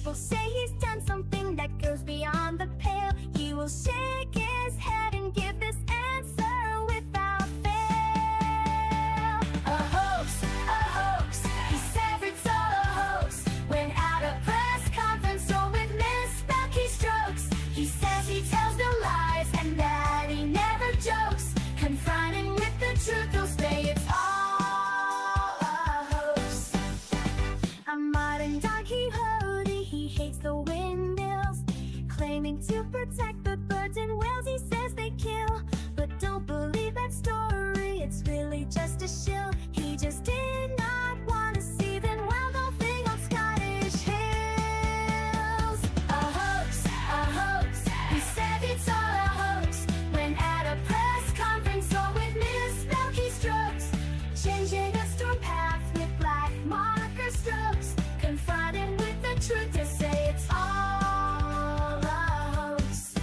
People say he's done something that goes beyond the pale. He will shake his head and give this answer without fail. A hoax, he says it's all a hoax. When at a press conference or with misspelled keystrokes, he says he tells no lies and that he never jokes. Confronting with the truth, he'll say it's all a hoax. A modern Don Quixote, he hates the windmills, claiming to protect the birds and whales he says they kill. But don't believe that story, it's really just a shill. He just did not want to see them wild golfing on Scottish hills. A hoax, he said it's all a hoax. When at a press conference or with misspelled keystrokes, changing a storm path with black marker strokes. Confronted with the truth, to say it's all a hoax.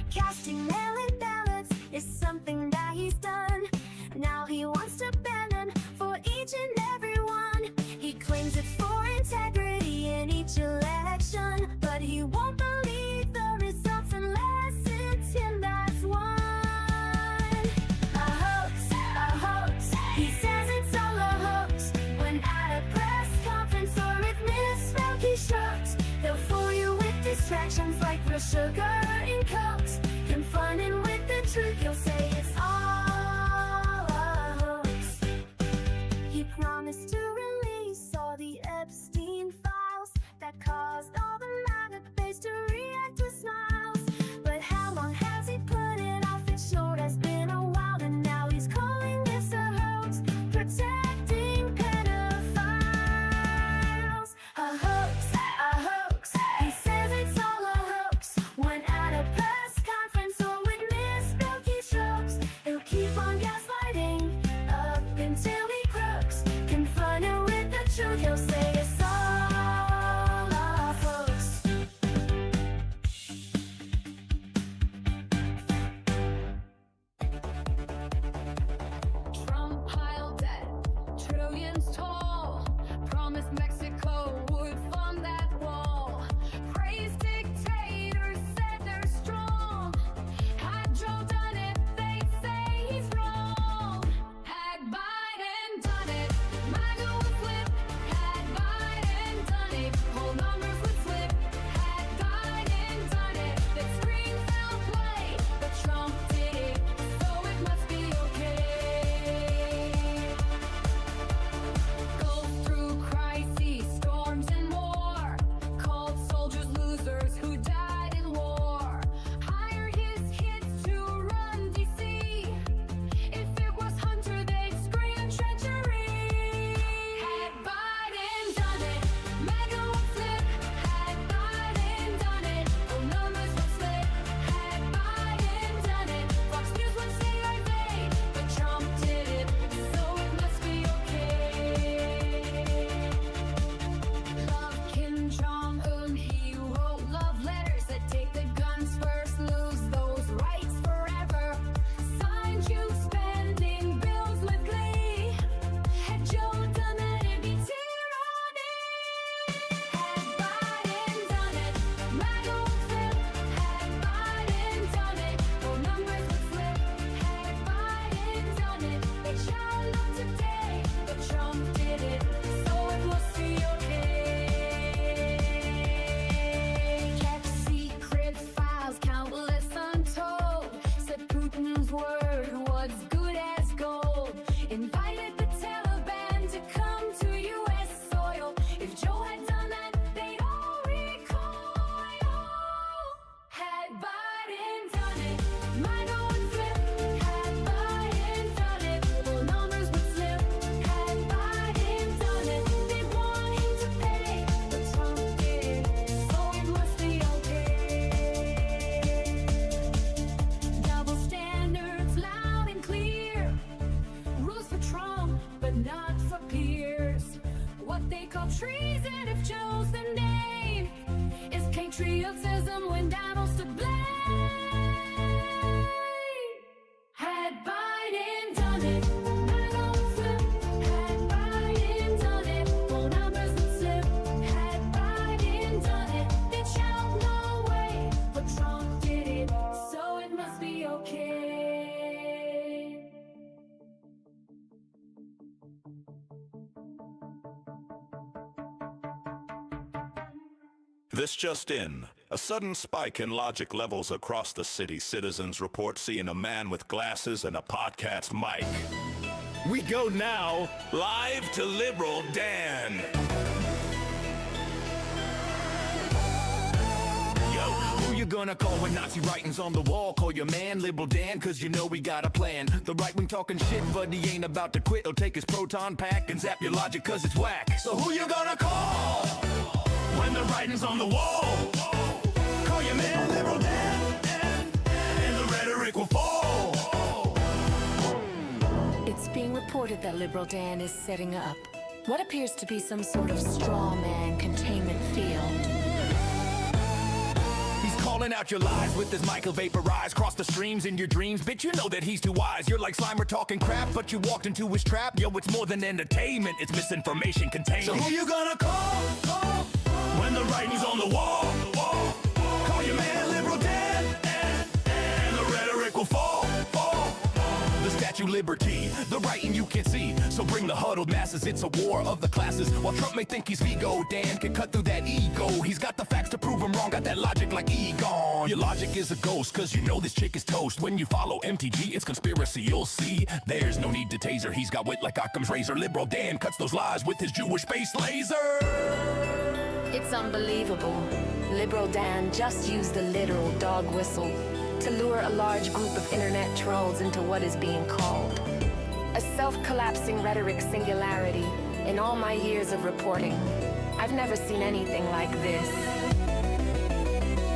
Casting mail-in ballots is something that he's done. Now he wants to ban them for each and every one. He claims it's for integrity in each election, but he won't believe the results unless it's him that's won. A hoax, he says it's all a hoax. When at a press conference or with misspelled keystrokes, they'll fool you with distractions like real sugar in Cokes. Confronted with the truth, he'll say it's all a hoax. He promised to release all the Epstein files that caused all the MAGA base to react with smiles. But how long has he put it off? It sure has been a while, and now he's calling this a hoax, protecting pedophiles. A hoax, he says it's all a hoax. When at a press conference or with misspelled keystrokes, he'll keep on gaslighting up until he croaks. Confronted with the truth, he'll say it's all a hoax. Trump piled debt, trillions tall. Promised Mexico would fund that wall. Praised dictators, said they're strong. Had Joe done it, they'd say he's wrong. Had Biden done it, MAGA would flip. Had Biden done it, whole numbers would slip. Had Biden done it, they'd scream foul play. But Trump did it, so it must be okay. Goes through crises, storms and war. Called soldiers losers who died in war. Hired his kids to run DC. If it was Hunter, they'd scream treachery. Had Biden done it, MAGA would flip. Had Biden done it, whole numbers would slip. Had Biden done it, Fox News would say are they. But Trump did it, so it must be okay. Love Kim Jong-un, he wrote love letters that take the guns first, lose those rights forever. Signed you spending bills with glee. Had Joe done that, it'd be tyranny. Had Biden done it, MAGA would flip. Had Biden done it, whole numbers would flip. Had Biden done it, they child up today. But Trump did it, so it must be okay. Kept secret files, countless untold. Said Putin's word was good as gold. Invited the Taliban to come to U.S. soil. If Joe had done that, they'd all recoil. Had Biden done it, MAGA would flip. Had Biden done it, whole numbers would slip. Had Biden done it, they'd want him to pay. But Trump did it, so it must be okay. Double standards loud and clear. Rules for Trump, but not for peers. What they call treason, if Joe's the name, is patriotism when Donald's to blame. Had Biden done it, MAGA would flip. Had Biden done it, whole numbers would slip. Had Biden This just in. A sudden spike in logic levels across the city. Citizens report seeing a man with glasses and a podcast mic. We go now live to Liberal Dan. Who you gonna call when Nazi writing's on the wall? Call your man Liberal Dan, cause you know we got a plan. The right wing talking shit, but he ain't about to quit. He'll take his proton pack and zap your logic cause it's whack. So who you gonna call when the writing's on the wall? Call your man Liberal Dan, and the rhetoric will fall. It's being reported that Liberal Dan is setting up what appears to be some sort of straw man containment field. Calling out your lies with his mic, he'll vaporize. Cross the streams in your dreams, bitch, you know that he's too wise. You're like Slimer talking crap, but you walked into his trap. Yo, it's more than entertainment, it's misinformation contained. So who you gonna call when the writing's on the wall? Call your man Liberal Dan, and the rhetoric will fall. The Statue Liberty, the writing you can see. So bring the huddled masses, it's a war of the classes. While Trump may think he's Vigo, Dan can cut through that ego. He's got the facts to prove him wrong, got that logic like Egon. Your logic is a ghost, cause you know this chick is toast. When you follow MTG, it's conspiracy, you'll see. There's no need to taser, he's got wit like Occam's razor. Liberal Dan cuts those lies with his Jewish face laser. It's unbelievable. Liberal Dan just used the literal dog whistle to lure a large group of internet trolls into what is being called a self-collapsing rhetoric singularity. In all my years of reporting, I've never seen anything like this.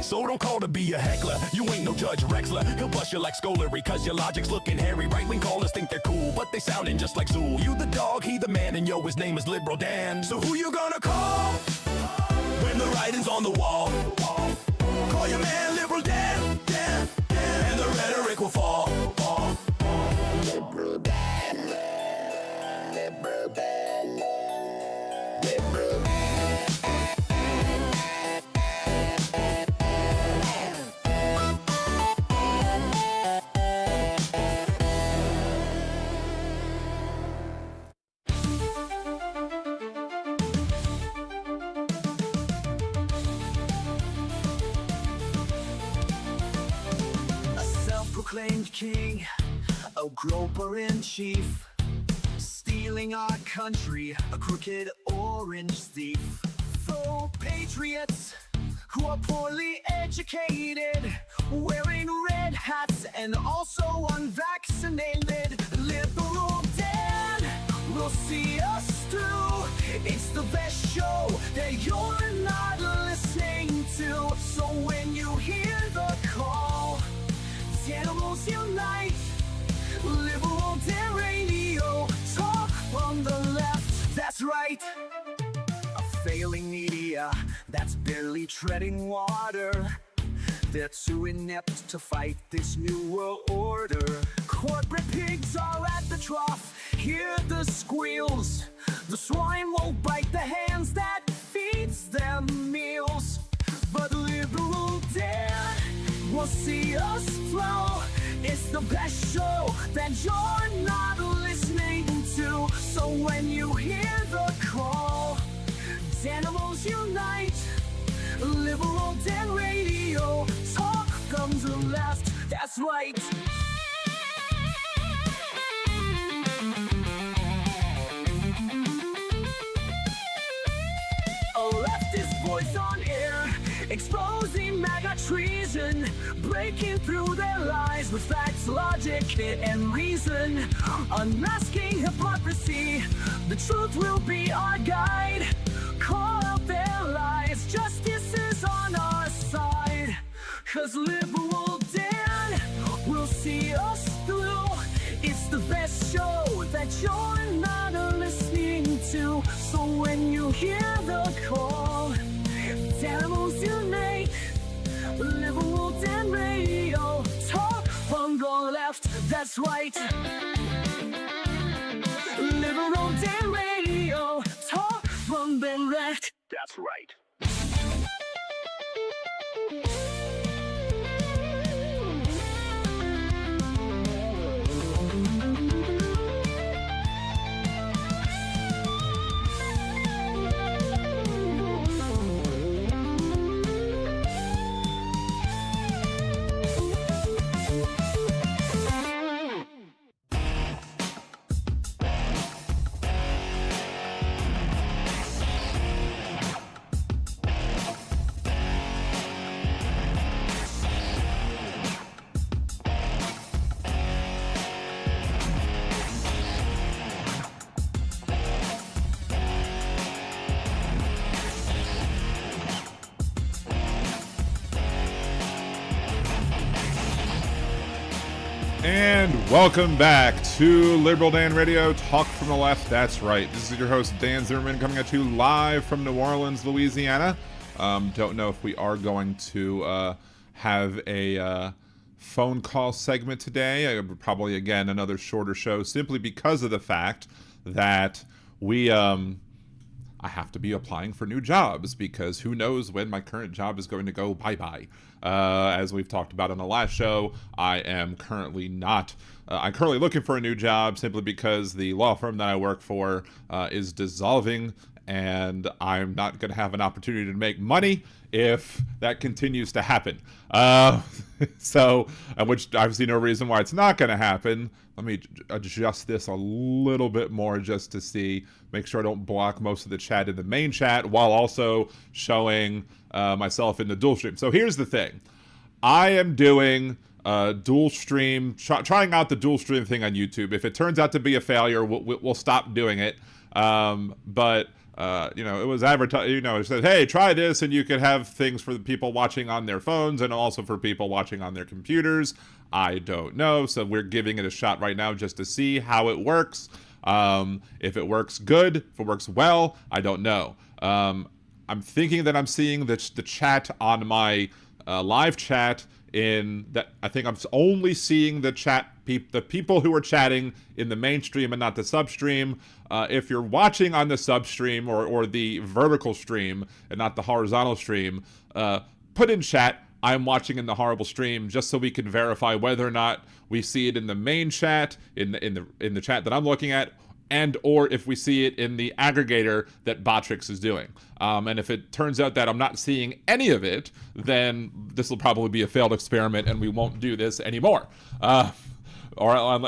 So don't call to be a heckler, you ain't no Judge Rexler. He'll bust you like Scolery, cause your logic's looking hairy. Right-wing callers think they're cool, but they sounding just like Zool. You the dog, he the man, and yo, his name is Liberal Dan. So who you gonna call when the writing's on the wall? Call your man Liberal Dan, and the rhetoric will fall. Liberal Dan, Liberal Dan, Liberal Dan. Proclaimed king, a groper in chief, stealing our country, a crooked orange thief. Faux patriots who are poorly educated, wearing red hats and also unvaccinated. Liberal Dan will see us through. It's the best show that you're not listening to. So when you hear the call, animals unite. Liberal Dan Radio, talk on the left, that's right. A failing media that's barely treading water. They're too inept to fight this new world order. Corporate pigs are at the trough, hear the squeals. The swine won't bite the hands that feeds them meals. But Liberal Dan will see us flow. It's the best show that you're not listening to. So when you hear the call, animals unite. Liberal Dan Radio, talk from the left, that's right. A leftist voice on air, exposing MAGA treason, breaking through their lies with facts, logic, and reason. Unmasking hypocrisy, the truth will be our guide. Call out their lies, justice is on our side. Cause Liberal Dan will see us through. It's the best show that you're not listening to. So when you hear the call, animals unite. Liberal Dan Radio, talk from the left, that's right. Liberal Dan Radio, talk from the left, that's right. And welcome back to Liberal Dan Radio, Talk from the Left. That's right. This is your host, Dan Zimmerman, coming at you live from New Orleans, Louisiana. Don't know if we are going to have a phone call segment today. Probably, again, another shorter show, simply because of the fact that I have to be applying for new jobs, because who knows when my current job is going to go bye-bye. As we've talked about on the last show, I am currently not. I'm currently looking for a new job simply because the law firm that I work for is dissolving, and I'm not going to have an opportunity to make money if that continues to happen. Which I see no reason why it's not going to happen. Let me adjust this a little bit more just to see, make sure I don't block most of the chat in the main chat while also showing myself in the dual stream. So here's the thing. I am doing dual stream, trying out the dual stream thing on YouTube. If it turns out to be a failure, we'll stop doing it. It was advertised, it said, hey, try this and you could have things for the people watching on their phones and also for people watching on their computers. I don't know. So we're giving it a shot right now just to see how it works. If it works good, if it works well, I don't know. I'm thinking that I'm seeing the chat on my live chat in that. I think I'm only seeing the chat the people who are chatting in the mainstream and not the substream. If you're watching on the substream or the vertical stream and not the horizontal stream, put in chat, I'm watching in the horrible stream, just so we can verify whether or not we see it in the main chat, in the chat that I'm looking at, and or if we see it in the aggregator that Botrix is doing. And if it turns out that I'm not seeing any of it, then this will probably be a failed experiment and we won't do this anymore. Or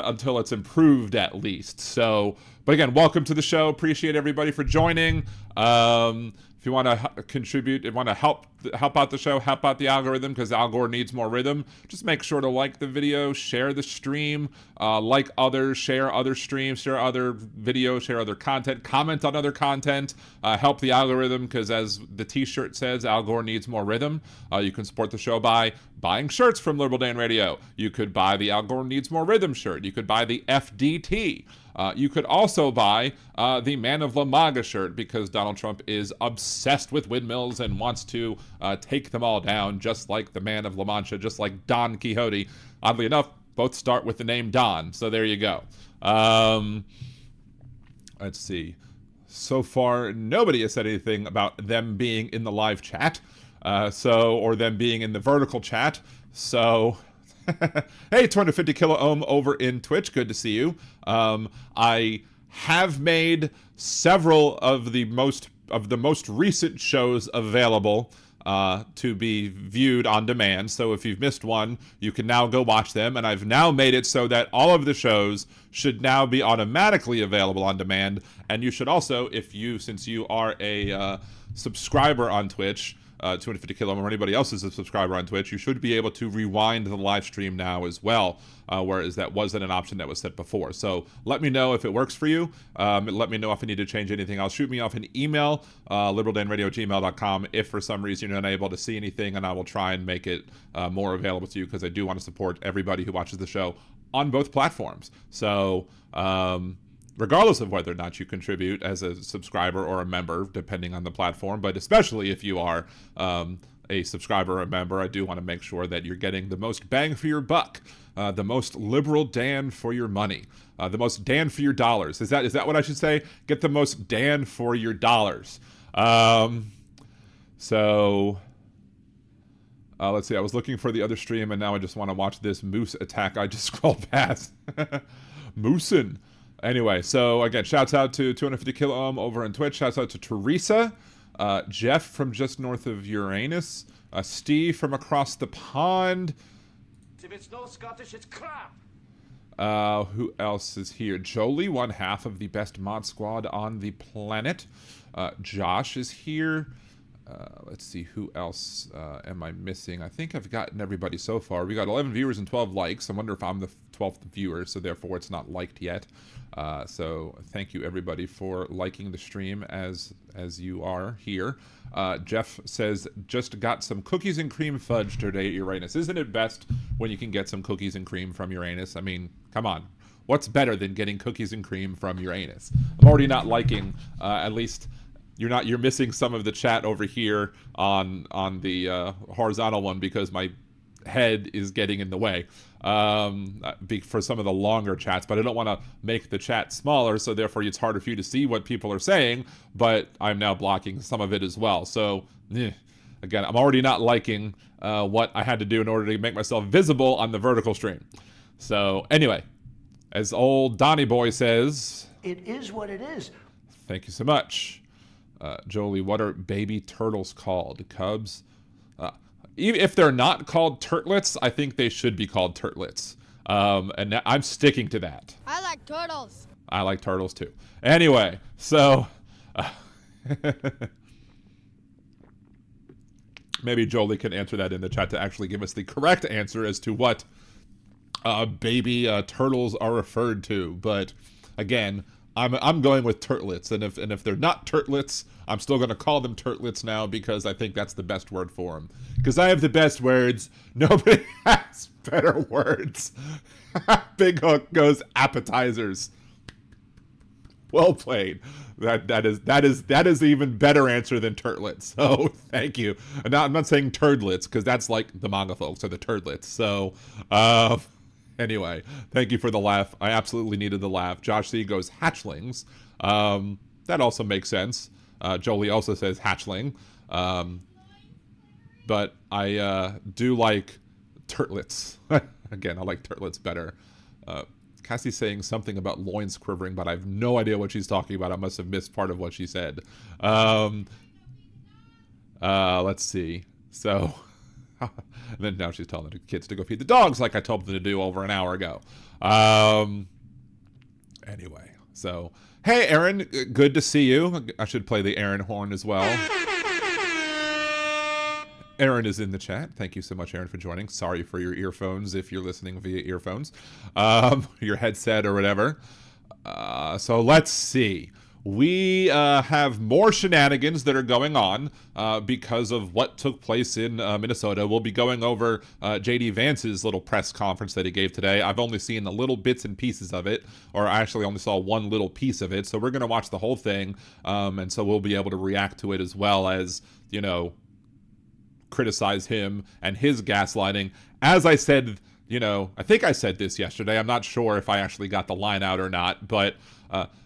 until it's improved at least. So, but again, welcome to the show. Appreciate everybody for joining. If you want to contribute and want to help out the show, help out the algorithm, because Al Gore needs more rhythm, just make sure to like the video, share the stream, like others, share other streams, share other videos, share other content, comment on other content, help the algorithm, because as the t-shirt says, Al Gore needs more rhythm. You can support the show by buying shirts from Liberal Dan Radio. You could buy the Al Gore Needs More Rhythm shirt. You could buy the FDT. You could also buy the Man of La MAGA shirt, because Donald Trump is obsessed with windmills and wants to take them all down, just like the Man of La Mancha, just like Don Quixote. Oddly enough, both start with the name Don, so there you go. Let's see. So far, nobody has said anything about them being in the live chat, or them being in the vertical chat. So, hey, 250 kilo ohm over in Twitch. Good to see you. I have made several of the most recent shows available to be viewed on demand. So if you've missed one, you can now go watch them. And I've now made it so that all of the shows should now be automatically available on demand. And you should also, since you are a subscriber on Twitch, 250 kilo ohm, or anybody else is a subscriber on Twitch, you should be able to rewind the live stream now as well, whereas that wasn't an option that was set before. So let me know if it works for you. Let me know if I need to change anything else. Shoot me off an email, liberaldanradio@gmail.com, if for some reason you're unable to see anything, and I will try and make it more available to you, because I do want to support everybody who watches the show on both platforms. So regardless of whether or not you contribute as a subscriber or a member, depending on the platform, but especially if you are a subscriber or a member, I do want to make sure that you're getting the most bang for your buck, the most liberal Dan for your money, the most Dan for your dollars. Is that what I should say? Get the most Dan for your dollars. Let's see. I was looking for the other stream, and now I just want to watch this moose attack I just scrolled past. Moosin'. Anyway, so again, shouts out to 250 kilo ohm over on Twitch. Shouts out to Teresa, Jeff from just north of Uranus, Steve from across the pond. If it's no Scottish, it's crap. Who else is here? Jolie, one half of the best mod squad on the planet. Josh is here. Let's see, who else am I missing? I think I've gotten everybody so far. We got 11 viewers and 12 likes. I wonder if I'm the 12th viewer, so therefore it's not liked yet. So thank you everybody for liking the stream as you are here. Jeff says, just got some cookies and cream fudge today at Uranus. Isn't it best when you can get some cookies and cream from Uranus? I mean, come on. What's better than getting cookies and cream from Uranus? I'm already not liking, at least you're missing some of the chat over here on the horizontal one because my head is getting in the way for some of the longer chats, but I don't want to make the chat smaller, so therefore it's harder for you to see what people are saying, but I'm now blocking some of it as well. So again, I'm already not liking what I had to do in order to make myself visible on the vertical stream. So anyway, as old Donnie Boy says, it is what it is. Thank you so much. Jolie, what are baby turtles called? Cubs? Even if they're not called turtlets, I think they should be called turtlets. And I'm sticking to that. I like turtles. I like turtles too. Anyway, so maybe Jolie can answer that in the chat to actually give us the correct answer as to what baby turtles are referred to. But again, I'm going with turtlets, and if they're not turtlets, I'm still going to call them turtlets now because I think that's the best word for them. Because I have the best words. Nobody has better words. Big Hook goes appetizers. Well played. That is even better answer than turtlets. So thank you. And now I'm not saying turdlets because that's like the manga folks are the turdlets. So anyway, thank you for the laugh. I absolutely needed the laugh. Josh C goes hatchlings. That also makes sense. Jolie also says hatchling. But I do like turtlets. Again, I like turtlets better. Cassie's saying something about loins quivering, but I have no idea what she's talking about. I must have missed part of what she said. Let's see. So, and then now she's telling the kids to go feed the dogs like I told them to do over an hour ago. Anyway, so, hey, Aaron, good to see you. I should play the Aaron horn as well. Aaron is in the chat. Thank you so much, Aaron, for joining. Sorry for your earphones if you're listening via earphones, your headset or whatever. So let's see. We have more shenanigans that are going on because of what took place in Minnesota. We'll be going over J.D. Vance's little press conference that he gave today. I've only seen the little bits and pieces of it, or I actually only saw one little piece of it. So we're going to watch the whole thing, and so we'll be able to react to it as well as, you know, criticize him and his gaslighting. As I said, you know, I think I said this yesterday. I'm not sure if I actually got the line out or not, but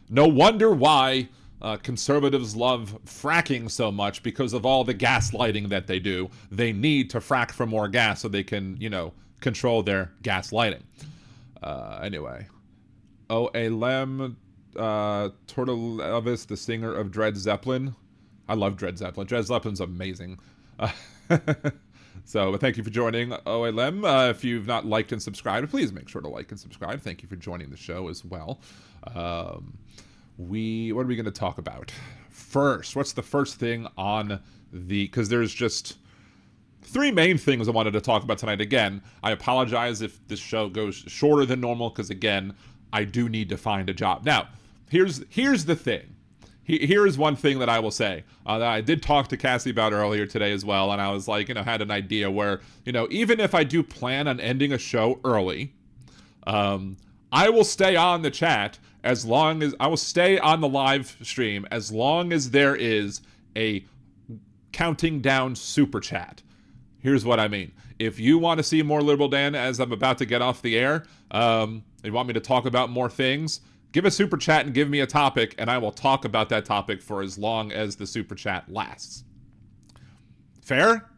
no wonder why conservatives love fracking so much, because of all the gaslighting that they do. They need to frack for more gas so they can, you know, control their gaslighting. Anyway. O.A.Lem Tortolevis, the singer of Dred Zeppelin. I love Dred Zeppelin. Dred Zeppelin's amazing. So thank you for joining, OLM. If you've not liked and subscribed, please make sure to like and subscribe. Thank you for joining the show as well. What are we going to talk about first? What's the first thing on the, because there's just three main things I wanted to talk about tonight. Again, I apologize if this show goes shorter than normal, because again, I do need to find a job. Now, here's the thing. Here is one thing that I will say that I did talk to Cassie about earlier today as well, and I was like, you know, had an idea where, you know, even if I do plan on ending a show early, I will stay on the chat as long as, I will stay on the live stream as long as there is a counting down super chat. Here's what I mean. If you want to see more Liberal Dan as I'm about to get off the air, you want me to talk about more things, give a super chat and give me a topic, and I will talk about that topic for as long as the super chat lasts. Fair?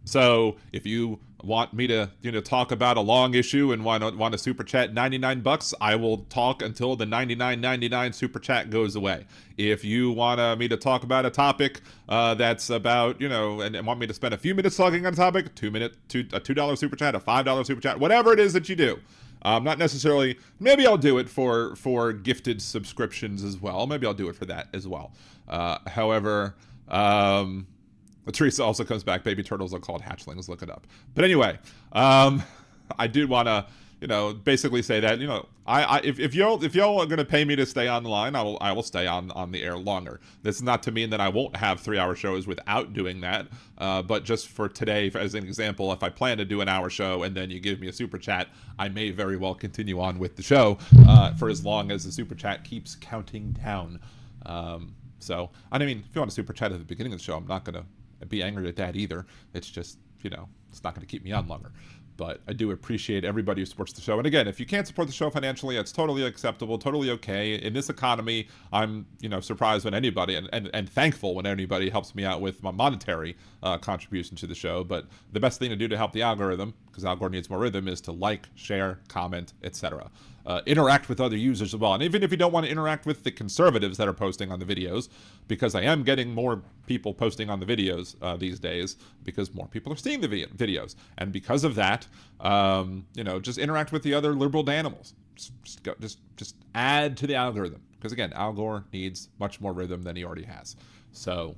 So if you want me to, you know, talk about a long issue and want a super chat $99, I will talk until the $99.99 super chat goes away. If you want me to talk about a topic that's about, you know, and want me to spend a few minutes talking on a topic, a $2 super chat, a $5 super chat, whatever it is that you do. Not necessarily, maybe I'll do it for gifted subscriptions as well. Maybe I'll do it for that as well. However, Teresa also comes back. Baby turtles are called hatchlings. Look it up. But anyway, I do want to, basically say that, if y'all are going to pay me to stay on the line, I will stay on the air longer. This is not to mean that I won't have 3-hour shows without doing that. But just for today, as an example, if I plan to do an hour show and then you give me a super chat, I may very well continue on with the show for as long as the super chat keeps counting down. So, I mean, if you want a super chat at the beginning of the show, I'm not going to be angry at that either. It's just, it's not going to keep me on longer. But I do appreciate everybody who supports the show. And again, if you can't support the show financially, it's totally acceptable, totally okay. In this economy, I'm, surprised when anybody and thankful when anybody helps me out with my monetary contribution to the show. But the best thing to do to help the algorithm, because algorithm needs more rhythm, is to like, share, comment, etc. Interact with other users as well. And even if you don't want to interact with the conservatives that are posting on the videos, because I am getting more people posting on the videos these days, because more people are seeing the videos. And because of that, just interact with the other liberal animals. Just add to the algorithm. Because again, Al Gore needs much more rhythm than he already has. So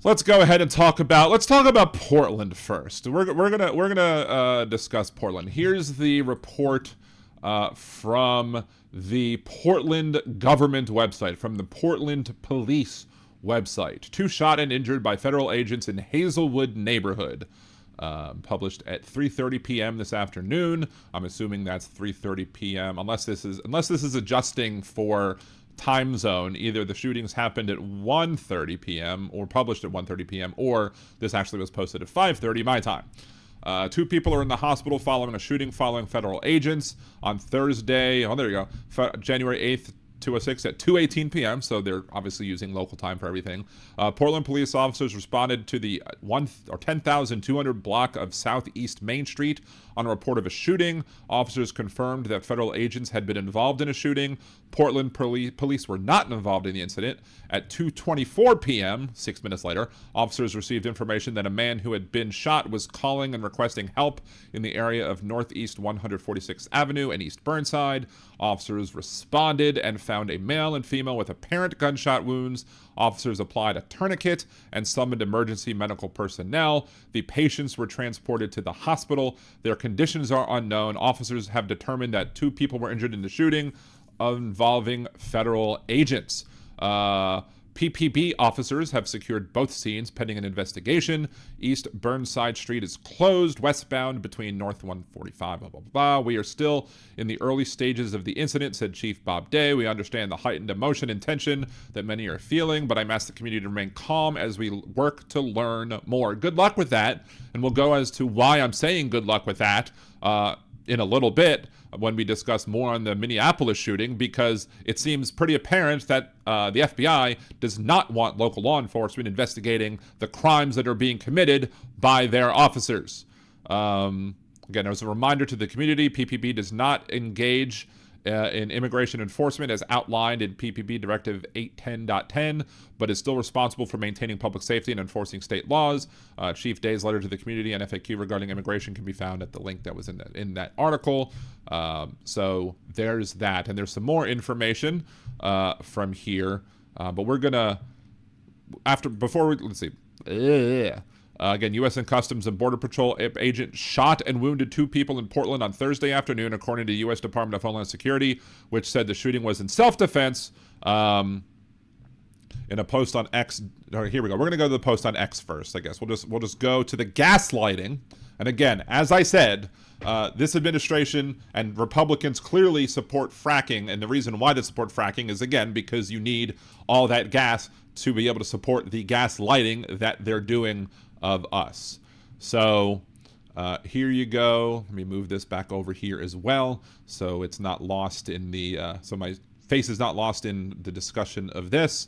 let's go ahead and talk about Portland first. We're gonna discuss Portland. Here's the report from the Portland government website, from the Portland police website. 2 shot and injured by federal agents in Hazelwood neighborhood. Published at 3:30 p.m. this afternoon. I'm assuming that's 3:30 p.m. Unless this is adjusting for time zone. Either the shootings happened at 1:30 p.m. or published at 1:30 p.m. or this actually was posted at 5:30 my time. 2 people are in the hospital following a shooting following federal agents on Thursday. Oh, there you go. January 8th, 206 at 2:18 p.m. So they're obviously using local time for everything. Portland police officers responded to the 10,200 block of Southeast Main Street on a report of a shooting. Officers confirmed that federal agents had been involved in a shooting. Portland police were not involved in the incident. At 2:24 p.m., 6 minutes later, officers received information that a man who had been shot was calling and requesting help in the area of Northeast 146th Avenue and East Burnside. Officers responded and found a male and female with apparent gunshot wounds. Officers applied a tourniquet and summoned emergency medical personnel. The patients were transported to the hospital. Their conditions are unknown. Officers have determined that 2 people were injured in the shooting involving federal agents. PPB officers have secured both scenes pending an investigation. East Burnside Street is closed westbound between North 145, blah, blah, blah. We are still in the early stages of the incident, said Chief Bob Day. We understand the heightened emotion and tension that many are feeling, but I'm asked the community to remain calm as we work to learn more. Good luck with that, and we'll go as to why I'm saying good luck with that in a little bit when we discuss more on the Minneapolis shooting, because it seems pretty apparent that the FBI does not want local law enforcement investigating the crimes that are being committed by their officers. Again, as a reminder to the community, PPB does not engage in immigration enforcement as outlined in PPB Directive 810.10, but is still responsible for maintaining public safety and enforcing state laws. Chief Day's letter to the community and FAQ regarding immigration can be found at the link that was in that article. So there's that, and there's some more information from here, but we're gonna let's see. Again, U.S. and Customs and Border Patrol agent shot and wounded 2 people in Portland on Thursday afternoon, according to U.S. Department of Homeland Security, which said the shooting was in self-defense. In a post on X, here we go. We're going to go to the post on X first, I guess. We'll just go to the gaslighting. And again, as I said, this administration and Republicans clearly support fracking, and the reason why they support fracking is, again, because you need all that gas to be able to support the gaslighting that they're doing of us. So here you go. Let me move this back over here as well, so it's not lost in the so my face is not lost in the discussion of this.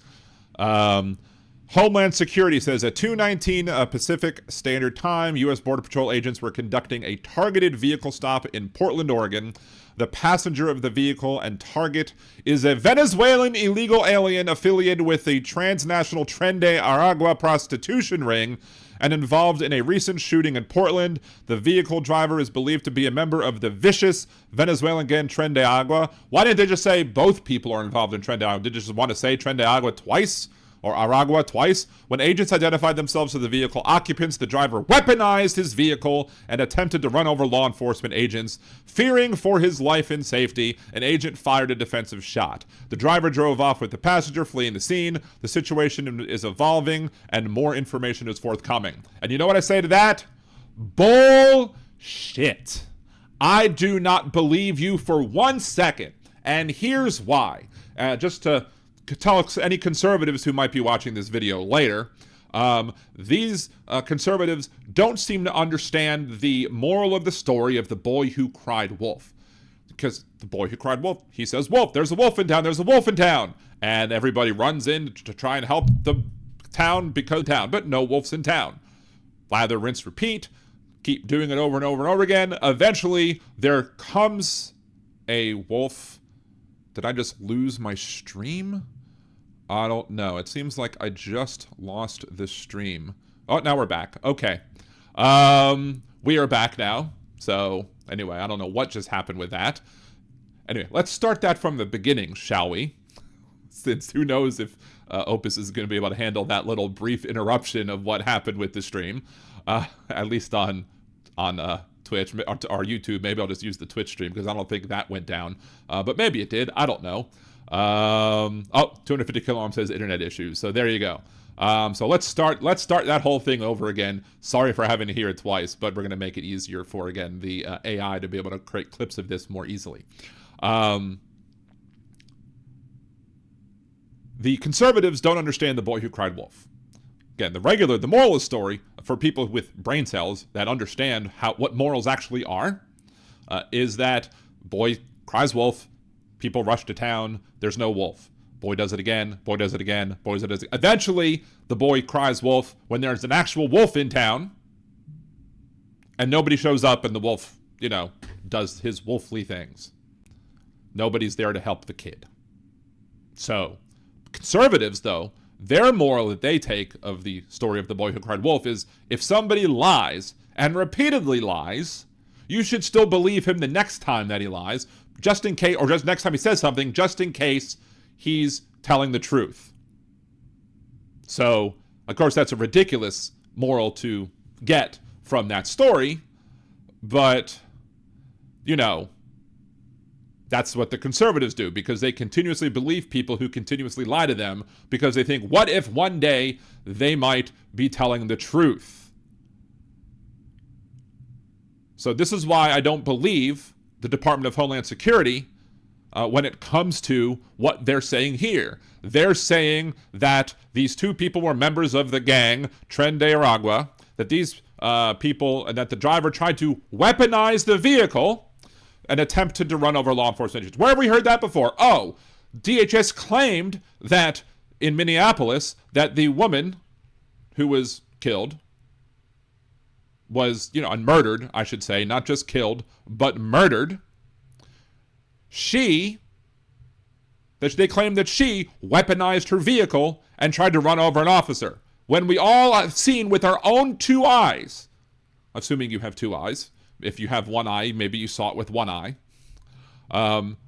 Homeland Security says at 2:19 Pacific Standard Time, U.S. Border Patrol agents were conducting a targeted vehicle stop in Portland, Oregon. The passenger of the vehicle and target is a Venezuelan illegal alien affiliated with the transnational Tren de Aragua prostitution ring and involved in a recent shooting in Portland. The vehicle driver is believed to be a member of the vicious Venezuelan gang Tren de Agua. Why didn't they just say both people are involved in Tren de Agua? Did they just want to say Tren de Agua twice? or Aragua twice. When agents identified themselves as the vehicle occupants, the driver weaponized his vehicle and attempted to run over law enforcement agents. Fearing for his life and safety, an agent fired a defensive shot. The driver drove off with the passenger, fleeing the scene. The situation is evolving, and more information is forthcoming. And you know what I say to that? Bullshit. I do not believe you for 1 second. And here's why. Just to tell any conservatives who might be watching this video later, these conservatives don't seem to understand the moral of the story of the boy who cried wolf. Because the boy who cried wolf, he says, wolf, there's a wolf in town, there's a wolf in town. And everybody runs in to try and help the town because town, but no wolf's in town. Lather, rinse, repeat. Keep doing it over and over and over again. Eventually, there comes a wolf. Did I just lose my stream? I don't know. It seems like I just lost the stream. Oh, now we're back. Okay. We are back now. So, anyway, I don't know what just happened with that. Anyway, let's start that from the beginning, shall we? Since who knows if Opus is going to be able to handle that little brief interruption of what happened with the stream. At least on Twitch or YouTube. Maybe I'll just use the Twitch stream because I don't think that went down. But maybe it did. I don't know. 250 kilo says internet issues. So there you go. So let's start that whole thing over again. Sorry for having to hear it twice, but we're going to make it easier for, again, the AI to be able to create clips of this more easily. The conservatives don't understand the boy who cried wolf. Again, the moral of the story for people with brain cells that understand what morals actually are, is that boy cries wolf, people rush to town, there's no wolf. Boy does it again, boy does it again, boy does it again. Eventually, the boy cries wolf when there's an actual wolf in town, and nobody shows up, and the wolf, does his wolfly things. Nobody's there to help the kid. So, conservatives, though, their moral that they take of the story of the boy who cried wolf is, if somebody lies and repeatedly lies, you should still believe him the next time that he lies, just in case, or just next time he says something, just in case he's telling the truth. So, of course, that's a ridiculous moral to get from that story, but, that's what the conservatives do, because they continuously believe people who continuously lie to them, because they think, what if one day they might be telling the truth? So this is why I don't believe the Department of Homeland Security when it comes to what they're saying here. They're saying that these two people were members of the gang, Tren de Aragua, that these people, and that the driver tried to weaponize the vehicle and attempted to run over law enforcement agents. Where have we heard that before? Oh, DHS claimed that in Minneapolis, that the woman who was killed was, and murdered, I should say, not just killed, but murdered. They claimed that she weaponized her vehicle and tried to run over an officer. When we all have seen with our own two eyes, assuming you have two eyes, if you have one eye, maybe you saw it with one eye.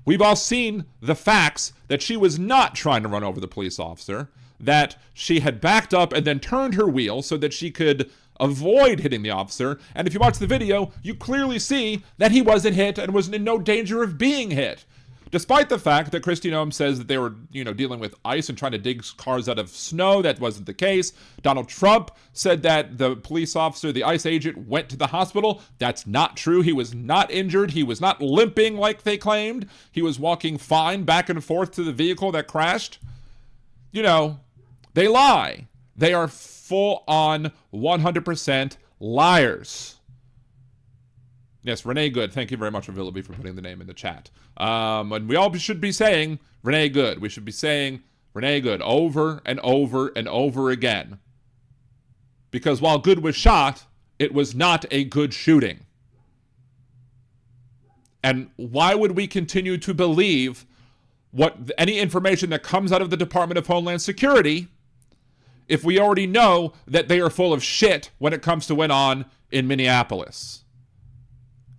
We've all seen the facts that she was not trying to run over the police officer, that she had backed up and then turned her wheel so that she could avoid hitting the officer. And if you watch the video, you clearly see that he wasn't hit and was in no danger of being hit. Despite the fact that Kristi Noem says that they were, dealing with ice and trying to dig cars out of snow, that wasn't the case. Donald Trump said that the police officer, the ICE agent, went to the hospital. That's not true. He was not injured. He was not limping like they claimed. He was walking fine back and forth to the vehicle that crashed. They lie. They are full-on 100% liars. Yes, Renee Good. Thank you very much, Willoughby, for putting the name in the chat. And we all should be saying Renee Good. We should be saying Renee Good over and over and over again. Because while Good was shot, it was not a good shooting. And why would we continue to believe any information that comes out of the Department of Homeland Security if we already know that they are full of shit when it comes to what went on in Minneapolis?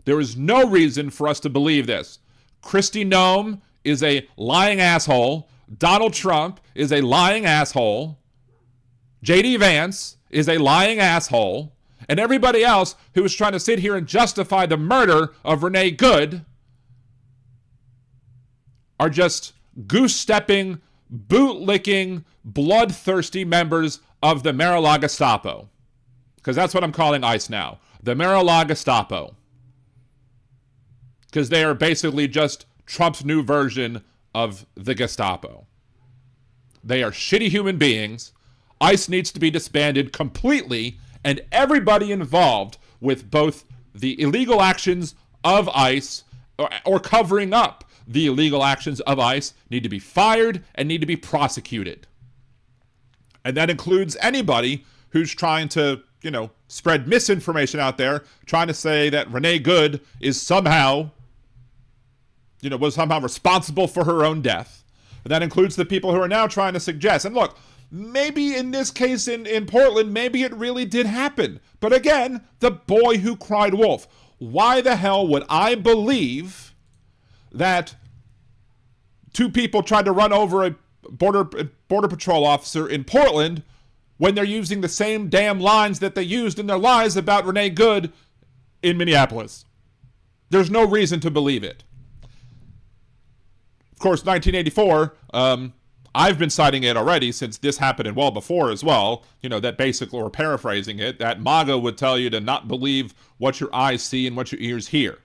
There is no reason for us to believe this. Kristi Noem is a lying asshole. Donald Trump is a lying asshole. J.D. Vance is a lying asshole, and everybody else who is trying to sit here and justify the murder of Renee Good are just goose-stepping, boot-licking, bloodthirsty members of the Mar-a-Lago Gestapo. Because that's what I'm calling ICE now. The Mar-a-Lago Gestapo. Because they are basically just Trump's new version of the Gestapo. They are shitty human beings. ICE needs to be disbanded completely, and everybody involved with both the illegal actions of ICE or covering up the illegal actions of ICE need to be fired and need to be prosecuted. And that includes anybody who's trying to, spread misinformation out there, trying to say that Renee Good is somehow, was somehow responsible for her own death. And that includes the people who are now trying to suggest, and look, maybe in this case in Portland, maybe it really did happen. But again, the boy who cried wolf. Why the hell would I believe that two people tried to run over a border patrol officer in Portland when they're using the same damn lines that they used in their lies about Renee Good in Minneapolis? There's no reason to believe it. Of course, 1984, I've been citing it already since this happened and well before as well. That basically, or paraphrasing it, that MAGA would tell you to not believe what your eyes see and what your ears hear.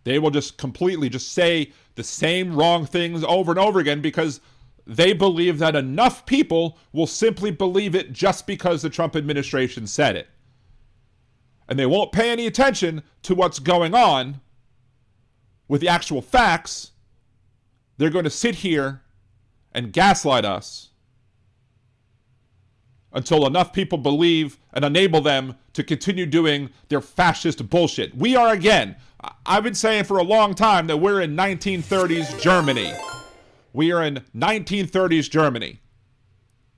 They will just completely just say the same wrong things over and over again because they believe that enough people will simply believe it just because the Trump administration said it. And they won't pay any attention to what's going on with the actual facts. They're going to sit here and gaslight us until enough people believe and enable them to continue doing their fascist bullshit. We are, again, I've been saying for a long time that we're in 1930s Germany. We are in 1930s Germany.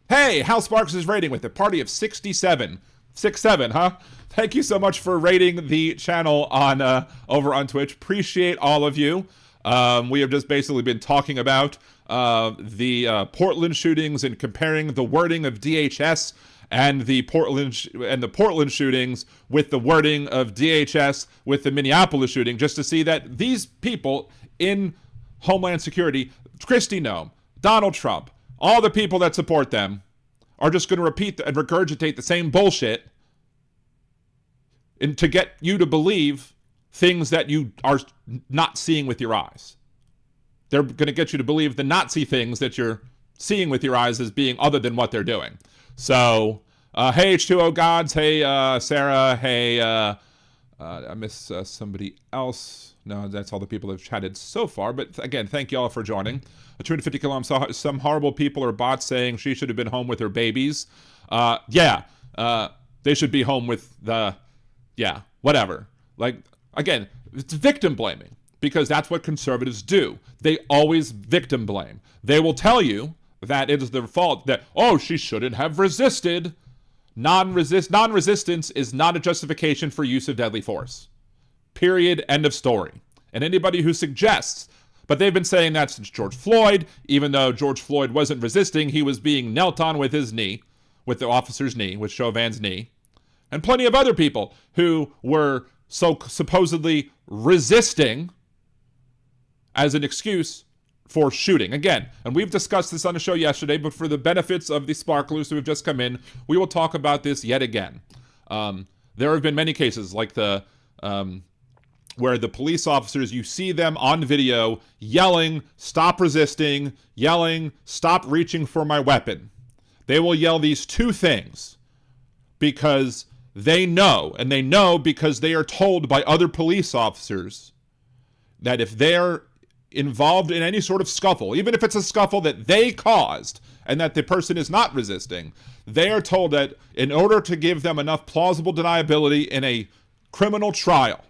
Hey, Hal Sparks is rating with a party of 67. 6-7, huh? Thank you so much for rating the channel on over on Twitch. Appreciate all of you. We have just basically been talking about the Portland shootings and comparing the wording of DHS and the Portland shootings with the wording of DHS with the Minneapolis shooting, just to see that these people in Homeland Security, Kristi Noem, Donald Trump, all the people that support them, are just going to repeat and regurgitate the same bullshit and to get you to believe things that you are not seeing with your eyes. They're going to get you to believe the Nazi things that you're seeing with your eyes as being other than what they're doing. So, hey, H2O Gods. Hey, Sarah. Hey, I miss somebody else. No, that's all the people that have chatted so far. But again, thank you all for joining. 250 kilograms. Some horrible people or bots saying she should have been home with her babies. They should be home with whatever. Like, again, it's victim blaming because that's what conservatives do. They always victim blame. They will tell you that it is their fault that, she shouldn't have resisted. Non-resistance is not a justification for use of deadly force. Period. End of story. And anybody who suggests, but they've been saying that since George Floyd, even though George Floyd wasn't resisting, he was being knelt on with his knee, with the officer's knee, with Chauvin's knee, and plenty of other people who were so supposedly resisting as an excuse for shooting. Again, and we've discussed this on the show yesterday, but for the benefits of the sparklers who have just come in, we will talk about this yet again. There have been many cases like the where the police officers, you see them on video yelling, "Stop resisting," yelling, "Stop reaching for my weapon." They will yell these two things because they know, and they know because they are told by other police officers that if they're involved in any sort of scuffle, even if it's a scuffle that they caused and that the person is not resisting, they are told that in order to give them enough plausible deniability in a criminal trial,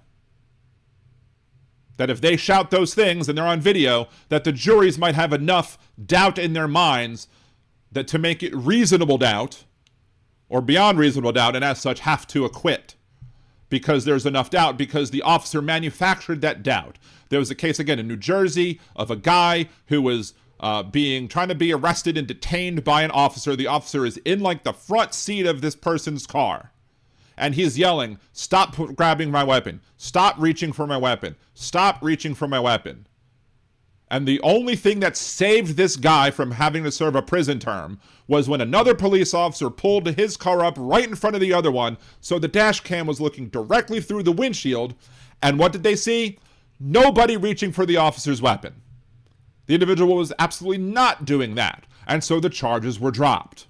that if they shout those things and they're on video, that the juries might have enough doubt in their minds that to make it reasonable doubt or beyond reasonable doubt, and as such have to acquit because there's enough doubt because the officer manufactured that doubt. There was a case again in New Jersey of a guy who was trying to be arrested and detained by an officer. The officer is in like the front seat of this person's car. And he's yelling, "Stop grabbing my weapon. Stop reaching for my weapon. Stop reaching for my weapon." And the only thing that saved this guy from having to serve a prison term was when another police officer pulled his car up right in front of the other one, so the dash cam was looking directly through the windshield. And what did they see? Nobody reaching for the officer's weapon. The individual was absolutely not doing that. And so the charges were dropped.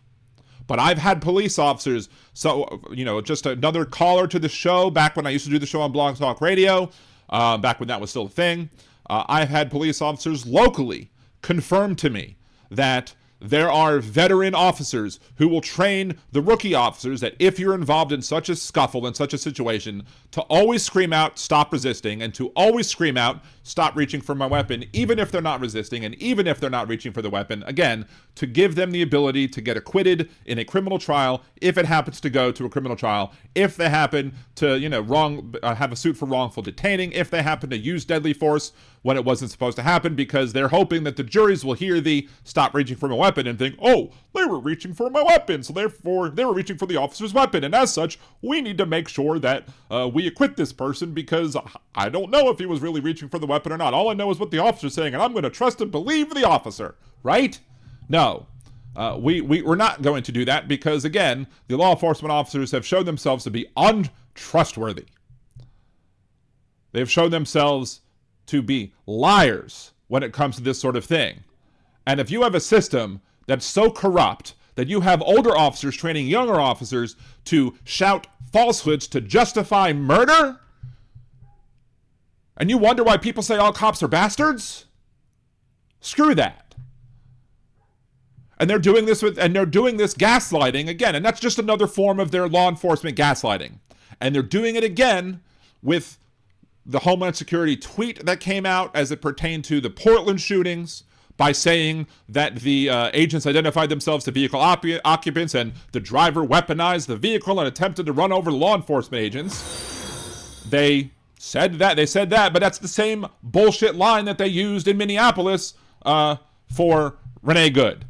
But I've had police officers, so, just another caller to the show back when I used to do the show on Blog Talk Radio, back when that was still a thing. I've had police officers locally confirm to me that there are veteran officers who will train the rookie officers that if you're involved in such a scuffle, in such a situation, to always scream out, "Stop resisting," and to always scream out, "Stop reaching for my weapon," even if they're not resisting, and even if they're not reaching for the weapon, again, to give them the ability to get acquitted in a criminal trial, if it happens to go to a criminal trial, if they happen to, have a suit for wrongful detaining, if they happen to use deadly force when it wasn't supposed to happen, because they're hoping that the juries will hear the "stop reaching for my weapon" and think, "Oh, they were reaching for my weapon, so therefore they were reaching for the officer's weapon, and as such, we need to make sure that we acquit this person because I don't know if he was really reaching for the weapon or not. All I know is what the officer's saying, and I'm going to trust and believe the officer," right? No. We're not going to do that because, again, the law enforcement officers have shown themselves to be untrustworthy. They've shown themselves to be liars when it comes to this sort of thing. And if you have a system that's so corrupt that you have older officers training younger officers to shout falsehoods to justify murder, and you wonder why people say all cops are bastards, screw that. And they're doing this gaslighting again, and that's just another form of their law enforcement gaslighting. And they're doing it again with the Homeland Security tweet that came out as it pertained to the Portland shootings by saying that the agents identified themselves to vehicle occupants and the driver weaponized the vehicle and attempted to run over the law enforcement agents. They said that, but that's the same bullshit line that they used in Minneapolis for Renee Good.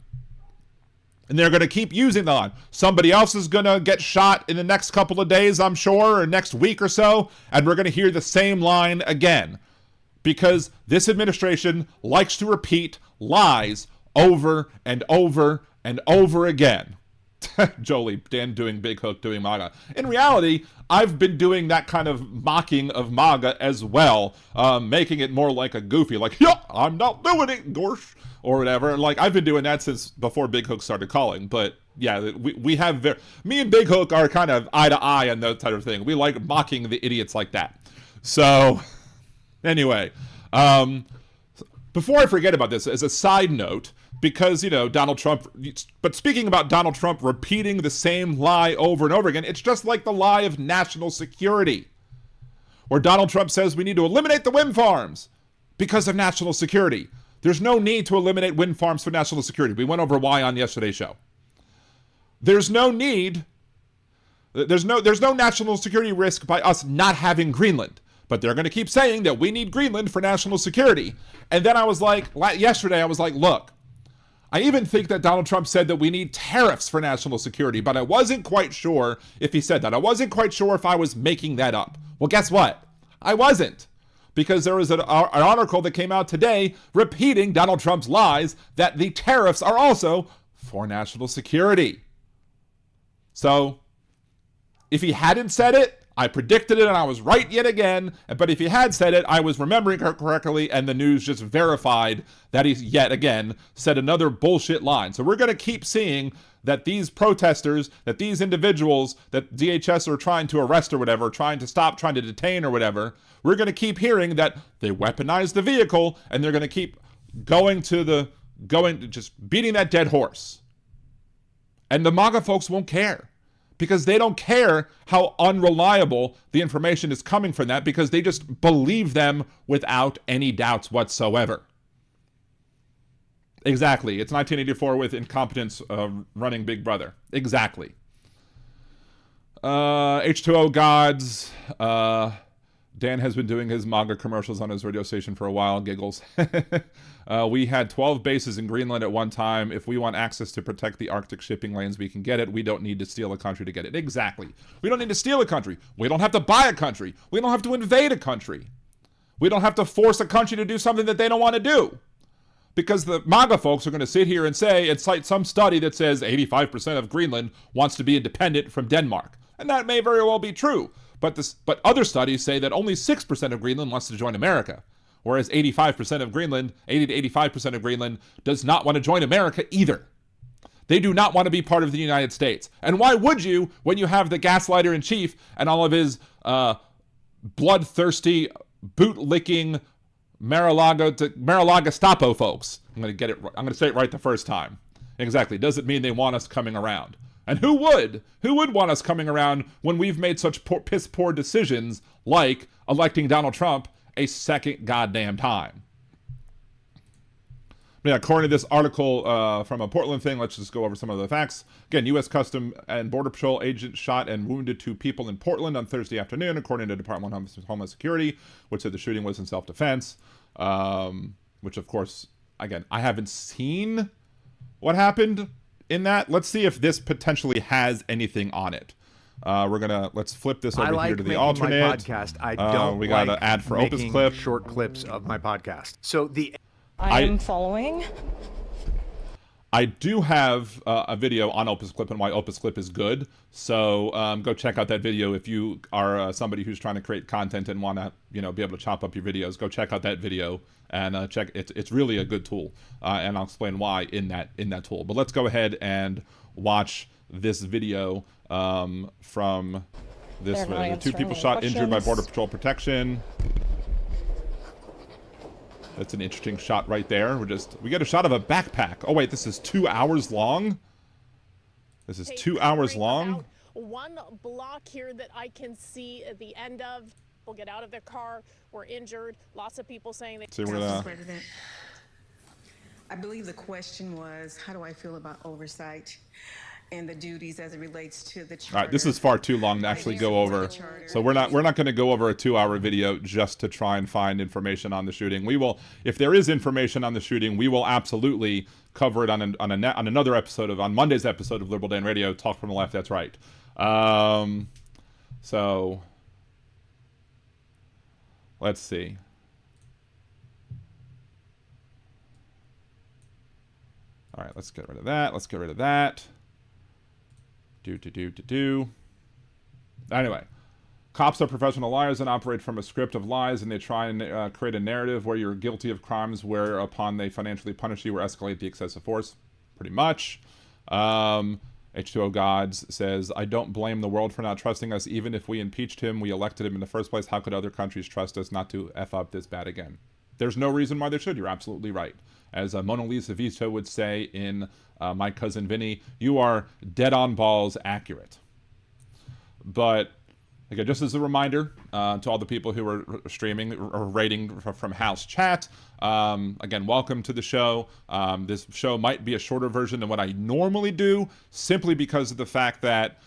And they're going to keep using the line. Somebody else is going to get shot in the next couple of days, I'm sure, or next week or so, and we're going to hear the same line again. Because this administration likes to repeat lies over and over and over again. Jolie, Dan doing Big Hook, doing MAGA. In reality, I've been doing that kind of mocking of MAGA as well, making it more like a goofy, like, "Yeah, I'm not doing it, gorsh," or whatever. Like, I've been doing that since before Big Hook started calling. But yeah, we have me and Big Hook are kind of eye to eye on that type of thing. We like mocking the idiots like that. So anyway, before I forget about this, as a side note, because, Donald Trump, but speaking about Donald Trump repeating the same lie over and over again, it's just like the lie of national security, where Donald Trump says we need to eliminate the wind farms because of national security. There's no need to eliminate wind farms for national security. We went over why on yesterday's show. There's no need. There's no national security risk by us not having Greenland. But they're going to keep saying that we need Greenland for national security. And then I was like, yesterday I was like, look, I even think that Donald Trump said that we need tariffs for national security, but I wasn't quite sure if he said that. I wasn't quite sure if I was making that up. Well, guess what? I wasn't. Because there was an article that came out today repeating Donald Trump's lies that the tariffs are also for national security. So, if he hadn't said it, I predicted it and I was right yet again. But if he had said it, I was remembering correctly, and the news just verified that he's yet again said another bullshit line. So we're going to keep seeing that these protesters, that these individuals that DHS are trying to arrest or whatever, trying to stop, trying to detain or whatever, we're going to keep hearing that they weaponized the vehicle, and they're going to keep just beating that dead horse. And the MAGA folks won't care. Because they don't care how unreliable the information is coming from that, because they just believe them without any doubts whatsoever. Exactly. It's 1984 with incompetence running Big Brother. Exactly. H2O gods. Dan has been doing his MAGA commercials on his radio station for a while. Giggles. We had 12 bases in Greenland at one time. If we want access to protect the Arctic shipping lanes, we can get it. We don't need to steal a country to get it. Exactly. We don't need to steal a country. We don't have to buy a country. We don't have to invade a country. We don't have to force a country to do something that they don't want to do. Because the MAGA folks are going to sit here and say and cite some study that says 85% of Greenland wants to be independent from Denmark. And that may very well be true. But other studies say that only 6% of Greenland wants to join America, whereas 85% of Greenland, 80 to 85% of Greenland, does not want to join America either. They do not want to be part of the United States. And why would you when you have the gaslighter in chief and all of his bloodthirsty, boot-licking Mar-a-Lago Stapo folks? I'm going to say it right the first time. Exactly. Doesn't mean they want us coming around. And who would? Who would want us coming around when we've made such piss-poor decisions like electing Donald Trump a second goddamn time? Yeah, according to this article from a Portland thing, let's just go over some of the facts. Again, U.S. Custom and Border Patrol agent shot and wounded 2 people in Portland on Thursday afternoon, according to the Department of Homeland Security, which said the shooting was in self-defense. Which, of course, again, I haven't seen what happened in that. Let's see if this potentially has anything on it. Let's flip this over here to the alternate. My podcast. I don't. We got an ad for Opus Clip. Short clips of my podcast. So I am following. I do have a video on Opus Clip and why Opus Clip is good. So go check out that video if you are somebody who's trying to create content and want to, be able to chop up your videos. Go check out that video and check it. It's really a good tool, and I'll explain why in that tool. But let's go ahead and watch this video from this. 2 people shot, injured by Border Patrol protection. That's an interesting shot right there. We get a shot of a backpack. Oh wait, this is 2 hours long? This is 2 hours long? One block here that I can see at the end of. People get out of their car, were injured. Lots of people saying they... President, I believe the question was, how do I feel about oversight and the duties as it relates to the charter? All right, this is far too long to actually go over. So we're not going to go over a 2-hour video just to try and find information on the shooting. We will, if there is information on the shooting, we will absolutely cover it on another episode on Monday's episode of Liberal Dan Radio. Talk from the left. That's right. So let's see. All right, let's get rid of that. Let's get rid of that. Anyway, cops are professional liars and operate from a script of lies, and they try and create a narrative where you're guilty of crimes whereupon they financially punish you or escalate the excessive force. Pretty much. H2O Gods says, I don't blame the world for not trusting us. Even if we impeached him, we elected him in the first place. How could other countries trust us not to F up this bad again? There's no reason why they should. You're absolutely right. As Mona Lisa Vito would say in My Cousin Vinny, you are dead on balls accurate. But again, just as a reminder to all the people who are streaming or rating from House Chat, again, welcome to the show. This show might be a shorter version than what I normally do, simply because of the fact that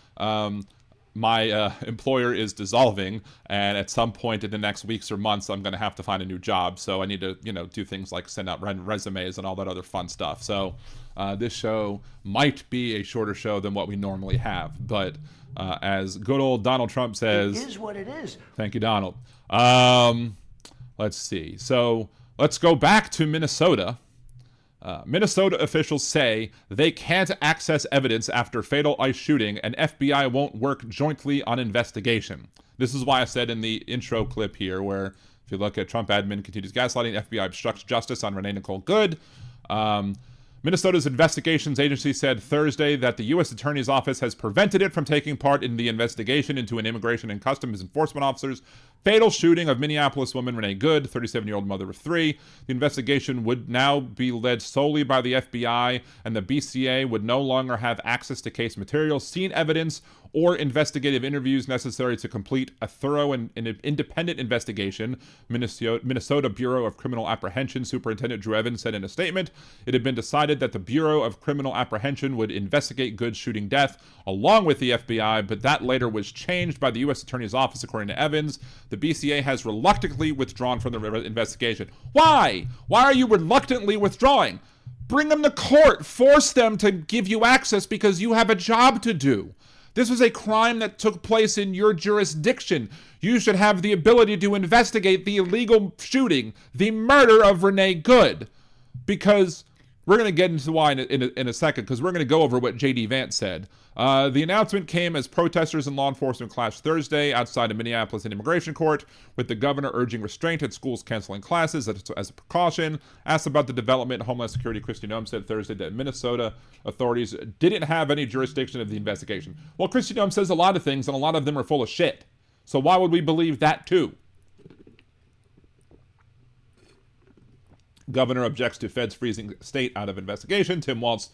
my employer is dissolving, and at some point in the next weeks or months, I'm going to have to find a new job. So I need to, do things like send out resumes and all that other fun stuff. So this show might be a shorter show than what we normally have. But as good old Donald Trump says, It is what it is. Thank you, Donald. Let's see. So let's go back to Minnesota. Minnesota officials say they can't access evidence after fatal ICE shooting, and FBI won't work jointly on investigation. This is why I said in the intro clip here, where if you look at Trump admin continues gaslighting, FBI obstructs justice on Renee Nicole Good. Minnesota's investigations agency said Thursday that the U.S. Attorney's Office has prevented it from taking part in the investigation into an immigration and customs enforcement officer's fatal shooting of Minneapolis woman Renee Good, 37-year-old mother of 3. The investigation would now be led solely by the FBI, and the BCA would no longer have access to case materials, scene evidence, or investigative interviews necessary to complete a thorough and independent investigation, Minnesota Bureau of Criminal Apprehension Superintendent Drew Evans said in a statement. It had been decided that the Bureau of Criminal Apprehension would investigate Good's shooting death along with the FBI, but that later was changed by the U.S. Attorney's Office, according to Evans. The The BCA has reluctantly withdrawn from the investigation. Why? Why are you reluctantly withdrawing? Bring them to court. Force them to give you access because you have a job to do. This was a crime that took place in your jurisdiction. You should have the ability to investigate the illegal shooting, the murder of Renee Good. Because we're going to get into why in a second, because we're going to go over what J.D. Vance said. The announcement came as protesters and law enforcement clashed Thursday outside of Minneapolis in immigration court, with the governor urging restraint at schools canceling classes as a precaution. Asked about the development, Homeland Security Kristi Noem said Thursday that Minnesota authorities didn't have any jurisdiction of the investigation. Well, Kristi Noem says a lot of things, and a lot of them are full of shit. So why would we believe that too? Governor objects to feds freezing state out of investigation. Tim Walz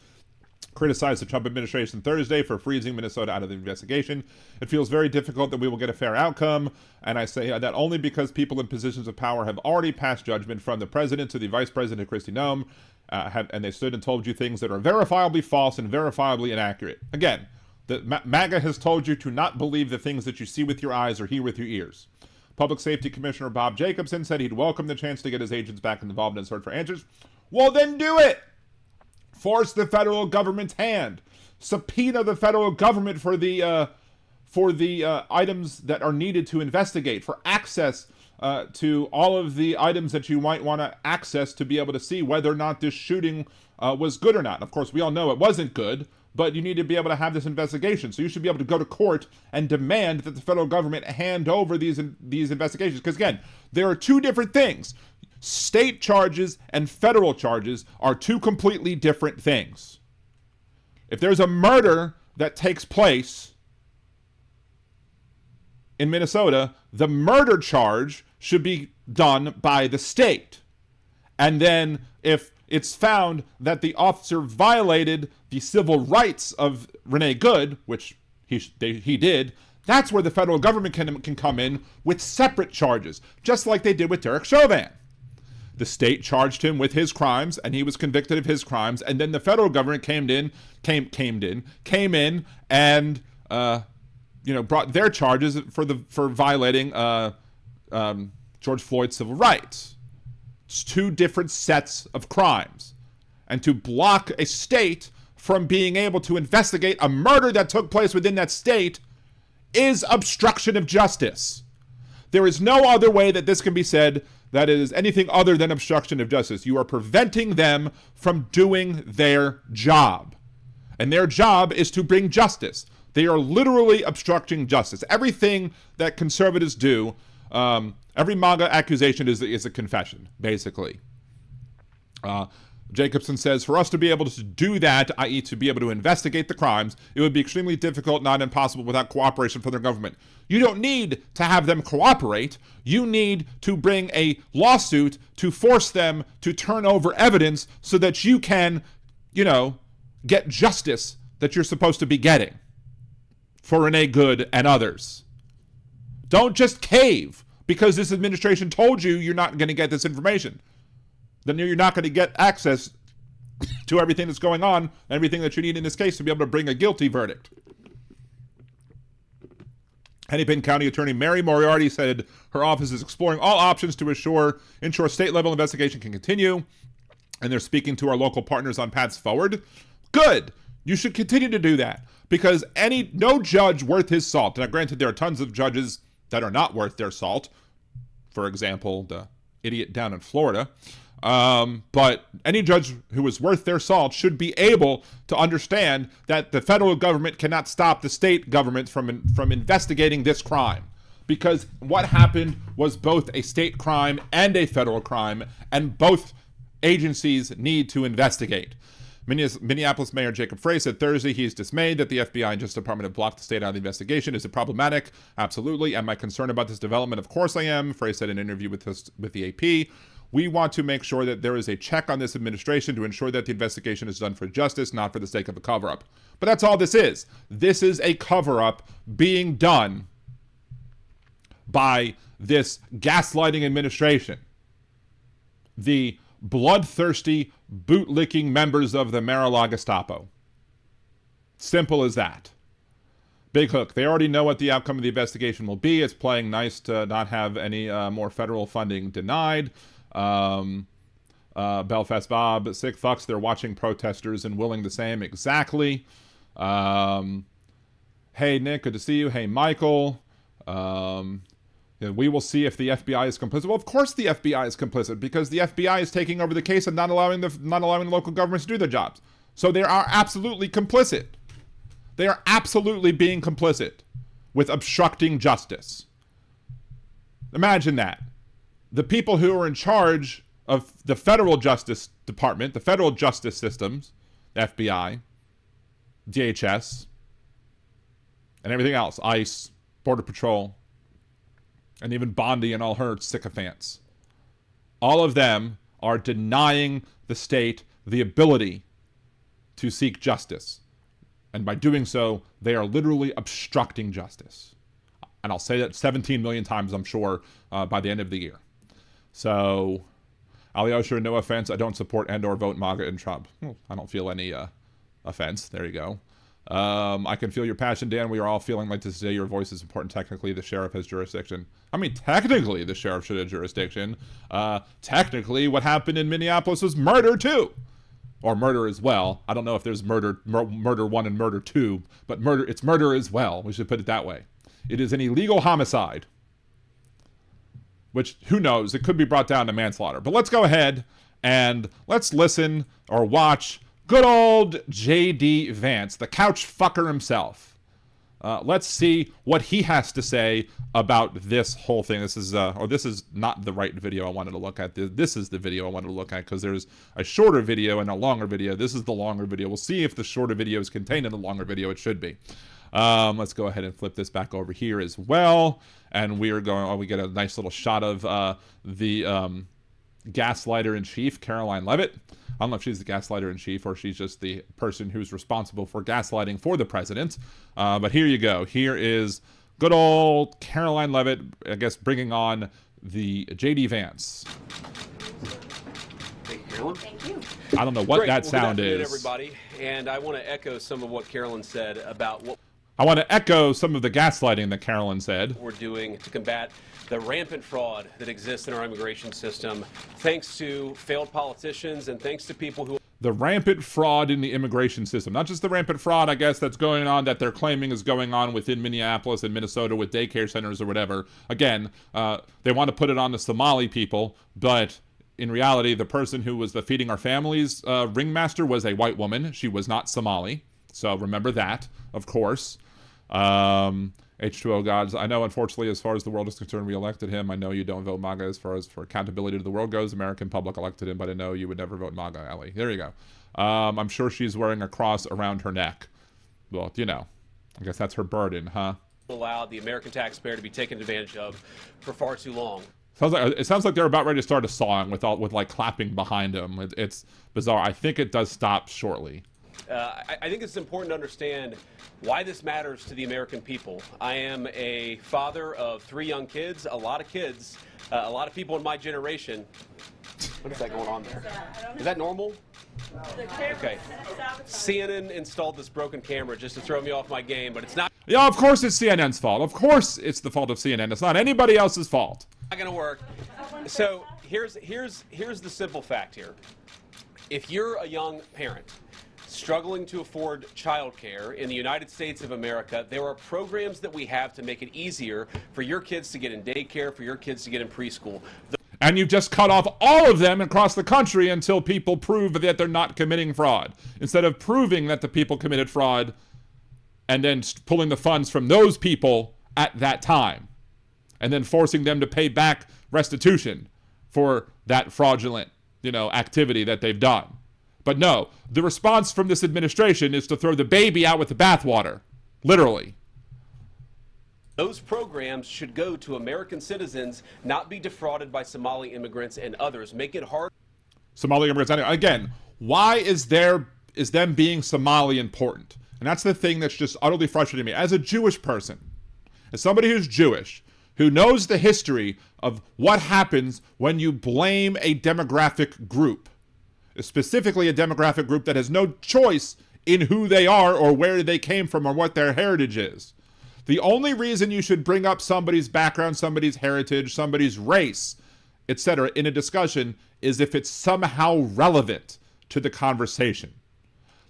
criticized the Trump administration Thursday for freezing Minnesota out of the investigation. It feels very difficult that we will get a fair outcome, and I say that only because people in positions of power have already passed judgment, from the president to the vice president, Kristi Noem, and they stood and told you things that are verifiably false and verifiably inaccurate. Again, the MAGA has told you to not believe the things that you see with your eyes or hear with your ears. Public Safety Commissioner Bob Jacobson said he'd welcome the chance to get his agents back involved in search for answers. Well, then do it! Force the federal government's hand. Subpoena the federal government for the items that are needed to investigate, for access to all of the items that you might want to access to be able to see whether or not this shooting was good or not. Of course, we all know it wasn't good, but you need to be able to have this investigation. So you should be able to go to court and demand that the federal government hand over these investigations. Because again, there are two different things. State charges and federal charges are two completely different things. If there's a murder that takes place in Minnesota, the murder charge should be done by the state. And then if it's found that the officer violated the civil rights of Renee Good, which he did, that's where the federal government can come in with separate charges, just like they did with Derek Chauvin. The state charged him with his crimes, and he was convicted of his crimes, and then the federal government came in and brought their charges for violating George Floyd's civil rights. It's two different sets of crimes. And to block a state from being able to investigate a murder that took place within that state is obstruction of justice. There is no other way that this can be said that it is anything other than obstruction of justice. You are preventing them from doing their job. And their job is to bring justice. They are literally obstructing justice. Everything that conservatives do, every MAGA accusation is a confession, basically. Jacobson says, for us to be able to do that, i.e. to be able to investigate the crimes, it would be extremely difficult, not impossible, without cooperation from their government. You don't need to have them cooperate. You need to bring a lawsuit to force them to turn over evidence so that you can, get justice that you're supposed to be getting for Renee Good and others. Don't just cave because this administration told you you're not going to get this information. Then you're not going to get access to everything that's going on, everything that you need in this case to be able to bring a guilty verdict. Hennepin County Attorney Mary Moriarty said her office is exploring all options to ensure state-level investigation can continue, and they're speaking to our local partners on paths forward. Good. You should continue to do that, because no judge worth his salt. Now, granted, there are tons of judges that are not worth their salt. For example, the idiot down in Florida. But any judge who is worth their salt should be able to understand that the federal government cannot stop the state government from investigating this crime. Because what happened was both a state crime and a federal crime, and both agencies need to investigate. Minneapolis Mayor Jacob Frey said Thursday he is dismayed that the FBI and Justice Department have blocked the state out of the investigation. Is it problematic? Absolutely. Am I concerned about this development? Of course I am. Frey said in an interview with the AP. We want to make sure that there is a check on this administration to ensure that the investigation is done for justice, not for the sake of a cover-up. But that's all this is. This is a cover-up being done by this gaslighting administration. The bloodthirsty, bootlicking members of the Mar-a-Lago Gestapo. Simple as that. Big hook. They already know what the outcome of the investigation will be. It's playing nice to not have any more federal funding denied. Belfast Bob, sick fucks. They're watching protesters and willing the same. Exactly. Hey, Nick, good to see you. Hey, Michael. We will see if the FBI is complicit. Well, of course the FBI is complicit, because the FBI is taking over the case and not allowing the local governments to do their jobs. So they are absolutely complicit. They are absolutely being complicit with obstructing justice. Imagine that. The people who are in charge of the federal justice department, the federal justice systems, FBI, DHS, and everything else, ICE, Border Patrol, and even Bondi and all her sycophants. All of them are denying the state the ability to seek justice. And by doing so, they are literally obstructing justice. And I'll say that 17 million times, I'm sure, by the end of the year. So, Alyosha, no offense, I don't support and or vote MAGA and Trump. Well, I don't feel any offense. There you go. I can feel your passion, Dan. We are all feeling like to say your voice is important. Technically, the sheriff has jurisdiction. I mean, technically, the sheriff should have jurisdiction. Technically, what happened in Minneapolis was murder, too. Or murder as well. I don't know if there's murder 1 and murder 2, but it's murder as well. We should put it that way. It is an illegal homicide. Which, who knows, it could be brought down to manslaughter. But let's go ahead and let's listen or watch good old J.D. Vance, the couch fucker himself. Let's see what he has to say about this whole thing. This is not the right video I wanted to look at. This is the video I wanted to look at, because there's a shorter video and a longer video. This is the longer video. We'll see if the shorter video is contained in the longer video. It should be. Let's go ahead and flip this back over here as well. And we get a nice little shot of the gaslighter in chief, Caroline Leavitt. I don't know if she's the gaslighter in chief or she's just the person who's responsible for gaslighting for the president. But here you go. Here is good old Caroline Leavitt, I guess, bringing on the J.D. Vance. Thank you, Carolyn. Thank you. I don't know what that sound is. Everybody, and I want to echo some of what Carolyn said about what I want to echo some of the gaslighting that Carolyn said. We're doing to combat the rampant fraud that exists in our immigration system, thanks to failed politicians and thanks to people who... The rampant fraud in the immigration system. Not just the rampant fraud, I guess, that's going on, that they're claiming is going on within Minneapolis and Minnesota with daycare centers or whatever. Again, they want to put it on the Somali people, but in reality, the person who was the Feeding Our Families ringmaster was a white woman. She was not Somali. So remember that, of course. H2O gods. I know, unfortunately, as far as the world is concerned, we elected him. I know you don't vote MAGA as far as for accountability to the world goes. American public elected him, but I know you would never vote MAGA, Ellie. There you go. I'm sure she's wearing a cross around her neck. Well, you know, I guess that's her burden, huh? Allowed the American taxpayer to be taken advantage of for far too long. It sounds like they're about ready to start a song with like clapping behind them. It's bizarre. I think it does stop shortly. I think it's important to understand why this matters to the American people. I am a father of 3 young kids, a lot of people in my generation. What is that going on there? Is that normal? Okay. CNN installed this broken camera just to throw me off my game, but it's not. Yeah, of course it's CNN's fault. Of course it's the fault of CNN. It's not anybody else's fault. Not going to work. So here's the simple fact here. If you're a young parent struggling to afford childcare in the United States of America, there are programs that we have to make it easier for your kids to get in daycare, for your kids to get in preschool. And you've just cut off all of them across the country until people prove that they're not committing fraud. Instead of proving that the people committed fraud and then pulling the funds from those people at that time and then forcing them to pay back restitution for that fraudulent, activity that they've done. But no, the response from this administration is to throw the baby out with the bathwater. Literally. Those programs should go to American citizens, not be defrauded by Somali immigrants and others. Make it hard. Somali immigrants. Again, why is them being Somali important? And that's the thing that's just utterly frustrating me. As a Jewish person, as somebody who's Jewish, who knows the history of what happens when you blame a demographic group, specifically a demographic group that has no choice in who they are or where they came from or what their heritage is. The only reason you should bring up somebody's background, somebody's heritage, somebody's race, etc. in a discussion is if it's somehow relevant to the conversation.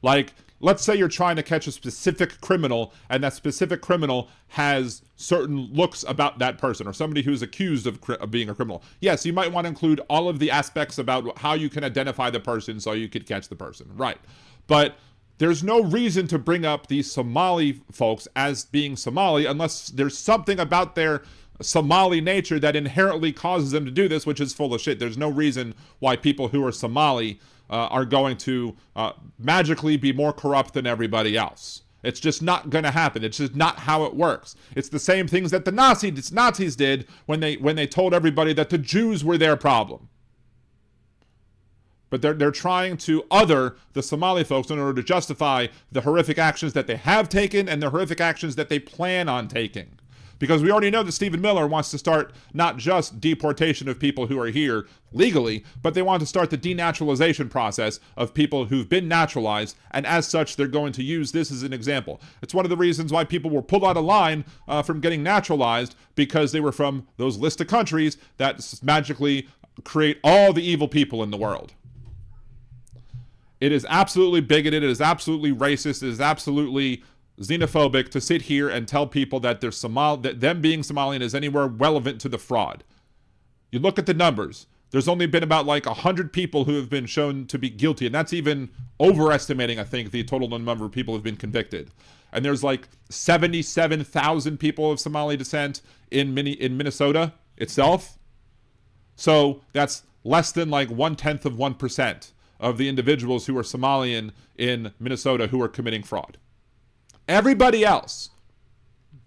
Like, let's say you're trying to catch a specific criminal, and that specific criminal has certain looks about that person, or somebody who's accused of being a criminal. Yes, you might want to include all of the aspects about how you can identify the person so you could catch the person. Right. But there's no reason to bring up these Somali folks as being Somali unless there's something about their Somali nature that inherently causes them to do this, which is full of shit. There's no reason why people who are Somali are going to magically be more corrupt than everybody else. It's just not going to happen. It's just not how it works. It's the same things that the Nazis did when they told everybody that the Jews were their problem. But they're trying to other the Somali folks in order to justify the horrific actions that they have taken and the horrific actions that they plan on taking. Because we already know that Stephen Miller wants to start not just deportation of people who are here legally, but they want to start the denaturalization process of people who've been naturalized, and as such, they're going to use this as an example. It's one of the reasons why people were pulled out of line from getting naturalized, because they were from those list of countries that magically create all the evil people in the world. It is absolutely bigoted, it is absolutely racist, it is absolutely xenophobic to sit here and tell people that that them being Somalian is anywhere relevant to the fraud. You look at the numbers. There's only been about like 100 people who have been shown to be guilty, and that's even overestimating, I think, the total number of people who have been convicted. And there's like 77,000 people of Somali descent in Minnesota itself. So that's less than like 1/10% of the individuals who are Somalian in Minnesota who are committing fraud. Everybody else,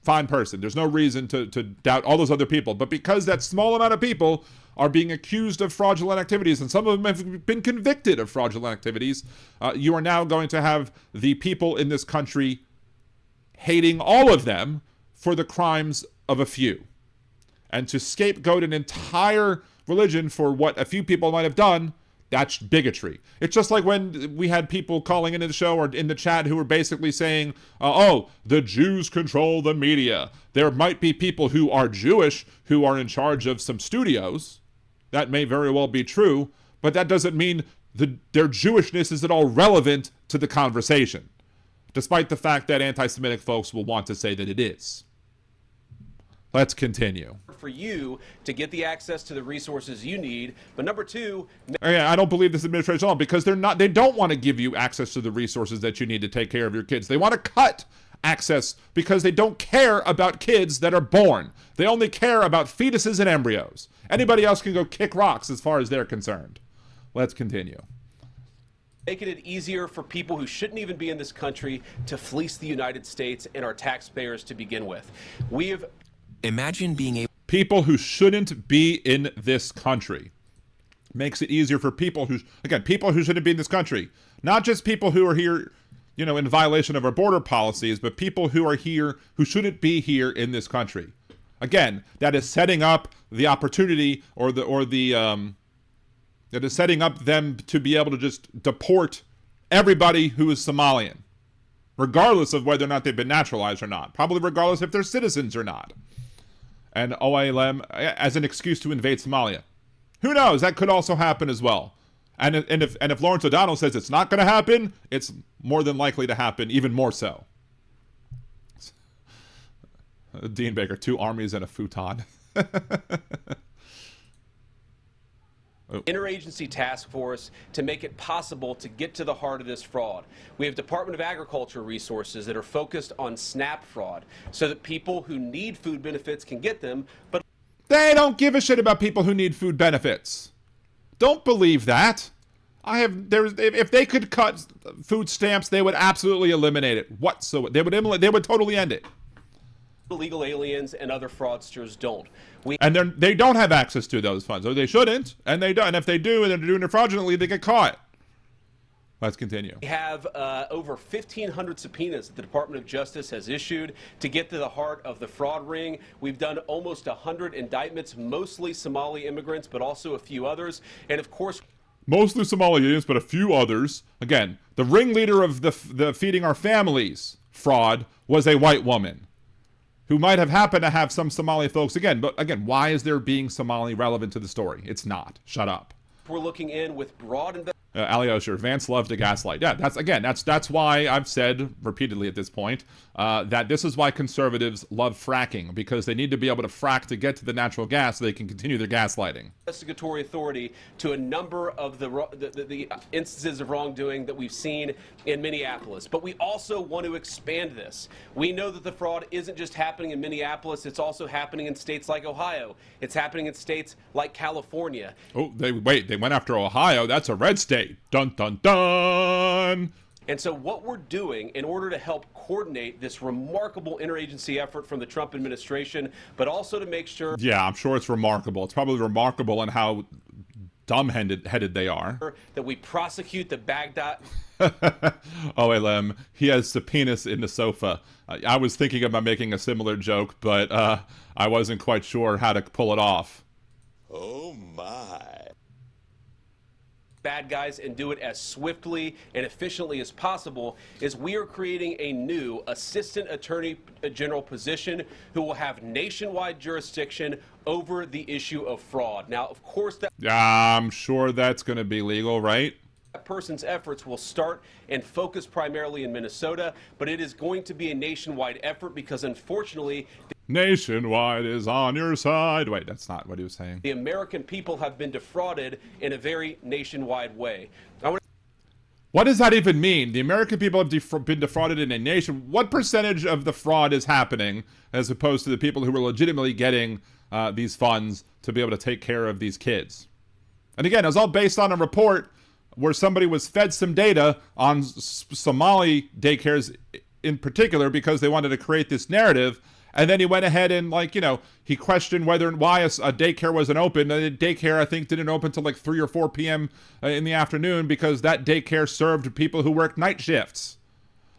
fine person. There's no reason to doubt all those other people. But because that small amount of people are being accused of fraudulent activities, and some of them have been convicted of fraudulent activities, you are now going to have the people in this country hating all of them for the crimes of a few. And to scapegoat an entire religion for what a few people might have done, that's bigotry. It's just like when we had people calling into the show or in the chat who were basically saying, oh, the Jews control the media. There might be people who are Jewish who are in charge of some studios. That may very well be true, but that doesn't mean their Jewishness is at all relevant to the conversation, despite the fact that anti-Semitic folks will want to say that it is. Let's continue. For you to get the access to the resources you need, but number two, I don't believe this administration at all, because they don't want to give you access to the resources that you need to take care of your kids. They want to cut access because they don't care about kids that are born. They only care about fetuses and embryos. Anybody else can go kick rocks as far as they're concerned. Let's continue. making it easier for people who shouldn't even be in this country to fleece the United States and our taxpayers to begin with. We have Imagine being able people who shouldn't be in this country. Makes it easier for people who, again, people who shouldn't be in this country. Not just people who are here, you know, in violation of our border policies, but people who are here who shouldn't be here in this country. Again, that is setting up the opportunity that is setting up them to be able to just deport everybody who is Somalian, regardless of whether or not they've been naturalized or not. Probably regardless if they're citizens or not. And OILM as an excuse to invade Somalia. Who knows? That could also happen as well. And if Lawrence O'Donnell says it's not going to happen, it's more than likely to happen, even more so. Dean Baker, 2 armies and a futon. interagency task force to make it possible to get to the heart of this fraud. We have Department of Agriculture resources that are focused on SNAP fraud so that people who need food benefits can get them, but they don't give a shit about people who need food benefits. Don't believe that. If they could cut food stamps, they would absolutely eliminate it. Whatsoever. They would totally end it. illegal aliens and other fraudsters don't. They don't have access to those funds, or they shouldn't, and they don't. And if they do, and they're doing it fraudulently, they get caught. Let's continue. We have over 1,500 subpoenas that the Department of Justice has issued to get to the heart of the fraud ring. We've done almost 100 indictments, mostly Somali immigrants, but also a few others. And of course, mostly Somalians, but a few others. Again, the ringleader of the feeding our families fraud was a white woman. who might have happened to have some Somali folks again. But again, why is there being Somali relevant to the story? It's not. Shut up. We're looking in with broad Alyosher, Vance loved to gaslight. Yeah, that's why I've said repeatedly at this point that this is why conservatives love fracking, because they need to be able to frack to get to the natural gas so they can continue their gaslighting. Investigatory authority to a number of the instances of wrongdoing that we've seen in Minneapolis. But we also want to expand this. We know that the fraud isn't just happening in Minneapolis, it's also happening in states like Ohio. It's happening in states like California. Oh, they went after Ohio. That's a red state. Dun, dun, dun. And so what we're doing in order to help coordinate this remarkable interagency effort from the Trump administration, but also to make sure... Yeah, I'm sure it's remarkable. It's probably remarkable in how dumb-headed they are. ...that we prosecute the Baghdad... OLM, he has subpoenas in the sofa. I was thinking about making a similar joke, but I wasn't quite sure how to pull it off. Oh, my. Bad guys and do it as swiftly and efficiently as possible is we are creating a new assistant attorney general position who will have nationwide jurisdiction over the issue of fraud. Now, of course, that I'm sure that's going to be legal, right? That person's efforts will start and focus primarily in Minnesota, but it is going to be a nationwide effort because, unfortunately, nationwide is on your side. Wait, that's not what he was saying. The American people have been defrauded in a very nationwide way. What does that even mean? The American people have been defrauded in a nation. What percentage of the fraud is happening as opposed to the people who are legitimately getting these funds to be able to take care of these kids? And again, it was all based on a report where somebody was fed some data on Somali daycares in particular because they wanted to create this narrative. And then he went ahead and, like, you know, he questioned why a daycare wasn't open. The daycare, I think, didn't open until like 3 or 4 p.m. In the afternoon because that daycare served people who worked night shifts.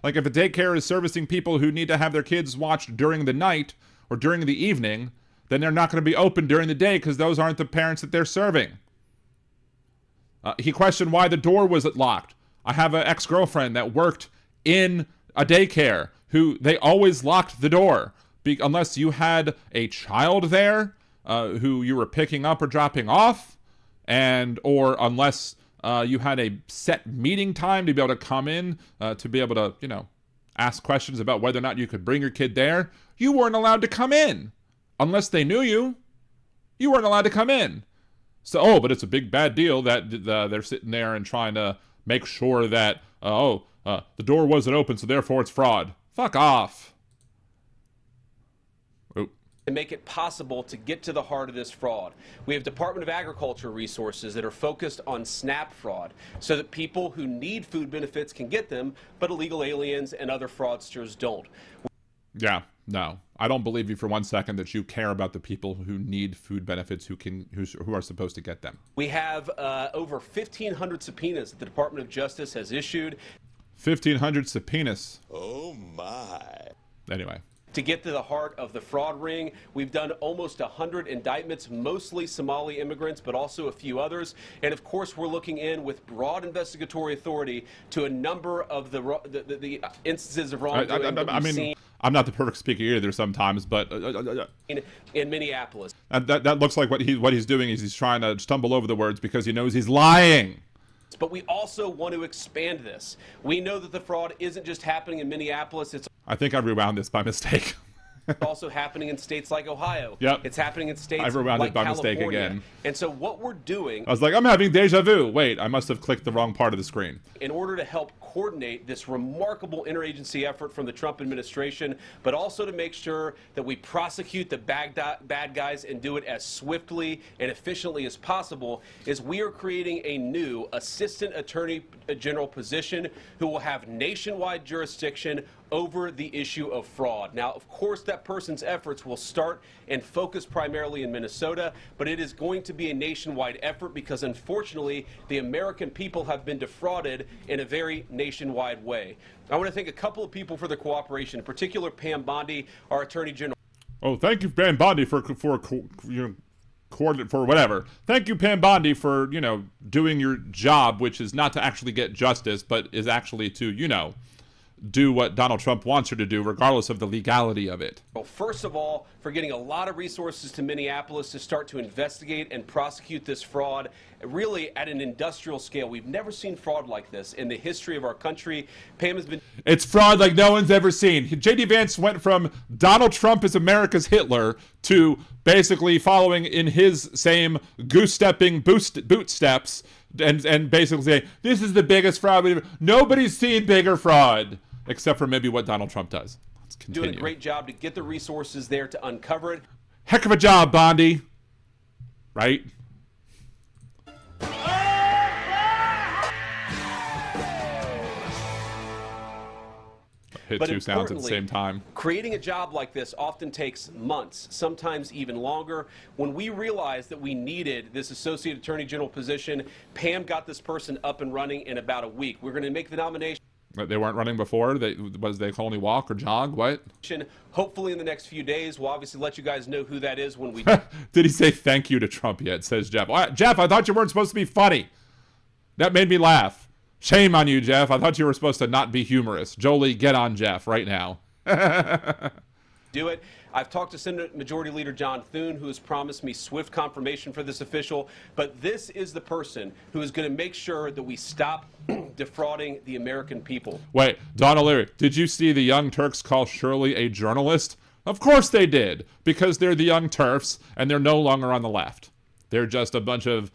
Like, if a daycare is servicing people who need to have their kids watched during the night or during the evening, then they're not going to be open during the day because those aren't the parents that they're serving. He questioned why the door was locked. I have an ex-girlfriend that worked in a daycare who they always locked the door. Unless you had a child there who you were picking up or dropping off, or unless you had a set meeting time to be able to come in to be able to, you know, ask questions about whether or not you could bring your kid there, you weren't allowed to come in. Unless they knew you, you weren't allowed to come in. So, but it's a big bad deal that they're sitting there and trying to make sure that, the door wasn't open, so therefore it's fraud. Fuck off. To make it possible to get to the heart of this fraud. We have Department of Agriculture resources that are focused on SNAP fraud so that people who need food benefits can get them, but illegal aliens and other fraudsters don't. Yeah, no. I don't believe you for 1 second that you care about the people who need food benefits who are supposed to get them. We have over 1,500 subpoenas that the Department of Justice has issued. 1,500 subpoenas. Oh, my. Anyway. To get to the heart of the fraud ring, we've done almost 100 indictments, mostly Somali immigrants, but also a few others. And of course, we're looking in with broad investigatory authority to a number of the instances of wrongdoing that we've seen. I'm not the perfect speaker either sometimes, but in Minneapolis. That looks like what he's doing is he's trying to stumble over the words because he knows he's lying. But we also want to expand this. We know that the fraud isn't just happening in Minneapolis. I think I rewound this by mistake. It's also happening in states like Ohio. Yep. It's happening in states like I rewound California. it by mistake again. And so what we're doing... I was like, I'm having deja vu. Wait, I must have clicked the wrong part of the screen. In order to help coordinate this remarkable interagency effort from the Trump administration, but also to make sure that we prosecute the bad guys and do it as swiftly and efficiently as possible, is we are creating a new assistant attorney general position who will have nationwide jurisdiction over the issue of fraud. Now, of course, that person's efforts will start and focus primarily in Minnesota, but it is going to be a nationwide effort because, unfortunately, the American people have been defrauded in a very nationwide way. I want to thank a couple of people for their cooperation, in particular Pam Bondi, our Attorney General. Oh, thank you, Pam Bondi, for coordinate for whatever. Thank you, Pam Bondi, for, you know, doing your job, which is not to actually get justice, but is actually to, you know, do what Donald Trump wants her to do, regardless of the legality of it. Well, first of all, for getting a lot of resources to Minneapolis to start to investigate and prosecute this fraud, really at an industrial scale. We've never seen fraud like this in the history of our country. Pam has been... It's fraud like no one's ever seen. J.D. Vance went from Donald Trump is America's Hitler to basically following in his same goose-stepping bootsteps and basically saying, this is the biggest fraud we've ever... Nobody's seen bigger fraud, except for maybe what Donald Trump does. Let's continue. Doing a great job to get the resources there to uncover it. Heck of a job, Bondi. Right? Hit two sounds at the same time. Creating a job like this often takes months, sometimes even longer. When we realized that we needed this Associate Attorney General position, Pam got this person up and running in about a week. We're going to make the nomination. They weren't running before? They could only walk or jog? What? Hopefully in the next few days. We'll obviously let you guys know who that is when we... Did he say thank you to Trump yet, says Jeff. Jeff, I thought you weren't supposed to be funny. That made me laugh. Shame on you, Jeff. I thought you were supposed to not be humorous. Jolie, get on Jeff right now. Do it. I've talked to Senate Majority Leader John Thune, who has promised me swift confirmation for this official. But this is the person who is going to make sure that we stop defrauding the American people. Wait, Don O'Leary, did you see the Young Turks call Shirley a journalist? Of course they did, because they're the Young Turfs, and they're no longer on the left. They're just a bunch of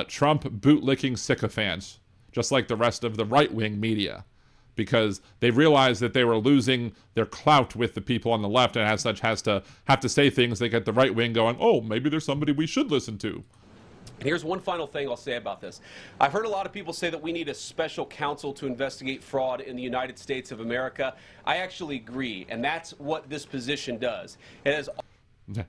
Trump boot-licking sycophants, just like the rest of the right-wing media, because they realized that they were losing their clout with the people on the left, and as such have to say things that get the right wing going, oh, maybe there's somebody we should listen to. Here's one final thing I'll say about this. I've heard a lot of people say that we need a special counsel to investigate fraud in the United States of America. I actually agree, and that's what this position does. It has...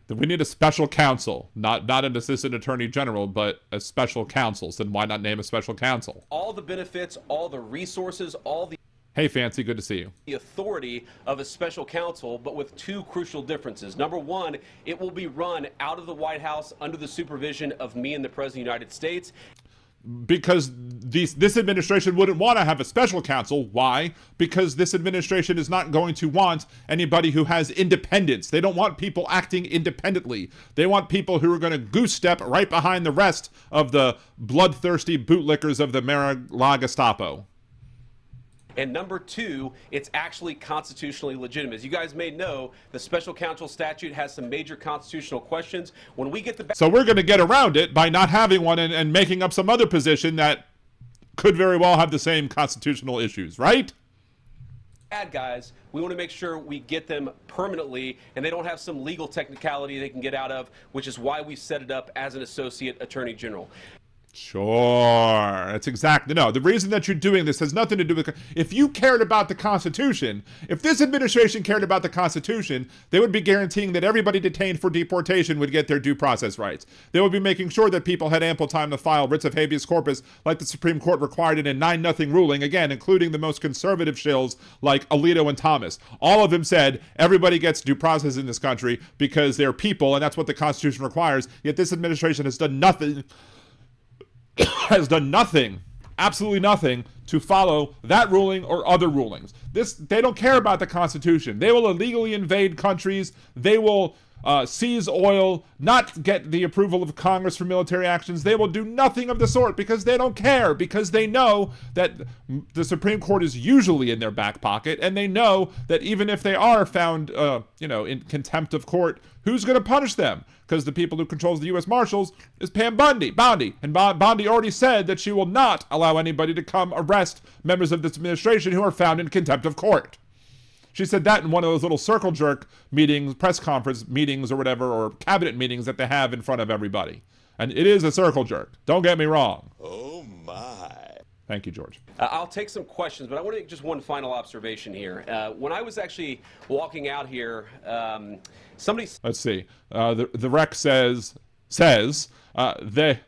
We need a special counsel, not an assistant attorney general, but a special counsel. So then why not name a special counsel? All the benefits, all the resources, all the... Hey, Fancy, good to see you. The authority of a special counsel, but with two crucial differences. Number one, it will be run out of the White House under the supervision of me and the President of the United States. Because this administration wouldn't want to have a special counsel. Why? Because this administration is not going to want anybody who has independence. They don't want people acting independently. They want people who are going to goose step right behind the rest of the bloodthirsty bootlickers of the Mar-a-Lago Gestapo. And number two, it's actually constitutionally legitimate. As you guys may know, the special counsel statute has some major constitutional questions. When we get the... So we're going to get around it by not having one and making up some other position that could very well have the same constitutional issues, right? Bad guys, we want to make sure we get them permanently and they don't have some legal technicality they can get out of, which is why we set it up as an associate attorney general. Sure. That's exactly... No, the reason that you're doing this has nothing to do with... If you cared about the Constitution, if this administration cared about the Constitution, they would be guaranteeing that everybody detained for deportation would get their due process rights. They would be making sure that people had ample time to file writs of habeas corpus like the Supreme Court required in a 9-0 ruling, again, including the most conservative shills like Alito and Thomas. All of them said everybody gets due process in this country because they're people, and that's what the Constitution requires, yet this administration has done nothing... absolutely nothing to follow that ruling or other rulings. They don't care about the Constitution. They will illegally invade countries. They will seize oil, not get the approval of Congress for military actions. They will do nothing of the sort because they don't care, because they know that the Supreme Court is usually in their back pocket, and they know that even if they are found, in contempt of court, who's going to punish them? Because the people who controls the U.S. Marshals is Pam Bondi. And Bondi already said that she will not allow anybody to come arrest members of this administration who are found in contempt of court. She said that in one of those little circle jerk meetings, press conference meetings or whatever, or cabinet meetings that they have in front of everybody. And it is a circle jerk. Don't get me wrong. Oh, my. Thank you, George. I'll take some questions, but I want to make just one final observation here. When I was actually walking out here, somebody... Let's see. The rec says, the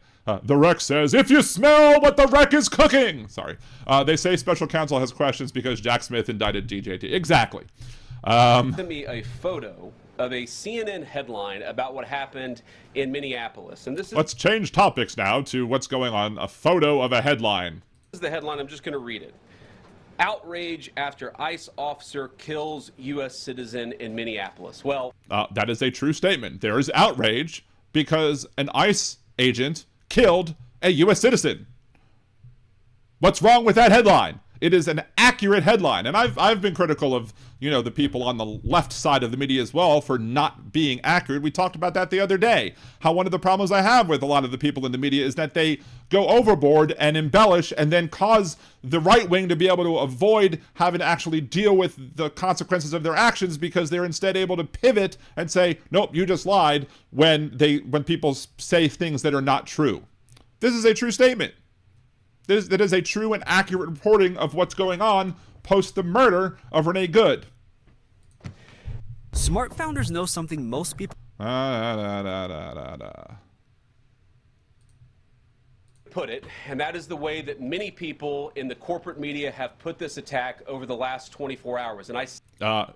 rec says, if you smell what the rec is cooking. Sorry. They say special counsel has questions because Jack Smith indicted DJT. Exactly. Sent me a photo of a CNN headline about what happened in Minneapolis. And this is... Let's change topics now to what's going on. A photo of a headline. This is the headline. I'm just going to read it. Outrage after ICE officer kills U.S. citizen in Minneapolis. Well, that is a true statement. There is outrage because an ICE agent killed a U.S. citizen. What's wrong with that headline? It is an accurate headline. And I've been critical of, the people on the left side of the media as well for not being accurate. We talked about that the other day. How one of the problems I have with a lot of the people in the media is that they go overboard and embellish and then cause the right wing to be able to avoid having to actually deal with the consequences of their actions because they're instead able to pivot and say, nope, you just lied when people say things that are not true. This is a true statement. That is a true and accurate reporting of what's going on post the murder of Renee Good. Smart founders know something most people put it, and that is the way that many people in the corporate media have put this attack over the last 24 hours. And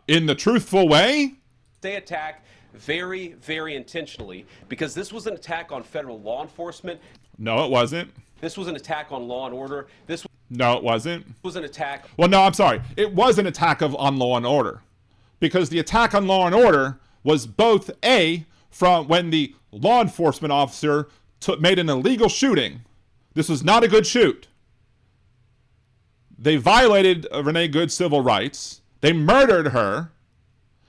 in the truthful way? They attack very, very intentionally because this was an attack on federal law enforcement. No, it wasn't. This was an attack on law and order. No, it wasn't. Was an attack. Well, no, I'm sorry. It was an attack on law and order. Because the attack on law and order was both from when the law enforcement officer made an illegal shooting. This was not a good shoot. They violated Renee Good's civil rights. They murdered her.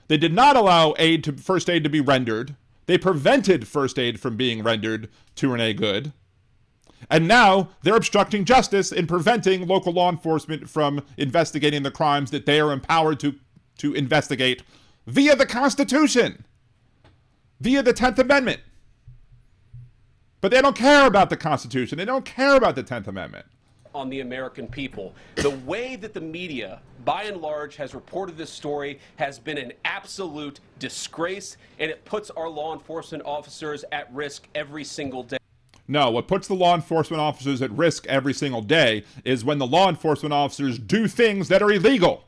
They did not allow first aid to be rendered. They prevented first aid from being rendered to Renee Good. And now they're obstructing justice in preventing local law enforcement from investigating the crimes that they are empowered to investigate via the Constitution, via the 10th Amendment. But they don't care about the Constitution. They don't care about the 10th Amendment. On the American people. The way that the media, by and large, has reported this story has been an absolute disgrace, and it puts our law enforcement officers at risk every single day. No, what puts the law enforcement officers at risk every single day is when the law enforcement officers do things that are illegal.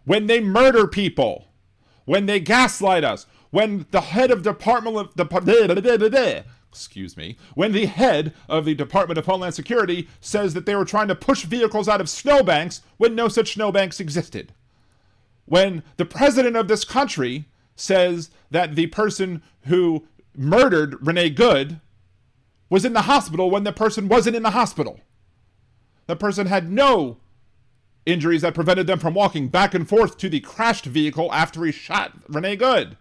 When they murder people. When they gaslight us. When the head of when the head of the Department of Homeland Security says that they were trying to push vehicles out of snowbanks when no such snowbanks existed. When the president of this country says that the person who murdered Renee Good was in the hospital when the person wasn't in the hospital. The person had no injuries that prevented them from walking back and forth to the crashed vehicle after he shot Renee Good.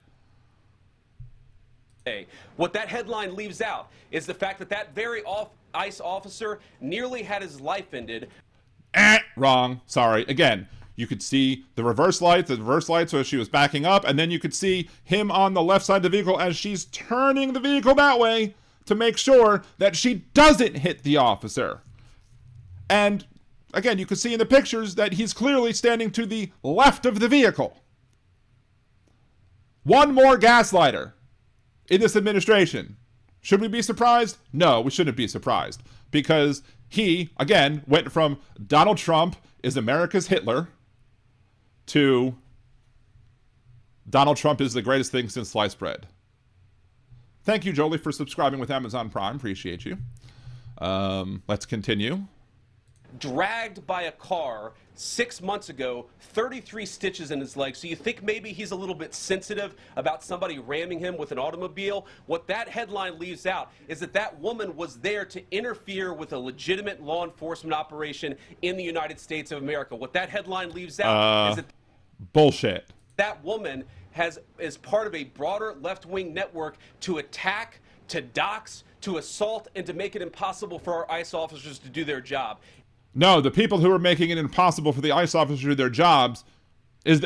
What that headline leaves out is the fact that very ICE officer nearly had his life ended. Wrong. Sorry. Again, you could see the reverse lights as she was backing up, and then you could see him on the left side of the vehicle as she's turning the vehicle that way to make sure that she doesn't hit the officer. And again, you can see in the pictures that he's clearly standing to the left of the vehicle. One more gaslighter in this administration. Should we be surprised? No, we shouldn't be surprised. Because he, again, went from Donald Trump is America's Hitler to Donald Trump is the greatest thing since sliced bread. Thank you, Jolie, for subscribing with Amazon Prime. Appreciate you. Let's continue. Dragged by a car 6 months ago, 33 stitches in his leg. So you think maybe he's a little bit sensitive about somebody ramming him with an automobile? What that headline leaves out is that woman was there to interfere with a legitimate law enforcement operation in the United States of America. What that headline leaves out is that bullshit. That woman is part of a broader left-wing network to attack, to dox, to assault, and to make it impossible for our ICE officers to do their job. No, the people who are making it impossible for the ICE officers to do their jobs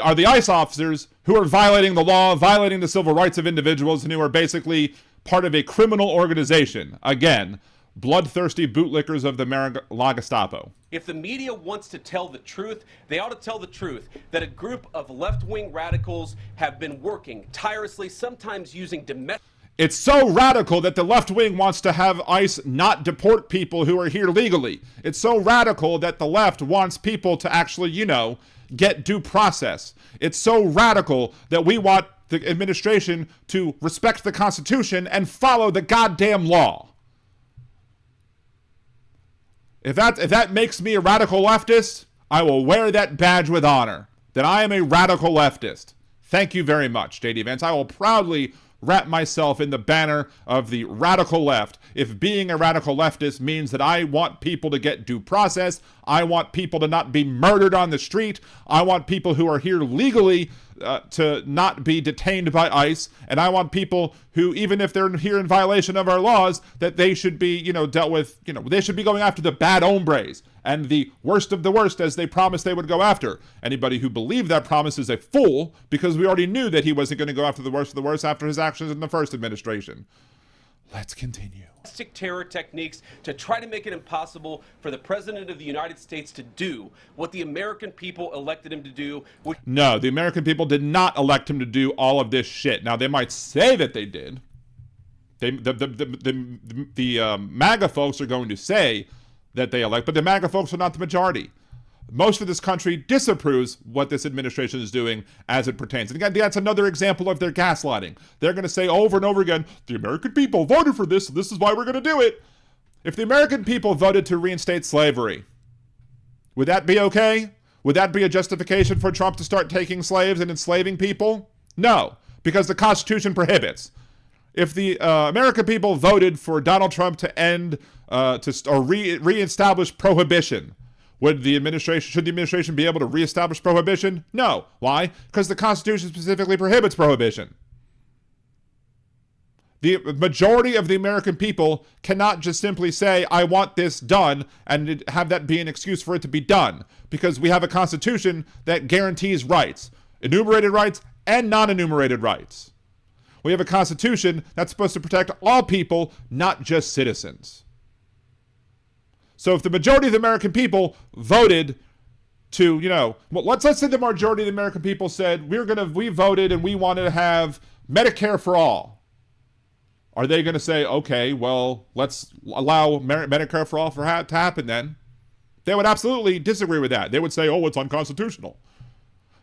are the ICE officers who are violating the law, violating the civil rights of individuals, and who are basically part of a criminal organization. Again, bloodthirsty bootlickers of the La Gestapo. If the media wants to tell the truth, they ought to tell the truth that a group of left-wing radicals have been working tirelessly, sometimes using domestic... It's so radical that the left wing wants to have ICE not deport people who are here legally. It's so radical that the left wants people to actually, get due process. It's so radical that we want the administration to respect the Constitution and follow the goddamn law. If that makes me a radical leftist, I will wear that badge with honor, that I am a radical leftist. Thank you very much, J.D. Vance. I will proudly wrap myself in the banner of the radical left. If being a radical leftist means that I want people to get due process, I want people to not be murdered on the street, I want people who are here legally to not be detained by ICE, and I want people who, even if they're here in violation of our laws, that they should be, dealt with, they should be going after the bad hombres and the worst of the worst, as they promised they would go after. Anybody who believed that promise is a fool, because we already knew that he wasn't going to go after the worst of the worst after his actions in the first administration. Let's continue. Terror techniques to try to make it impossible for the President of the United States to do what the American people elected him to do. No, the American people did not elect him to do all of this shit. Now, they might say that they did. The MAGA folks are going to say that they elect, but the MAGA folks are not the majority. Most of this country disapproves what this administration is doing as it pertains. And again, that's another example of their gaslighting. They're going to say over and over again, the American people voted for this, so this is why we're going to do it. If the American people voted to reinstate slavery, would that be okay? Would that be a justification for Trump to start taking slaves and enslaving people? No, because the Constitution prohibits. If the American people voted for Donald Trump to end or reestablish prohibition, should the administration be able to reestablish prohibition? No. Why? Because the Constitution specifically prohibits prohibition. The majority of the American people cannot just simply say, I want this done, and have that be an excuse for it to be done. Because we have a Constitution that guarantees rights, enumerated rights and non-enumerated rights. We have a Constitution that's supposed to protect all people, not just citizens. So if the majority of the American people voted to, let's say the majority of the American people said, we voted and we wanted to have Medicare for all. Are they going to say, okay, well, let's allow Medicare for all to happen then? They would absolutely disagree with that. They would say, oh, it's unconstitutional.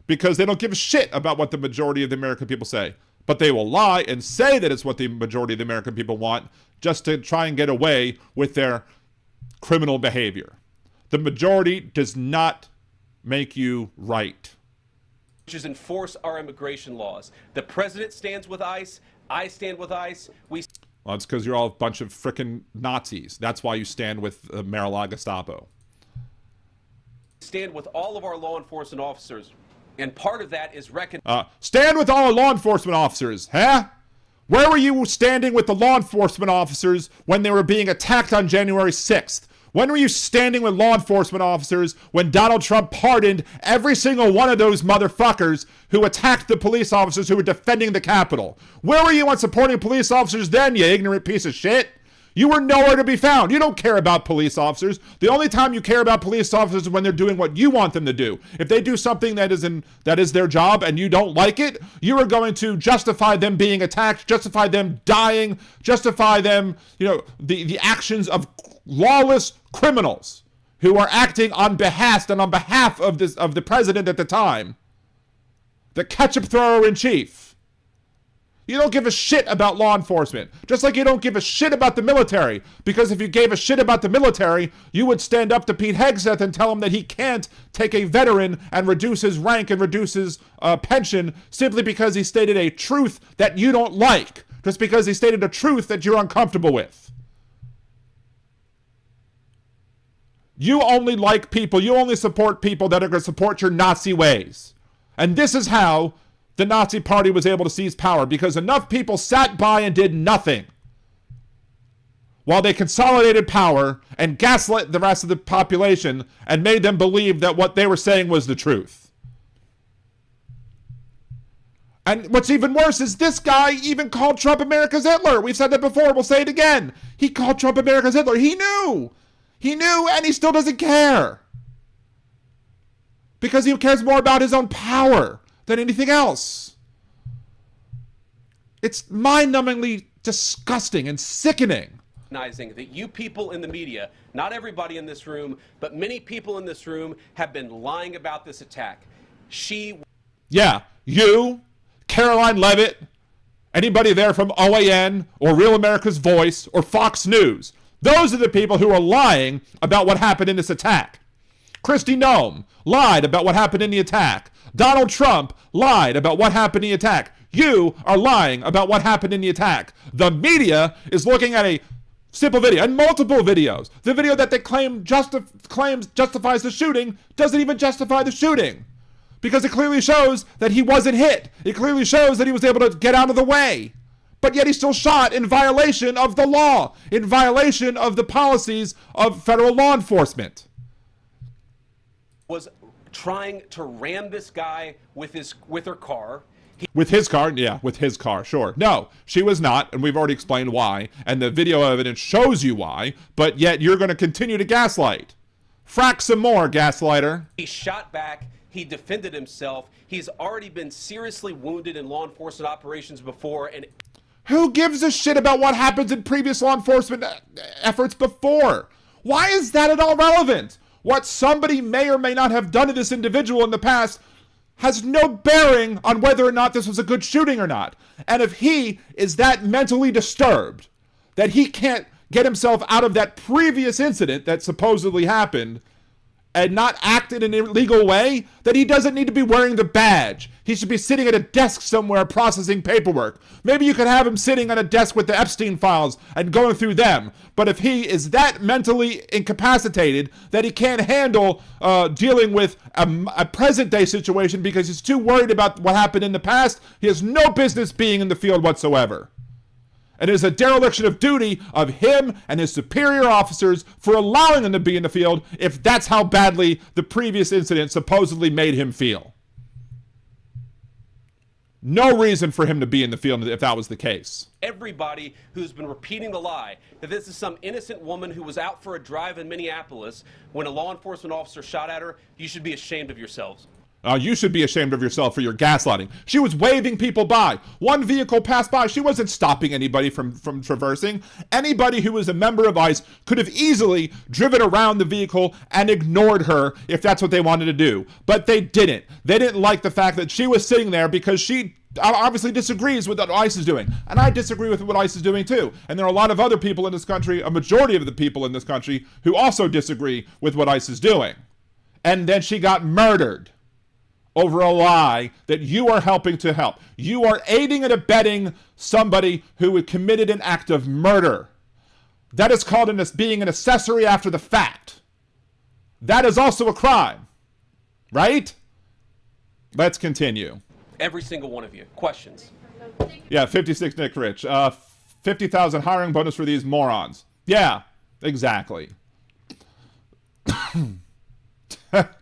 Because they don't give a shit about what the majority of the American people say. But they will lie and say that it's what the majority of the American people want just to try and get away with their criminal behavior. The majority does not make you right. Which is enforce our immigration laws. The president stands with ICE. I stand with ICE. Well, it's because you're all a bunch of frickin' Nazis. That's why you stand with Mar-a-Lago Gestapo. Stand with all of our law enforcement officers. And part of that is stand with all our law enforcement officers, huh? Where were you standing with the law enforcement officers when they were being attacked on January 6th? When were you standing with law enforcement officers when Donald Trump pardoned every single one of those motherfuckers who attacked the police officers who were defending the Capitol? Where were you on supporting police officers then, you ignorant piece of shit? You were nowhere to be found. You don't care about police officers. The only time you care about police officers is when they're doing what you want them to do. If they do something that is their job and you don't like it, you are going to justify them being attacked, justify them dying, justify them, the actions of lawless criminals who are acting on behalf of the president at the time. The ketchup thrower in chief. You don't give a shit about law enforcement, just like you don't give a shit about the military, because if you gave a shit about the military, you would stand up to Pete Hegseth and tell him that he can't take a veteran and reduce his rank and reduce his pension simply because he stated a truth that you don't like, just because he stated a truth that you're uncomfortable with. You only like people, you only support people that are going to support your Nazi ways. And this is how the Nazi Party was able to seize power, because enough people sat by and did nothing while they consolidated power and gaslit the rest of the population and made them believe that what they were saying was the truth. And what's even worse is this guy even called Trump America's Hitler. We've said that before. We'll say it again. He called Trump America's Hitler. He knew. He knew, and he still doesn't care. Because he cares more about his own power than anything else. It's mind-numbingly disgusting and sickening. Recognizing that you people in the media, not everybody in this room, but many people in this room have been lying about this attack. Yeah, you, Caroline Levitt, anybody there from OAN or Real America's Voice or Fox News. Those are the people who are lying about what happened in this attack. Kristi Noem lied about what happened in the attack. Donald Trump lied about what happened in the attack. You are lying about what happened in the attack. The media is looking at a simple video and multiple videos. The video that they claims justifies the shooting doesn't even justify the shooting, because it clearly shows that he wasn't hit. It clearly shows that he was able to get out of the way. But yet he still shot in violation of the law, in violation of the policies of federal law enforcement. Was trying to ram this guy with her car. With his car? Yeah, with his car, sure. No, she was not, and we've already explained why, and the video evidence shows you why, but yet you're going to continue to gaslight. Frack some more, gaslighter. He shot back. He defended himself. He's already been seriously wounded in law enforcement operations before. And who gives a shit about what happens in previous law enforcement efforts before? Why is that at all relevant? What somebody may or may not have done to this individual in the past has no bearing on whether or not this was a good shooting or not. And if he is that mentally disturbed that he can't get himself out of that previous incident that supposedly happened and not act in an illegal way, that he doesn't need to be wearing the badge. He should be sitting at a desk somewhere processing paperwork. Maybe you could have him sitting on a desk with the Epstein files and going through them. But if he is that mentally incapacitated that he can't handle dealing with a present-day situation because he's too worried about what happened in the past, he has no business being in the field whatsoever. And it is a dereliction of duty of him and his superior officers for allowing him to be in the field if that's how badly the previous incident supposedly made him feel. No reason for him to be in the field if that was the case. everybody who's been repeating the lie that this is some innocent woman who was out for a drive in Minneapolis when a law enforcement officer shot at her, you should be ashamed of yourselves. You should be ashamed of yourself for your gaslighting. She was waving people by. One vehicle passed by. She wasn't stopping anybody from traversing. Anybody who was a member of ICE could have easily driven around the vehicle and ignored her if that's what they wanted to do. But they didn't. They didn't like the fact that she was sitting there because she obviously disagrees with what ICE is doing. And I disagree with what ICE is doing too. And there are a lot of other people in this country, a majority of the people in this country, who also disagree with what ICE is doing. And then she got murdered over a lie that you are helping to help. You are aiding and abetting somebody who had committed an act of murder. That is called being an accessory after the fact. That is also a crime, right? Let's continue. Every single one of you. Questions? Yeah, 56 Nick Rich. 50,000 hiring bonus for these morons. Yeah, exactly.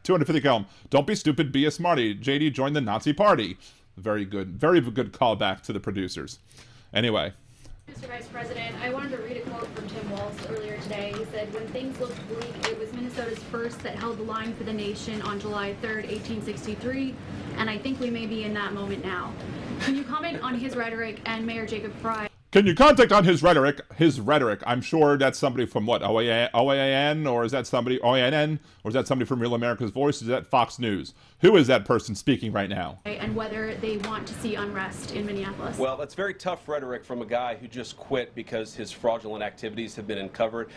250 Kelm. Don't be stupid, be a smarty. JD joined the Nazi party. Very good callback to the producers. Anyway. Mr. Vice President, I wanted to read a quote from Tim Walz earlier today. He said, when things looked bleak, it was Minnesota's first that held the line for the nation on July 3rd, 1863, and I think we may be in that moment now. Can you comment on his rhetoric and Mayor Jacob Frey? Can you contact on his rhetoric? His rhetoric. I'm sure that's somebody from what? OAN? Or is that somebody, OANN? Or is that somebody from Real America's Voice? Is that Fox News? Who is that person speaking right now? And whether they want to see unrest in Minneapolis. Well, that's very tough rhetoric from a guy who just quit because his fraudulent activities have been uncovered.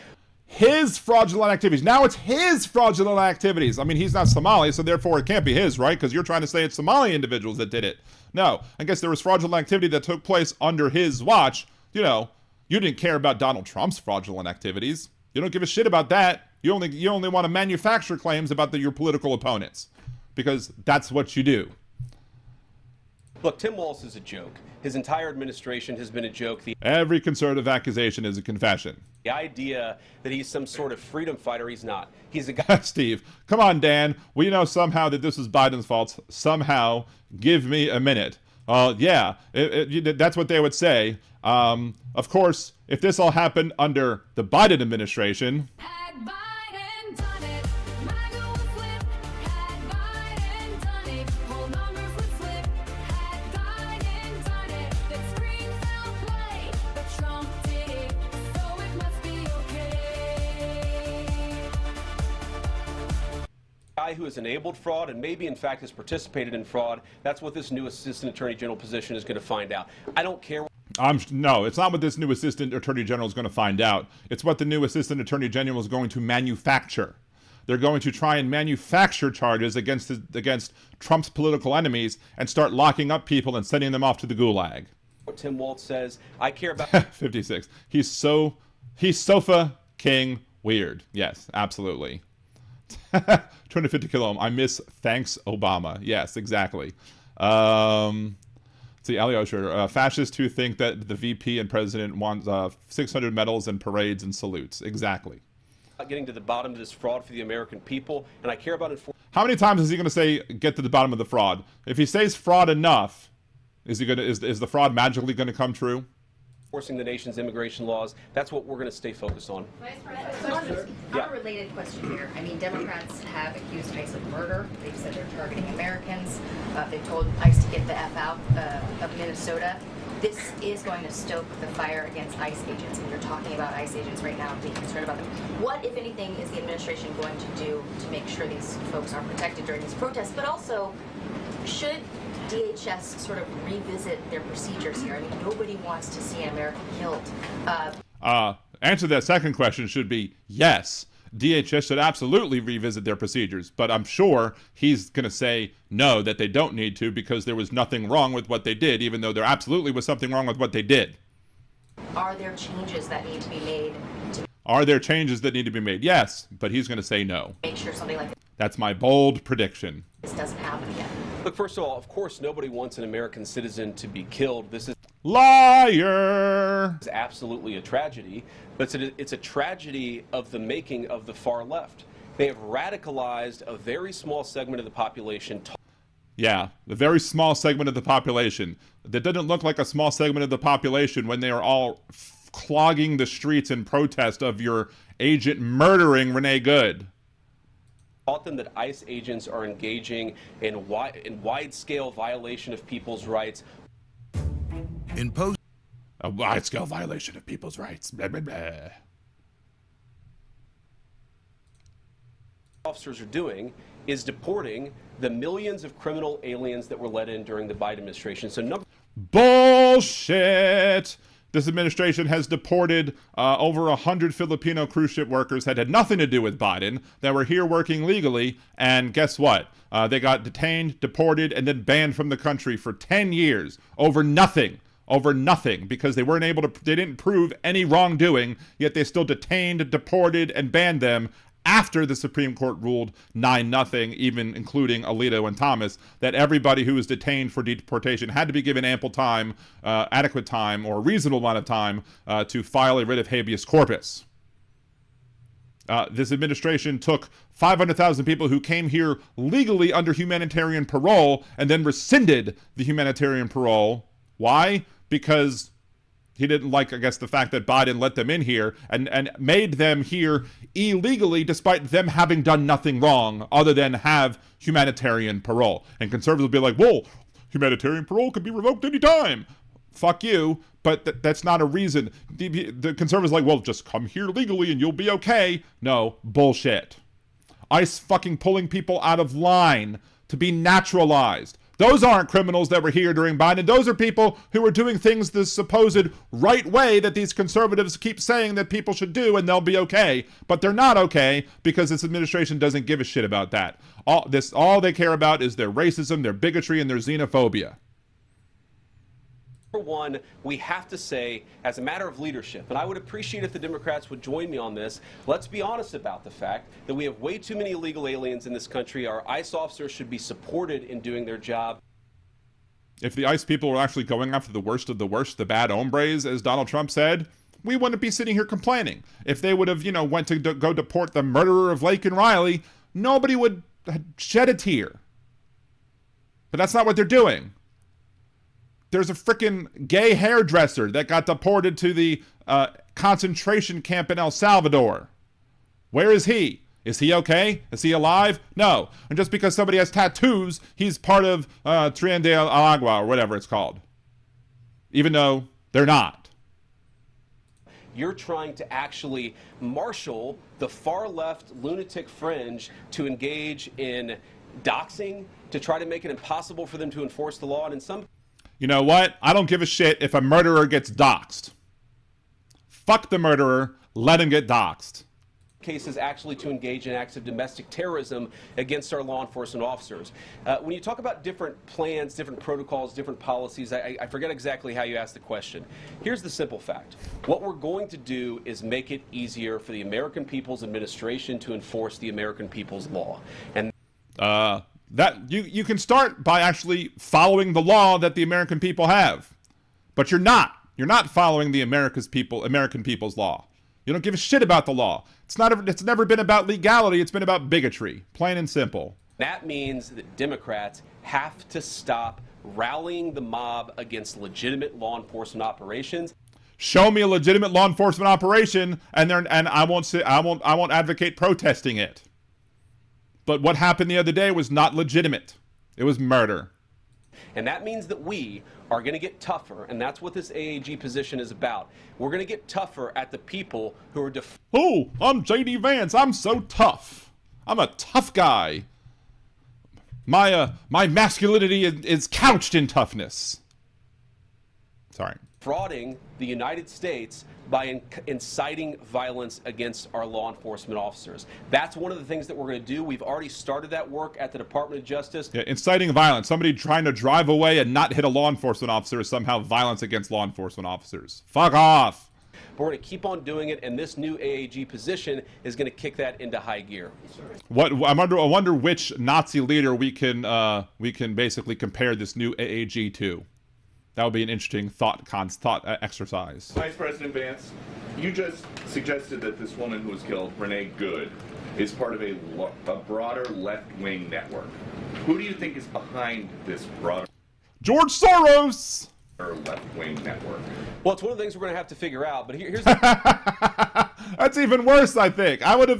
His fraudulent activities. Now it's his fraudulent activities. I mean, he's not Somali, so therefore it can't be his, right? Because you're trying to say it's Somali individuals that did it. No, I guess there was fraudulent activity that took place under his watch. You know, you didn't care about Donald Trump's fraudulent activities. You don't give a shit about that. You only want to manufacture claims about your political opponents because that's what you do. Look, Tim Walz is a joke. His entire administration has been a joke. Every conservative accusation is a confession. The idea that he's some sort of freedom fighter, he's not. He's a guy. Steve, come on, Dan. We know somehow that this is Biden's fault. Somehow, give me a minute. Yeah, that's what they would say. Of course, if this all happened under the Biden administration. Had Biden done it, MAGA would flip. Had Biden done it, whole numbers would flip. Had Biden done it, that screen fell play. But Trump did it, so it must be okay. Guy who has enabled fraud and maybe in fact has participated in fraud. That's what this new assistant attorney general position is going to find out. I don't care. No, it's not what this new assistant attorney general is going to find out. It's what the new assistant attorney general is going to manufacture. they're going to try and manufacture charges against Trump's political enemies and start locking up people and sending them off to the gulag. What Tim Walz says, I care about 56. He's sofa king weird. Yes, absolutely. 250 kilo. I miss thanks Obama. Yes, exactly. See, Ali Osher, fascists who think that the VP and president wants 600 medals and parades and salutes. Exactly. getting to the bottom of this fraud for the American people, and I care about How many times is he going to say, get to the bottom of the fraud? If he says fraud enough, is the fraud magically going to come true? Enforcing the nation's immigration laws. That's what we're going to stay focused on. Vice President, a related question here. I mean, Democrats have accused ICE of murder. They've said they're targeting Americans. They've told ICE to get the F out of Minnesota. This is going to stoke the fire against ICE agents, and you're talking about ICE agents right now and being concerned about them. What, if anything, is the administration going to do to make sure these folks are protected during these protests? But also, should DHS sort of revisit their procedures here? I mean, nobody wants to see an American killed. Answer to that second question should be yes. DHS should absolutely revisit their procedures, but I'm sure he's going to say no, that they don't need to because there was nothing wrong with what they did, even though there absolutely was something wrong with what they did. Are there changes that need to be made? Are there changes that need to be made? Yes, but he's going to say no. Make sure something like That's my bold prediction. this doesn't happen again. Look, first of all, of course, nobody wants an American citizen to be killed. This is liar. It's absolutely a tragedy, but it's a tragedy of the making of the far left. They have radicalized a very small segment of the population. Yeah, the very small segment of the population. That didn't look like a small segment of the population when they are all clogging the streets in protest of your agent murdering Renee Good. Taught them that ICE agents are engaging in wide-scale violation of people's rights. A wide-scale violation of people's rights. Blah, blah, blah. Officers are doing is deporting the millions of criminal aliens that were let in during the Biden administration. So Bullshit! This administration has deported over 100 Filipino cruise ship workers that had nothing to do with Biden, that were here working legally, and guess what? They got detained, deported, and then banned from the country for 10 years over nothing. Over nothing, because they weren't able to, they didn't prove any wrongdoing, yet they still detained, deported, and banned them after the Supreme Court ruled 9-0, even including Alito and Thomas, that everybody who was detained for deportation had to be given ample time, adequate time, or a reasonable amount of time to file a writ of habeas corpus. This administration took 500,000 people who came here legally under humanitarian parole and then rescinded the humanitarian parole. Why? Because he didn't like, I guess, the fact that Biden let them in here and made them here illegally despite them having done nothing wrong other than have humanitarian parole. And conservatives will be like, well, humanitarian parole could be revoked anytime. Fuck you, but that's not a reason. The conservatives are like, well, just come here legally and you'll be okay. No, bullshit. ICE fucking pulling people out of line to be naturalized. Those aren't criminals that were here during Biden. Those are people who are doing things the supposed right way that these conservatives keep saying that people should do and they'll be okay. But they're not okay because this administration doesn't give a shit about that. All they care about is their racism, their bigotry, and their xenophobia. Number one, we have to say, as a matter of leadership, and I would appreciate if the Democrats would join me on this, let's be honest about the fact that we have way too many illegal aliens in this country. Our ICE officers should be supported in doing their job. If the ICE people were actually going after the worst of the worst, the bad hombres, as Donald Trump said, we wouldn't be sitting here complaining. If they would have, went to go deport the murderer of Laken Riley, nobody would shed a tear. But that's not what they're doing. There's a freaking gay hairdresser that got deported to the concentration camp in El Salvador. Where is he? Is he okay? Is he alive? No. And just because somebody has tattoos, he's part of Tren de Agua or whatever it's called. Even though they're not. You're trying to actually marshal the far left lunatic fringe to engage in doxing, to try to make it impossible for them to enforce the law, and in some... You know what? I don't give a shit if a murderer gets doxxed. Fuck the murderer. Let him get doxxed. cases actually to engage in acts of domestic terrorism against our law enforcement officers. When you talk about different plans, different protocols, different policies, I forget exactly how you asked the question. Here's the simple fact. What we're going to do is make it easier for the American People's Administration to enforce the American people's law. And that you can start by actually following the law that the American people have. But you're not. You're not following the American people's law. You don't give a shit about the law. It's never been about legality. It's been about bigotry, plain and simple. that means that Democrats have to stop rallying the mob against legitimate law enforcement operations. Show me a legitimate law enforcement operation, and I won't advocate protesting it. But what happened the other day was not legitimate. It was murder. And that means that we are going to get tougher, and that's what this AAG position is about. We're going to get tougher at the people who are Oh, I'm J.D. Vance. I'm so tough. I'm a tough guy. My masculinity is couched in toughness. Sorry. Defrauding the United States by inciting violence against our law enforcement officers. That's one of the things that we're going to do. We've already started that work at the Department of Justice. Yeah, inciting violence. Somebody trying to drive away and not hit a law enforcement officer is somehow violence against law enforcement officers. Fuck off. But we're going to keep on doing it, and this new AAG position is going to kick that into high gear. I wonder which Nazi leader we can basically compare this new AAG to. That would be an interesting thought exercise. Vice President Vance, you just suggested that this woman who was killed, Renee Good, is part of a broader left-wing network. Who do you think is behind this broader George Soros left-wing network? Well, it's one of the things we're going to have to figure out. But here's that's even worse. I think I would have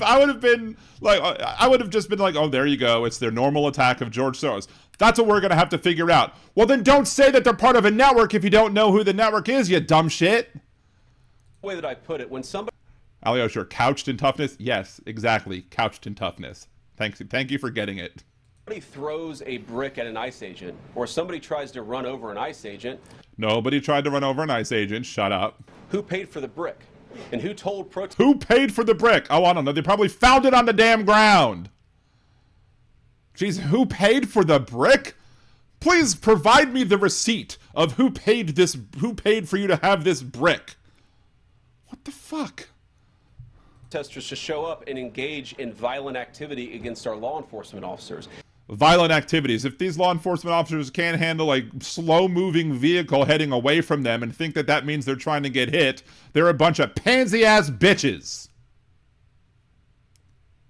just been like, oh, there you go. It's their normal attack of George Soros. That's what we're going to have to figure out. Well, then don't say that they're part of a network if you don't know who the network is, you dumb shit. the way that I put it. When somebody Alyosha, couched in toughness? Yes, exactly. Couched in toughness. Thank you for getting it. Somebody throws a brick at an ICE agent, or somebody tries to run over an ICE agent. Nobody tried to run over an ICE agent. Shut up. Who paid for the brick? And who told protesters? Who paid for the brick? Oh, I don't know. They probably found it on the damn ground. Jeez, who paid for the brick? Please provide me the receipt of who paid for you to have this brick. What the fuck? Protesters to show up and engage in violent activity against our law enforcement officers. Violent activities. If these law enforcement officers can't handle a slow-moving vehicle heading away from them and think that that means they're trying to get hit, they're a bunch of pansy-ass bitches.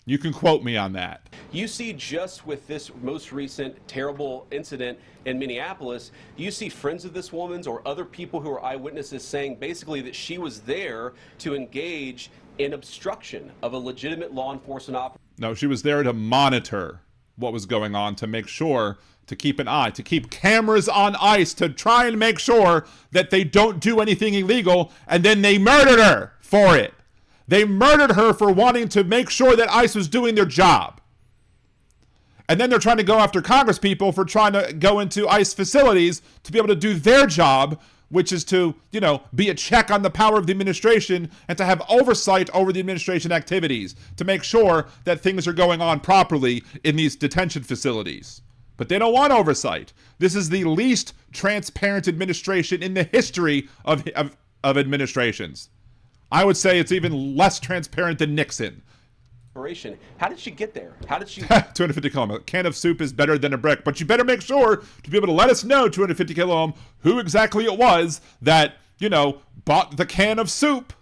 You can quote me on that. You see, just with this most recent terrible incident in Minneapolis, you see friends of this woman's or other people who are eyewitnesses saying basically that she was there to engage in obstruction of a legitimate law enforcement operation. No, she was there to monitor what was going on, to make sure, to keep an eye, to keep cameras on ICE, to try and make sure that they don't do anything illegal, and then they murdered her for it. They murdered her for wanting to make sure that ICE was doing their job. And then they're trying to go after Congress people for trying to go into ICE facilities to be able to do their job, which is to, be a check on the power of the administration and to have oversight over the administration activities, to make sure that things are going on properly in these detention facilities. But they don't want oversight. This is the least transparent administration in the history of administrations. I would say it's even less transparent than Nixon. How did she get there? How did she... 250 kilo ohm. A can of soup is better than a brick, but you better make sure to be able to let us know, 250 kilo ohm, who exactly it was that, bought the can of soup.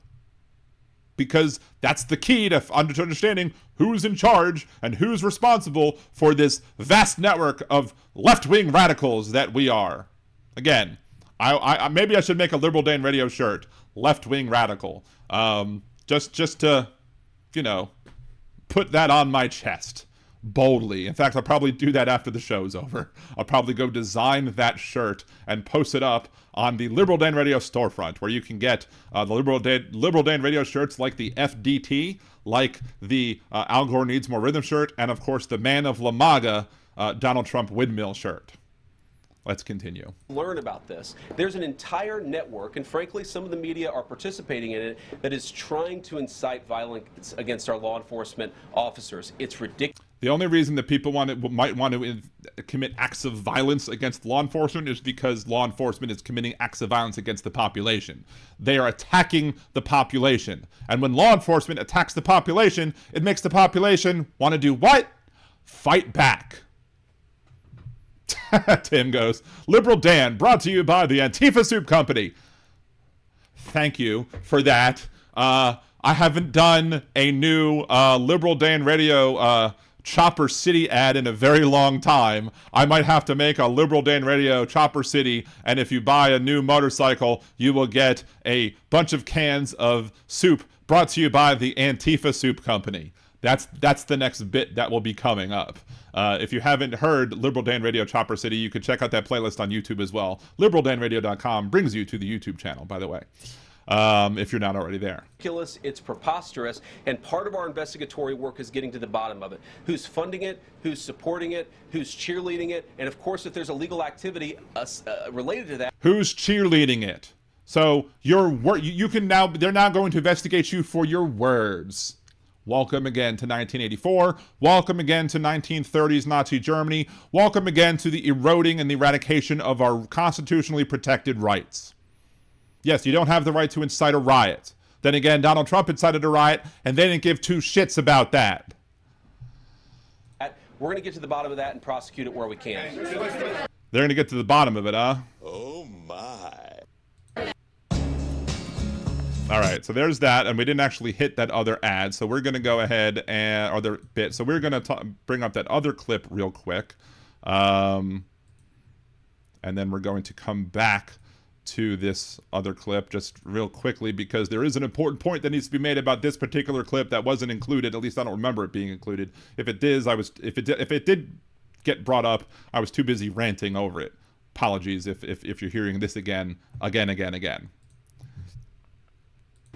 Because that's the key to understanding who's in charge and who's responsible for this vast network of left-wing radicals that we are. Again, I maybe I should make a Liberal Dan Radio shirt, left-wing radical. Just to, put that on my chest boldly. In fact, I'll probably do that after the show's over. I'll probably go design that shirt and post it up on the Liberal Dan Radio storefront, where you can get the Liberal Dan Radio shirts like the FDT, like the Al Gore Needs More Rhythm shirt, and of course the Man of La MAGA Donald Trump windmill shirt. Let's continue. Learn about this. There's an entire network, and frankly, some of the media are participating in it, that is trying to incite violence against our law enforcement officers. It's ridiculous. The only reason that people might want to commit acts of violence against law enforcement is because law enforcement is committing acts of violence against the population. They are attacking the population. And when law enforcement attacks the population, it makes the population want to do what? Fight back. Tim goes, Liberal Dan, brought to you by the Antifa Soup Company. Thank you for that. I haven't done a new Liberal Dan Radio Chopper City ad in a very long time. I might have to make a Liberal Dan Radio Chopper City, and if you buy a new motorcycle, you will get a bunch of cans of soup brought to you by the Antifa Soup Company. That's the next bit that will be coming up. If you haven't heard Liberal Dan Radio Chopper City, you can check out that playlist on YouTube as well. LiberalDanRadio.com brings you to the YouTube channel, by the way, if you're not already there. It's preposterous, and part of our investigatory work is getting to the bottom of it. Who's funding it, who's supporting it, who's cheerleading it, and of course, if there's illegal activity related to that. Who's cheerleading it? So you can now, they're now going to investigate you for your words. Welcome again to 1984. Welcome again to 1930s Nazi Germany. Welcome again to the eroding and the eradication of our constitutionally protected rights. Yes, you don't have the right to incite a riot. Then again, Donald Trump incited a riot, and they didn't give two shits about that. We're going to get to the bottom of that and prosecute it where we can. They're going to get to the bottom of it, huh? Oh my. All right, so there's that, and we didn't actually hit that other ad, so we're going to go ahead and other bit. So we're going to bring up that other clip real quick, and then we're going to come back to this other clip just real quickly, because there is an important point that needs to be made about this particular clip that wasn't included. At least I don't remember it being included. If it did get brought up, I was too busy ranting over it. Apologies if you're hearing this again.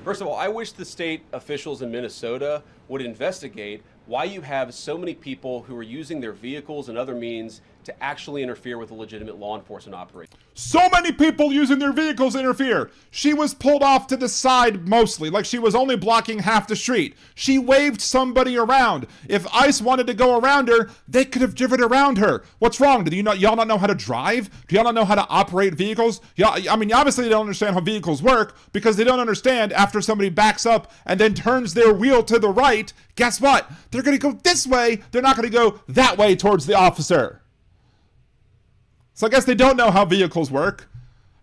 First of all, I wish the state officials in Minnesota would investigate why you have so many people who are using their vehicles and other means to actually interfere with a legitimate law enforcement operation. So many people using their vehicles interfere. She was pulled off to the side mostly, like she was only blocking half the street. She waved somebody around. If ICE wanted to go around her, they could have driven around her. What's wrong? Do y'all not know how to drive? Do y'all not know how to operate vehicles? I mean, obviously they don't understand how vehicles work, because they don't understand after somebody backs up and then turns their wheel to the right, guess what? They're going to go this way. They're not going to go that way towards the officer. So I guess they don't know how vehicles work,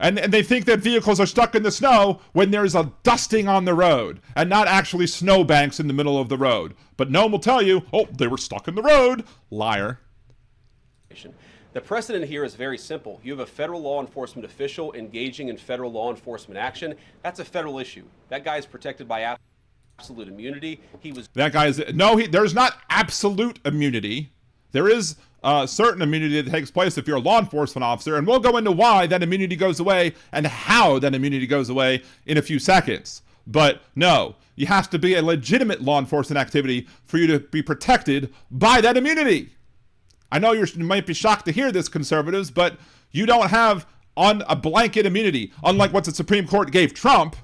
and they think that vehicles are stuck in the snow when there's a dusting on the road and not actually snowbanks in the middle of the road. But no one will tell you, oh, they were stuck in the road. Liar. The precedent here is very simple. You have a federal law enforcement official engaging in federal law enforcement action. That's a federal issue. That guy is protected by absolute immunity. There's not absolute immunity. There is certain immunity that takes place if you're a law enforcement officer, and we'll go into why that immunity goes away and how that immunity goes away in a few seconds. But no, you have to be a legitimate law enforcement activity for you to be protected by that immunity. I know you might be shocked to hear this, conservatives, but you don't have on a blanket immunity, unlike what the Supreme Court gave Trump.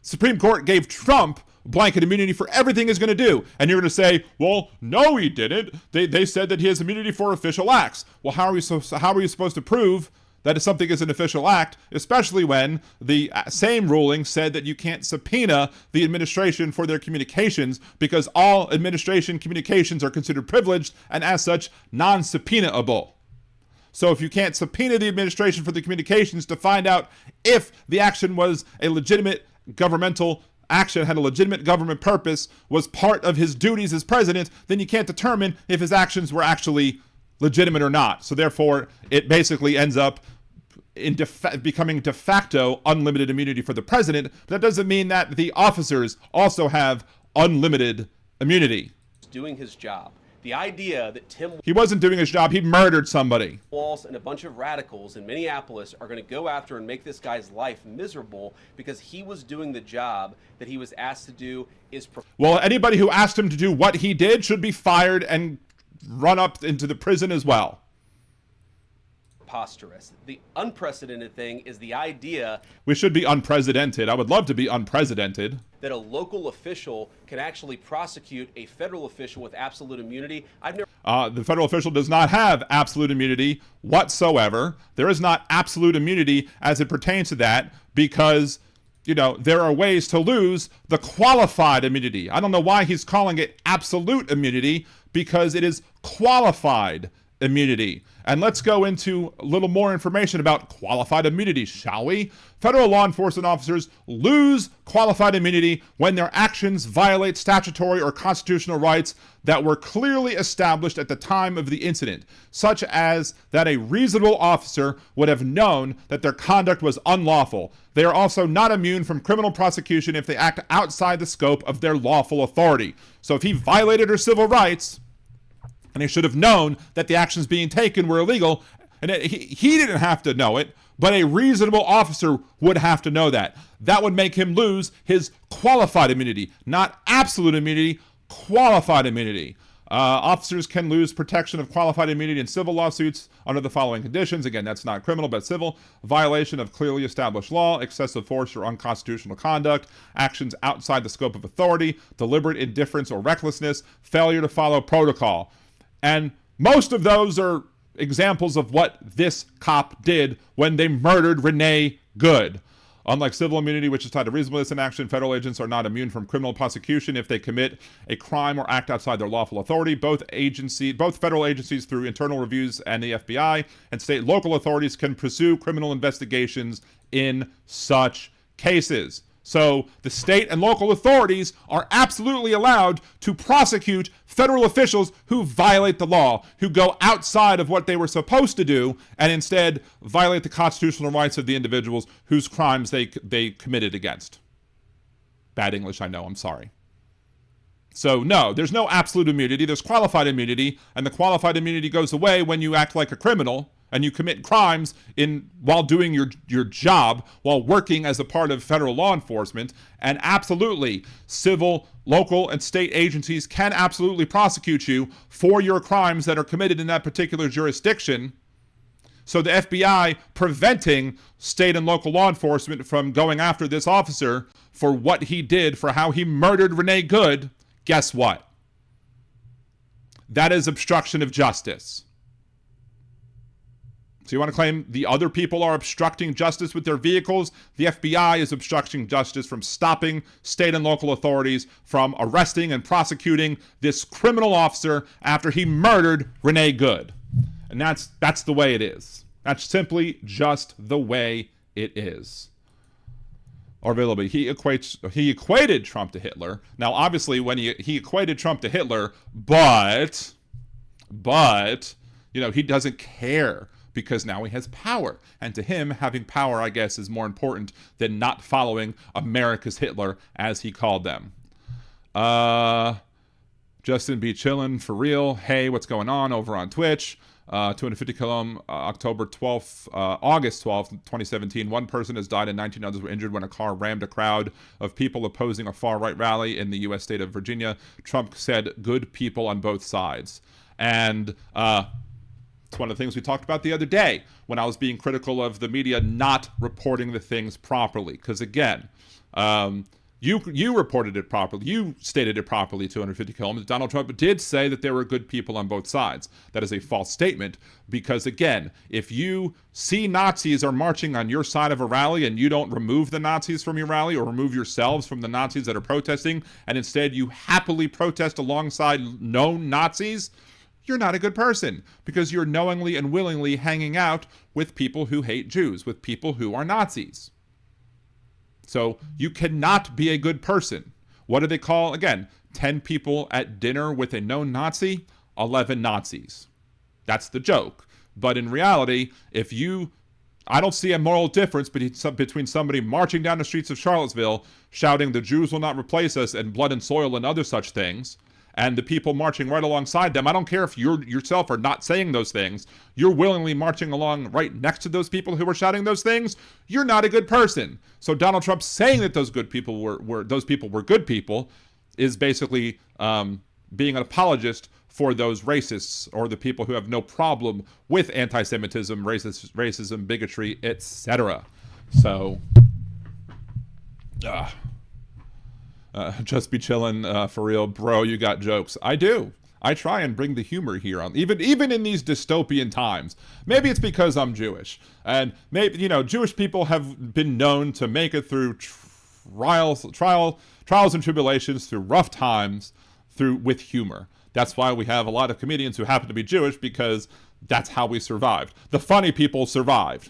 Supreme Court gave Trump blanket immunity for everything he's going to do. And you're going to say, well, no, he didn't. They said that he has immunity for official acts. Well, how are you supposed to prove that something is an official act, especially when the same ruling said that you can't subpoena the administration for their communications because all administration communications are considered privileged and as such non-subpoenaable. So if you can't subpoena the administration for the communications to find out if the action was a legitimate governmental action, had a legitimate government purpose, was part of his duties as president, then you can't determine if his actions were actually legitimate or not. So therefore, it basically ends up in becoming de facto unlimited immunity for the president. But that doesn't mean that the officers also have unlimited immunity. Doing his job. The idea that he wasn't doing his job, he murdered somebody. Walls and a bunch of radicals in Minneapolis are going to go after and make this guy's life miserable because he was doing the job that he was asked to do is... Well, anybody who asked him to do what he did should be fired and run up into the prison as well. preposterous. The unprecedented thing is the idea We should be unprecedented. I would love to be unprecedented. that a local official can actually prosecute a federal official with absolute immunity. I've never. The federal official does not have absolute immunity whatsoever. There is not absolute immunity as it pertains to that because, you know, there are ways to lose the qualified immunity. I don't know why he's calling it absolute immunity because it is qualified immunity. And let's go into a little more information about qualified immunity, shall we? Federal law enforcement officers lose qualified immunity when their actions violate statutory or constitutional rights that were clearly established at the time of the incident, such as that a reasonable officer would have known that their conduct was unlawful. They are also not immune from criminal prosecution if they act outside the scope of their lawful authority. So if he violated her civil rights, and he should have known that the actions being taken were illegal, and he didn't have to know it, but a reasonable officer would have to know that. That would make him lose his qualified immunity, not absolute immunity, qualified immunity. Officers can lose protection of qualified immunity in civil lawsuits under the following conditions. Again, that's not criminal, but civil. Violation of clearly established law, excessive force or unconstitutional conduct, actions outside the scope of authority, deliberate indifference or recklessness, failure to follow protocol. And most of those are examples of what this cop did when they murdered Renee Good. Unlike civil immunity, which is tied to reasonableness in action, federal agents are not immune from criminal prosecution if they commit a crime or act outside their lawful authority. Both federal agencies through internal reviews and the FBI and state and local authorities can pursue criminal investigations in such cases. So the state and local authorities are absolutely allowed to prosecute federal officials who violate the law, who go outside of what they were supposed to do, and instead violate the constitutional rights of the individuals whose crimes they committed against. Bad English, I know, I'm sorry. So no, there's no absolute immunity, there's qualified immunity, and the qualified immunity goes away when you act like a criminal and you commit crimes while doing your job, while working as a part of federal law enforcement. And absolutely, civil, local, and state agencies can absolutely prosecute you for your crimes that are committed in that particular jurisdiction. So the FBI preventing state and local law enforcement from going after this officer for what he did, for how he murdered Renee Good, guess what? That is obstruction of justice. So you want to claim the other people are obstructing justice with their vehicles? The FBI is obstructing justice from stopping state and local authorities from arresting and prosecuting this criminal officer after he murdered Renee Good. And that's the way it is. That's simply just the way it is. Or available. He equated Trump to Hitler. Now, obviously, when he equated Trump to Hitler, but you know, he doesn't care, because now he has power. And to him, having power, I guess, is more important than not following America's Hitler, as he called them. Justin B. Chillin, for real. Hey, what's going on over on Twitch? 250 kilom, August 12th, 2017. One person has died and 19 others were injured when a car rammed a crowd of people opposing a far-right rally in the U.S. state of Virginia. Trump said, good people on both sides. And it's one of the things we talked about the other day when I was being critical of the media not reporting the things properly. Because again, you reported it properly. You stated it properly, 250 kilometers. Donald Trump did say that there were good people on both sides. That is a false statement because, again, if you see Nazis are marching on your side of a rally and you don't remove the Nazis from your rally or remove yourselves from the Nazis that are protesting, and instead you happily protest alongside known Nazis, you're not a good person because you're knowingly and willingly hanging out with people who hate Jews, with people who are Nazis. So you cannot be a good person. What do they call, again, 10 people at dinner with a known Nazi? 11 Nazis. That's the joke. But in reality, I don't see a moral difference between somebody marching down the streets of Charlottesville shouting, the Jews will not replace us, and blood and soil and other such things, and the people marching right alongside them. I don't care if you yourself are not saying those things. You're willingly marching along right next to those people who are shouting those things. You're not a good person. So Donald Trump saying that those good people were good people is basically being an apologist for those racists or the people who have no problem with anti-Semitism, racism, bigotry, etc. So, just be chillin', for real, bro. You got jokes. I do. I try and bring the humor here on even in these dystopian times. Maybe it's because I'm Jewish, and maybe, you know, Jewish people have been known to make it through trials and tribulations, through rough times, with humor. That's why we have a lot of comedians who happen to be Jewish, because that's how we survived. The funny people survived.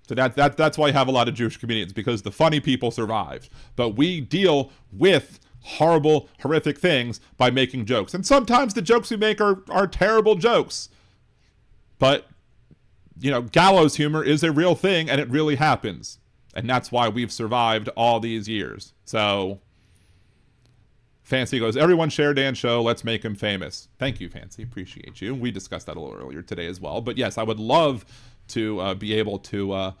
So that's why you have a lot of Jewish comedians, because the funny people survived. But we deal with horrible, horrific things by making jokes. And sometimes the jokes we make are terrible jokes. But, you know, gallows humor is a real thing, and it really happens. And that's why we've survived all these years. So, Fancy goes, everyone share Dan's show, let's make him famous. Thank you, Fancy, appreciate you. We discussed that a little earlier today as well. But yes, I would love to be able to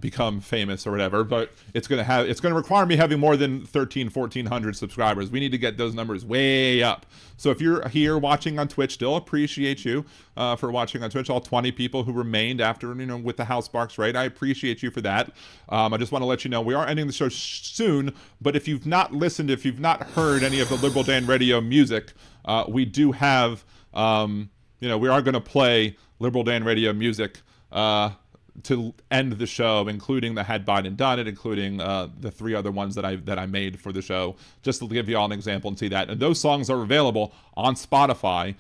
become famous or whatever, but it's gonna require me having more than 1,400 subscribers. We need to get those numbers way up. So if you're here watching on Twitch, still appreciate you for watching on Twitch. All 20 people who remained after, you know, with the House Sparks raid, I appreciate you for that. I just want to let you know we are ending the show soon, but if you've not listened, if you've not heard any of the Liberal Dan Radio music, we do have, you know, we are going to play Liberal Dan Radio music to end the show, including the Had Biden Done It, including the 3 other ones that I made for the show, just to give you all an example and see that. And those songs are available on Spotify.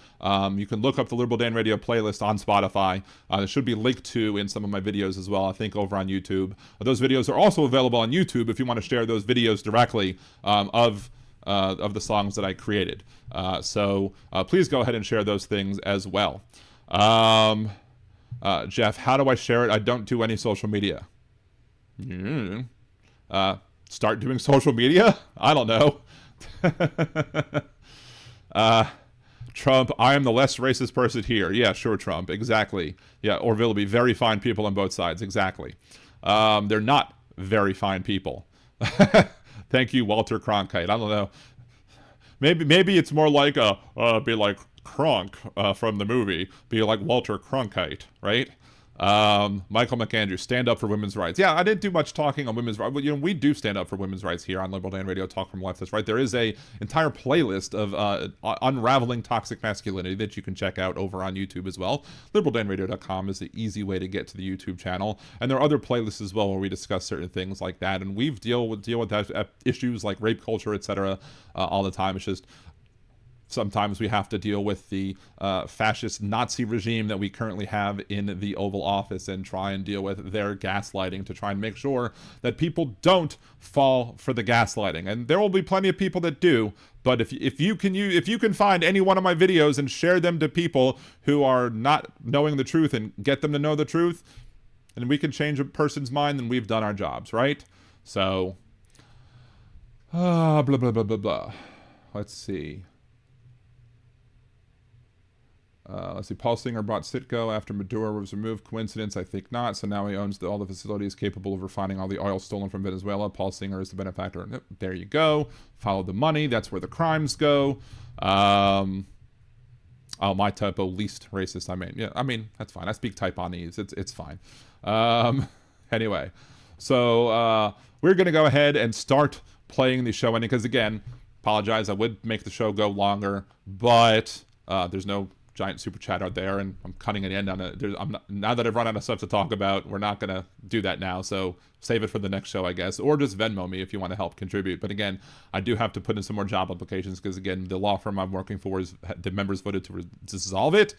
You can look up the Liberal Dan Radio playlist on Spotify. It should be linked to in some of my videos as well, I think, over on YouTube. Those videos are also available on YouTube if you want to share those videos directly of the songs that I created. So please go ahead and share those things as well. Jeff, how do I share it? I don't do any social media. Start doing social media? I don't know. Trump, I am the less racist person here. Yeah, sure, Trump. Exactly. Yeah, or will be very fine people on both sides. Exactly. They're not very fine people. Thank you, Walter Cronkite. I don't know. Maybe it's more like be like Kronk from the movie, be like Walter Cronkite, right? Michael McAndrew, stand up for women's rights. Yeah, I didn't do much talking on women's rights. You know, we do stand up for women's rights here on Liberal Dan Radio, Talk from Left. That's right. There is a entire playlist of unraveling toxic masculinity that you can check out over on YouTube as well. LiberalDanRadio.com is the easy way to get to the YouTube channel, and there are other playlists as well where we discuss certain things like that, and we've deal with that, issues like rape culture, etc. All the time. It's just sometimes we have to deal with the fascist Nazi regime that we currently have in the Oval Office and try and deal with their gaslighting to try and make sure that people don't fall for the gaslighting. And there will be plenty of people that do, but if you can find any one of my videos and share them to people who are not knowing the truth and get them to know the truth, and we can change a person's mind, then we've done our jobs, right? So, blah, blah, blah, blah, blah. Let's see. Let's see, Paul Singer bought Citgo after Maduro was removed. Coincidence? I think not. So now he owns all the facilities capable of refining all the oil stolen from Venezuela. Paul Singer is the benefactor. Nope, there you go. Follow the money. That's where the crimes go. Oh, my typo, least racist. I mean, that's fine. I speak Taiwanese. It's fine. Anyway, so we're going to go ahead and start playing the show ending. Because again, apologize, I would make the show go longer, but there's no giant super chat out there, and I'm cutting an end on it. Now that I've run out of stuff to talk about, we're not gonna do that now, so save it for the next show, I guess, or just Venmo me if you want to help contribute. But again, I do have to put in some more job applications because again, the law firm I'm working for is the members voted to dissolve it,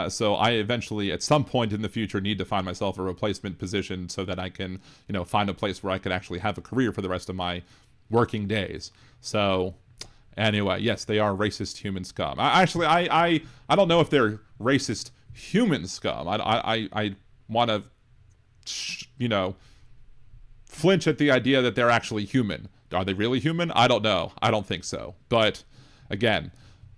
so I eventually at some point in the future need to find myself a replacement position so that I can, you know, find a place where I can actually have a career for the rest of my working days. So anyway, yes, they are racist human scum. I don't know if they're racist human scum. I want to, you know, flinch at the idea that they're actually human. Are they really human? I don't know. I don't think so. But again,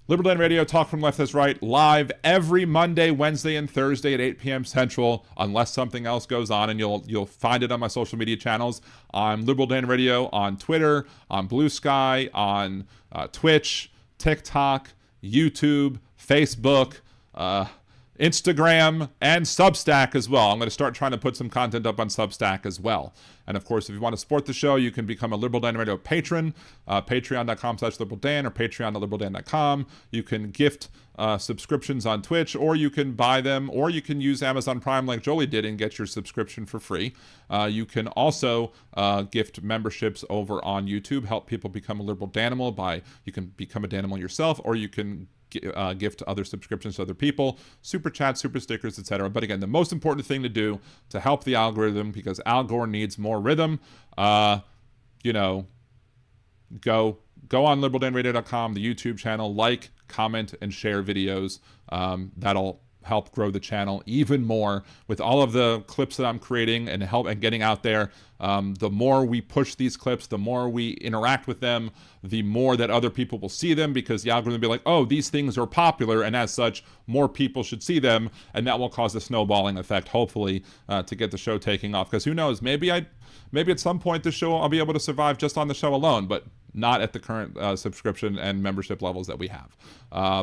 Liberal Dan Radio, Talk from Left is Right, live every Monday, Wednesday, and Thursday at 8 p.m. Central, unless something else goes on, and you'll find it on my social media channels. I'm Liberal Dan Radio on Twitter, on Blue Sky, on Twitch, TikTok, YouTube, Facebook, Instagram, and Substack as well. I'm going to start trying to put some content up on Substack as well. And of course, if you want to support the show, you can become a Liberal Dan Radio patron, patreon.com/liberaldan or patreon.liberaldan.com. You can gift subscriptions on Twitch, or you can buy them, or you can use Amazon Prime like Jolie did and get your subscription for free. You can also gift memberships over on YouTube, help people become a Liberal Danimal by, you can become a Danimal yourself, or you can gift other subscriptions to other people, super chats, super stickers, etc. But again, the most important thing to do to help the algorithm, because Al Gore needs more rhythm, go on liberaldanradio.com, the YouTube channel, like, comment, and share videos. That'll help grow the channel even more with all of the clips that I'm creating and help and getting out there. The more we push these clips, the more we interact with them, the more that other people will see them, because the algorithm will be like, oh, these things are popular, and as such, more people should see them, and that will cause a snowballing effect, hopefully, to get the show taking off. Because who knows, maybe at some point the show, I'll be able to survive just on the show alone, but not at the current subscription and membership levels that we have.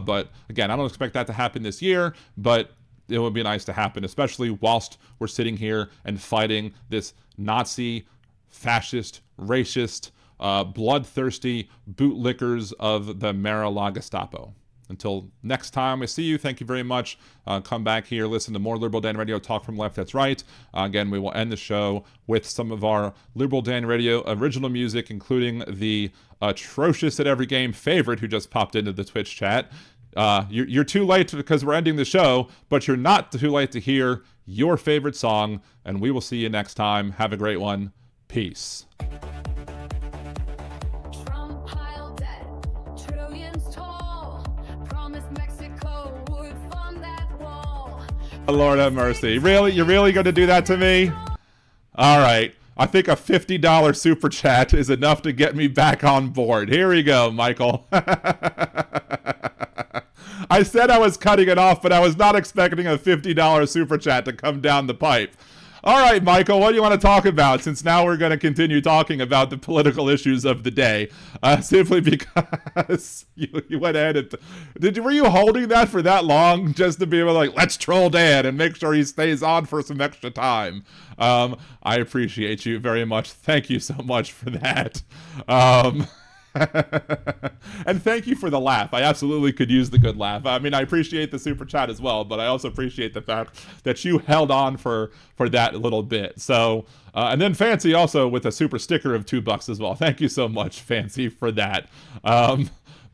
But again, I don't expect that to happen this year, but it would be nice to happen, especially whilst we're sitting here and fighting this Nazi, fascist, racist, bloodthirsty bootlickers of the Mar-a-Lago Gestapo. Until next time I see you, thank you very much. Come back here, listen to more Liberal Dan Radio talk from left, that's right. Again, we will end the show with some of our Liberal Dan Radio original music, including the atrocious at every game favorite who just popped into the Twitch chat. You're too late because we're ending the show, but you're not too late to hear your favorite song, and we will see you next time. Have a great one. Peace. Lord have mercy. Really? You're really going to do that to me? All right. I think a $50 super chat is enough to get me back on board. Here we go, Michael. I said I was cutting it off, but I was not expecting a $50 super chat to come down the pipe. All right, Michael, what do you want to talk about? Since now we're going to continue talking about the political issues of the day, simply because you went ahead and were you holding that for that long just to be able to like, let's troll Dan and make sure he stays on for some extra time? I appreciate you very much. Thank you so much for that. And thank you for the laugh. I absolutely could use the good laugh. I mean, I appreciate the super chat as well, but I also appreciate the fact that you held on for that little bit. So, and then Fancy also with a super sticker of $2 as well. Thank you so much, Fancy, for that.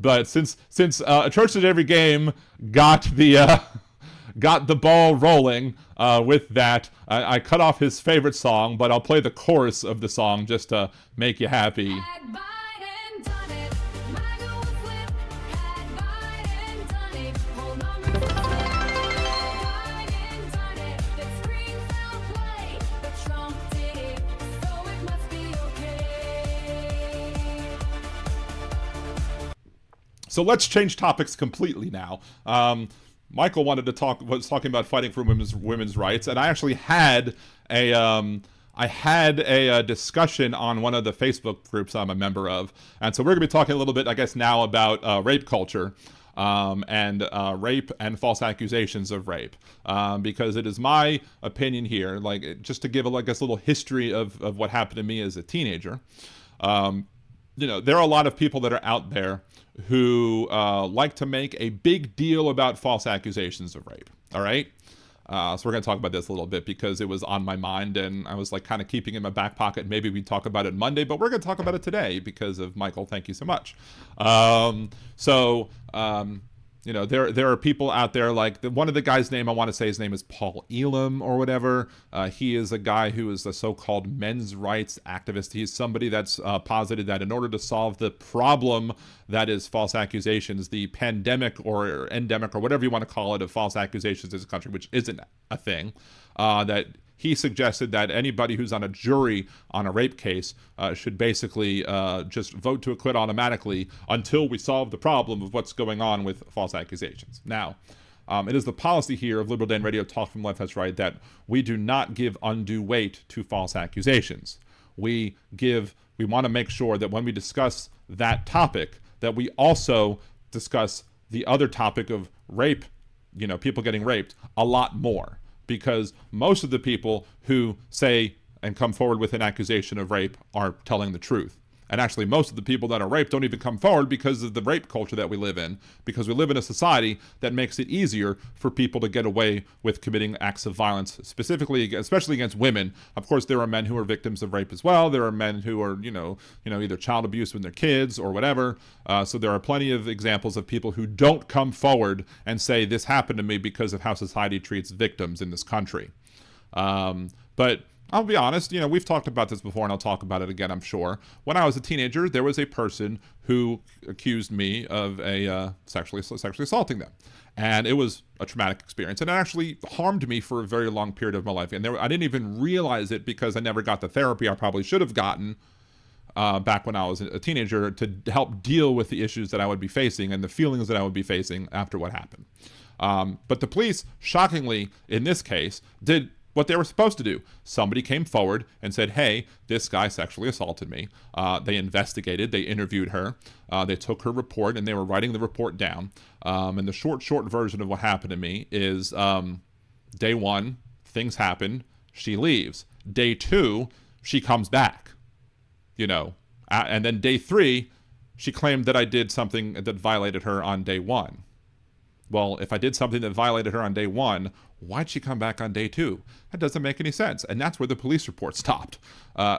But since Church at Every Game got the ball rolling with that, I cut off his favorite song, but I'll play the chorus of the song just to make you happy. So let's change topics completely now. Michael was talking about fighting for women's rights, and I actually had a discussion on one of the Facebook groups I'm a member of, and so we're going to be talking a little bit, I guess, now about rape culture. And rape and false accusations of rape, because it is my opinion here, like just to give a little history of what happened to me as a teenager. There are a lot of people that are out there who like to make a big deal about false accusations of rape. All right. So we're going to talk about this a little bit because it was on my mind and I was like kind of keeping it in my back pocket. Maybe we talk about it Monday, but we're going to talk about it today because of Michael. Thank you so much. There are people out there like one of the guys' name, I want to say his name is Paul Elam or whatever. He is a guy who is a so-called men's rights activist. He's somebody that's posited that in order to solve the problem that is false accusations, the pandemic or endemic or whatever you want to call it of false accusations in this country, which isn't a thing, that he suggested that anybody who's on a jury on a rape case should basically just vote to acquit automatically until we solve the problem of what's going on with false accusations. Now, it is the policy here of Liberal Dan Radio Talk from Left, That's Right, that we do not give undue weight to false accusations. We want to make sure that when we discuss that topic, that we also discuss the other topic of rape, people getting raped a lot more, because most of the people who say and come forward with an accusation of rape are telling the truth. And actually, most of the people that are raped don't even come forward because of the rape culture that we live in, because we live in a society that makes it easier for people to get away with committing acts of violence, especially against women. Of course, there are men who are victims of rape as well. There are men who are, either child abuse when they're kids or whatever. So there are plenty of examples of people who don't come forward and say, this happened to me because of how society treats victims in this country. But I'll be honest, we've talked about this before, and I'll talk about it again, I'm sure. When I was a teenager, there was a person who accused me of sexually assaulting them. And it was a traumatic experience. And it actually harmed me for a very long period of my life. And I didn't even realize it because I never got the therapy I probably should have gotten back when I was a teenager to help deal with the issues that I would be facing and the feelings that I would be facing after what happened. But the police, shockingly, in this case, did what they were supposed to do. Somebody came forward and said, hey, this guy sexually assaulted me. They investigated, they interviewed her, they took her report, and they were writing the report down. And the short version of what happened to me is day 1, things happen, she leaves. Day 2, she comes back, and then day 3, she claimed that I did something that violated her on day 1. Well, if I did something that violated her on day 1, why'd she come back on day 2? That doesn't make any sense. And that's where the police report stopped.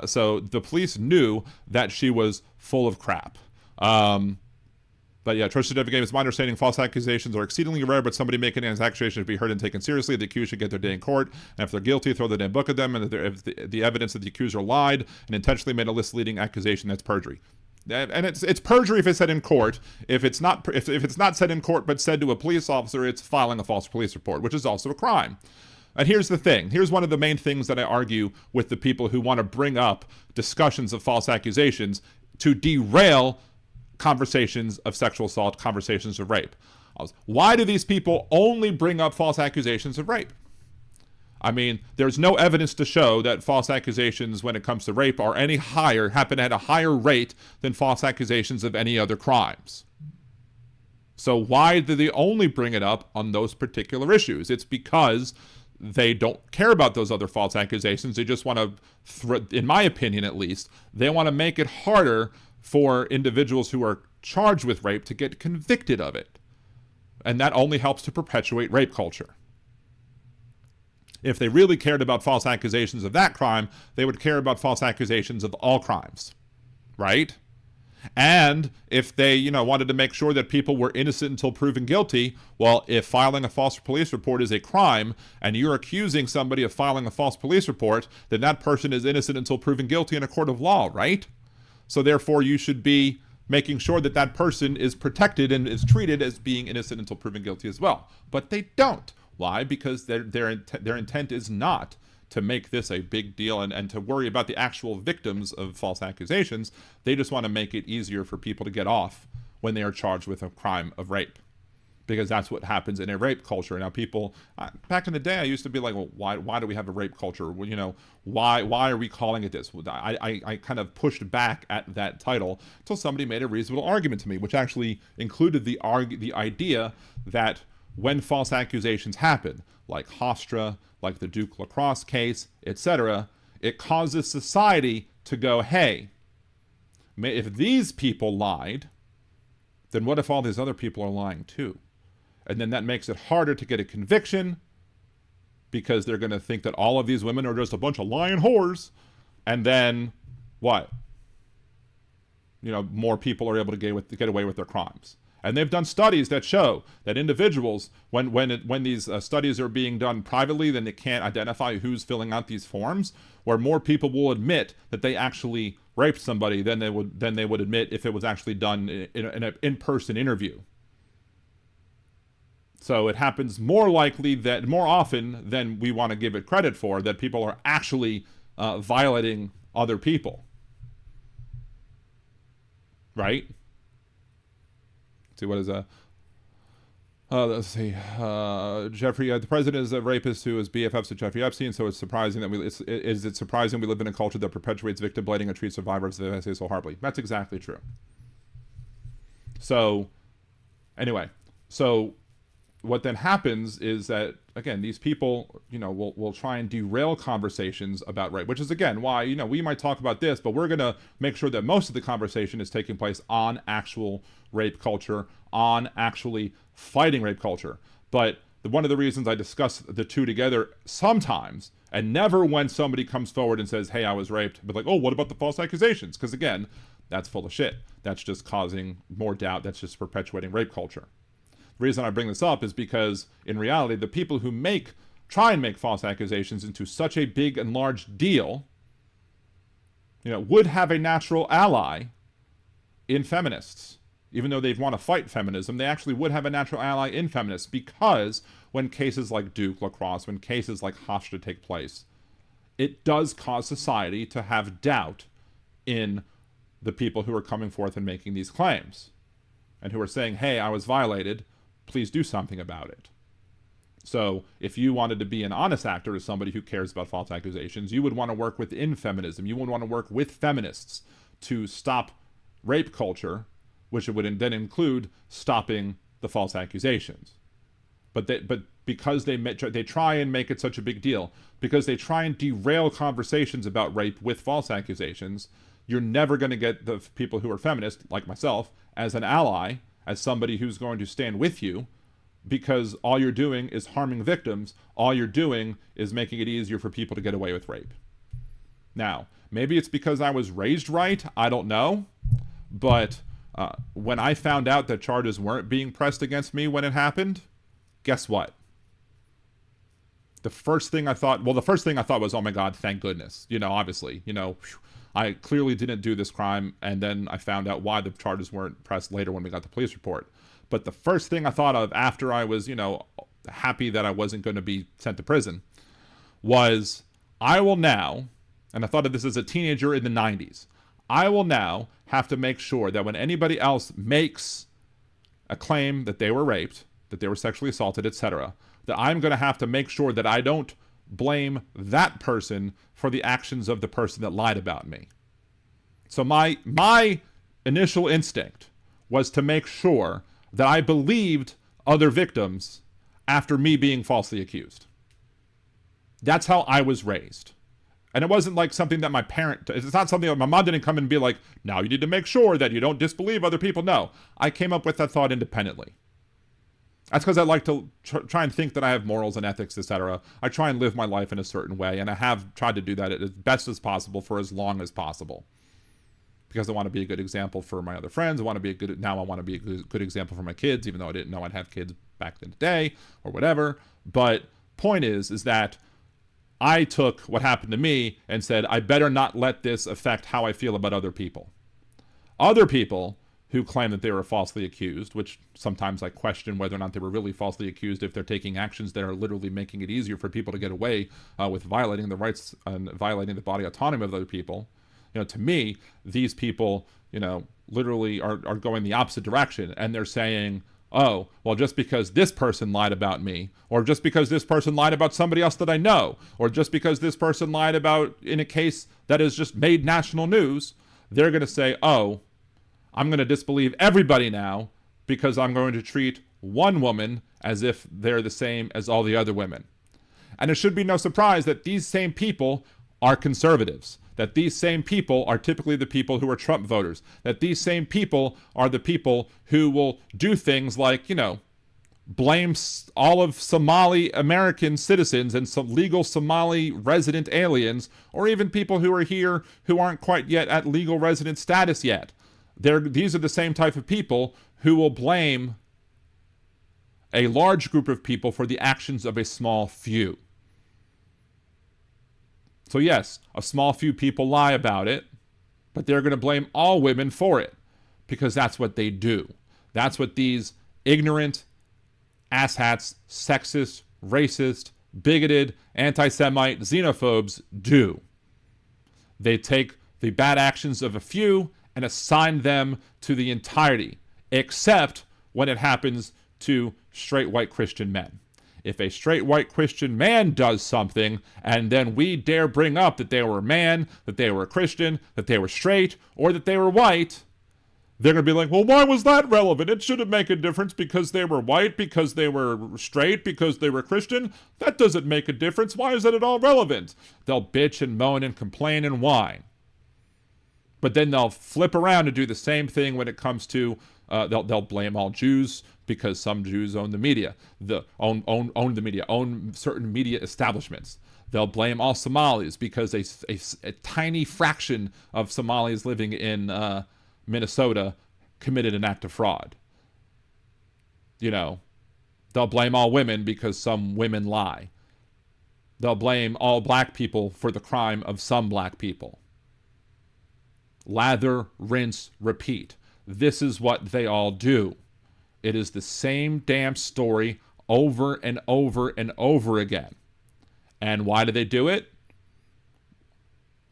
So the police knew that she was full of crap. But yeah, trust certificate. It's my understanding false accusations are exceedingly rare, but somebody making an accusation should be heard and taken seriously. The accused should get their day in court. And if they're guilty, throw the damn book at them. And if the evidence that the accuser lied and intentionally made a misleading accusation, that's perjury. And it's perjury if it's said in court. If it's not said in court but said to a police officer, it's filing a false police report, which is also a crime. And here's the thing. Here's one of the main things that I argue with the people who want to bring up discussions of false accusations to derail conversations of sexual assault, conversations of rape. Why do these people only bring up false accusations of rape? I mean, there's no evidence to show that false accusations when it comes to rape are any higher, happen at a higher rate than false accusations of any other crimes. So why do they only bring it up on those particular issues? It's because they don't care about those other false accusations. They just want to, in my opinion at least, they want to make it harder for individuals who are charged with rape to get convicted of it. And that only helps to perpetuate rape culture. If they really cared about false accusations of that crime, they would care about false accusations of all crimes, right? And if they, wanted to make sure that people were innocent until proven guilty, well, if filing a false police report is a crime and you're accusing somebody of filing a false police report, then that person is innocent until proven guilty in a court of law, right? So therefore, you should be making sure that that person is protected and is treated as being innocent until proven guilty as well. But they don't. Why? Because their intent is not to make this a big deal and to worry about the actual victims of false accusations. They just want to make it easier for people to get off when they are charged with a crime of rape. Because that's what happens in a rape culture. Now people, back in the day, I used to be like, well, why do we have a rape culture? Well, why are we calling it this? I kind of pushed back at that title until somebody made a reasonable argument to me, which actually included the idea that when false accusations happen, like Hofstra, like the Duke lacrosse case, etc., it causes society to go, hey, if these people lied, then what if all these other people are lying too? And then that makes it harder to get a conviction because they're going to think that all of these women are just a bunch of lying whores. And then what? More people are able to get away with their crimes. And they've done studies that show that individuals, when these studies are being done privately, then they can't identify who's filling out these forms, where more people will admit that they actually raped somebody than they would admit if it was actually done in an in-person interview. So it happens more often than we want to give it credit for, that people are actually violating other people. Right? See, what is let's see. Jeffrey, the president is a rapist who is BFFs with Jeffrey Epstein, so it's surprising that is it surprising we live in a culture that perpetuates victim blaming and treats survivors of the so horribly? That's exactly true. So, anyway, what then happens is that, again, these people, will try and derail conversations about rape, which is, again, why, we might talk about this, but we're going to make sure that most of the conversation is taking place on actual rape culture, on actually fighting rape culture. But one of the reasons I discuss the two together sometimes, and never when somebody comes forward and says, hey, I was raped, but like, oh, what about the false accusations? Because, again, that's full of shit. That's just causing more doubt. That's just perpetuating rape culture. The reason I bring this up is because, in reality, the people who try and make false accusations into such a big and large deal, would have a natural ally in feminists. Even though they want to fight feminism, they actually would have a natural ally in feminists, because when cases like Duke Lacrosse, when cases like Hofstra take place, it does cause society to have doubt in the people who are coming forth and making these claims, and who are saying, hey, I was violated, please do something about it. So if you wanted to be an honest actor as somebody who cares about false accusations, you would want to work within feminism. You would want to work with feminists to stop rape culture, which would then include stopping the false accusations. But because they try and make it such a big deal, because they try and derail conversations about rape with false accusations, you're never going to get the people who are feminists, like myself, as an ally, as somebody who's going to stand with you, because all you're doing is harming victims. All you're doing is making it easier for people to get away with rape. Now, maybe it's because I was raised right, I don't know, but when I found out that charges weren't being pressed against me when it happened, guess what? The first thing I thought was, oh my God, thank goodness. Obviously, I clearly didn't do this crime, and then I found out why the charges weren't pressed later when we got the police report. But the first thing I thought of after I was, happy that I wasn't going to be sent to prison was, I will now, and I thought of this as a teenager in the 90s, I will now have to make sure that when anybody else makes a claim that they were raped, that they were sexually assaulted, etc., that I'm going to have to make sure that I don't blame that person for the actions of the person that lied about me. So my initial instinct was to make sure that I believed other victims after me being falsely accused. That's how I was raised. And it wasn't like something that it's not something that my mom didn't come and be like, now you need to make sure that you don't disbelieve other people. No, I came up with that thought independently. That's because I like to try and think that I have morals and ethics, etc. I try and live my life in a certain way, and I have tried to do that as best as possible for as long as possible. Because I want to be a good example for my other friends. I want to be a good example for my kids, even though I didn't know I'd have kids back in the day or whatever. But point is that I took what happened to me and said, I better not let this affect how I feel about other people. Other people who claim that they were falsely accused, which sometimes I question whether or not they were really falsely accused if they're taking actions that are literally making it easier for people to get away with violating the rights and violating the body autonomy of other people. To me, these people, literally are going the opposite direction, and they're saying, oh, well, just because this person lied about me, or just because this person lied about somebody else that I know, or just because this person lied about in a case that has just made national news, they're going to say, oh, I'm going to disbelieve everybody now because I'm going to treat one woman as if they're the same as all the other women. And it should be no surprise that these same people are conservatives, that these same people are typically the people who are Trump voters, that these same people are the people who will do things like, blame all of Somali American citizens and some legal Somali resident aliens, or even people who are here who aren't quite yet at legal resident status yet. These are the same type of people who will blame a large group of people for the actions of a small few. So yes, a small few people lie about it, but they're going to blame all women for it, because that's what they do. That's what these ignorant, asshats, sexist, racist, bigoted, anti-Semite, xenophobes do. They take the bad actions of a few and assign them to the entirety, except when it happens to straight white Christian men. If a straight white Christian man does something, and then we dare bring up that they were a man, that they were a Christian, that they were straight, or that they were white, they're going to be like, well, why was that relevant? It shouldn't make a difference because they were white, because they were straight, because they were Christian. That doesn't make a difference. Why is that at all relevant? They'll bitch and moan and complain and whine. But then they'll flip around and do the same thing when it comes to, they'll blame all Jews because some Jews own the media, own certain media establishments. They'll blame all Somalis because a tiny fraction of Somalis living in Minnesota committed an act of fraud. You know, they'll blame all women because some women lie. They'll blame all black people for the crime of some black people. Lather, rinse, repeat. This is what they all do. It is the same damn story over and over and over again. And why do they do it?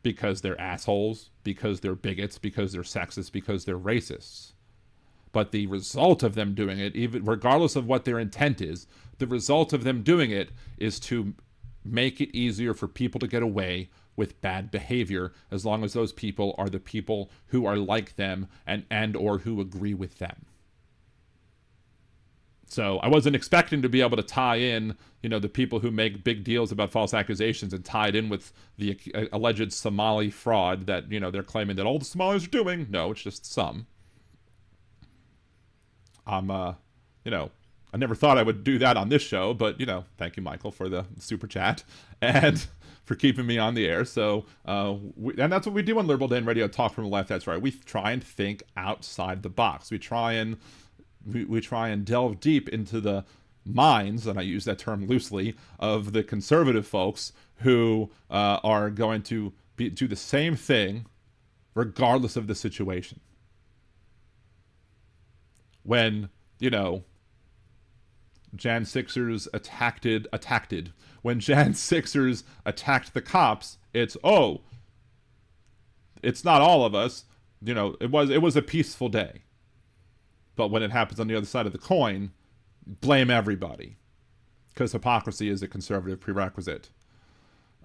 Because they're assholes, because they're bigots, because they're sexist, because they're racists. But the result of them doing it, even regardless of what their intent is, the result of them doing it is to make it easier for people to get away with bad behavior, as long as those people are the people who are like them and or who agree with them. So I wasn't expecting to be able to tie in, you know, the people who make big deals about false accusations and tie it in with the alleged Somali fraud that, you know, they're claiming that all the Somalis are doing. No, it's just some. You know, I never thought I would do that on this show, but, you know, thank you, Michael, for the super chat and for keeping me on the air. So, and that's what we do on Liberal Dan Radio, Talk from the Left. That's right. We try and think outside the box. We try and delve deep into the minds, and I use that term loosely, of the conservative folks who are going to do the same thing regardless of the situation. When, you know, Jan Sixers when Jan Sixers attacked the cops, it's not all of us. You know, it was a peaceful day. But when it happens on the other side of the coin, blame everybody. Because hypocrisy is a conservative prerequisite.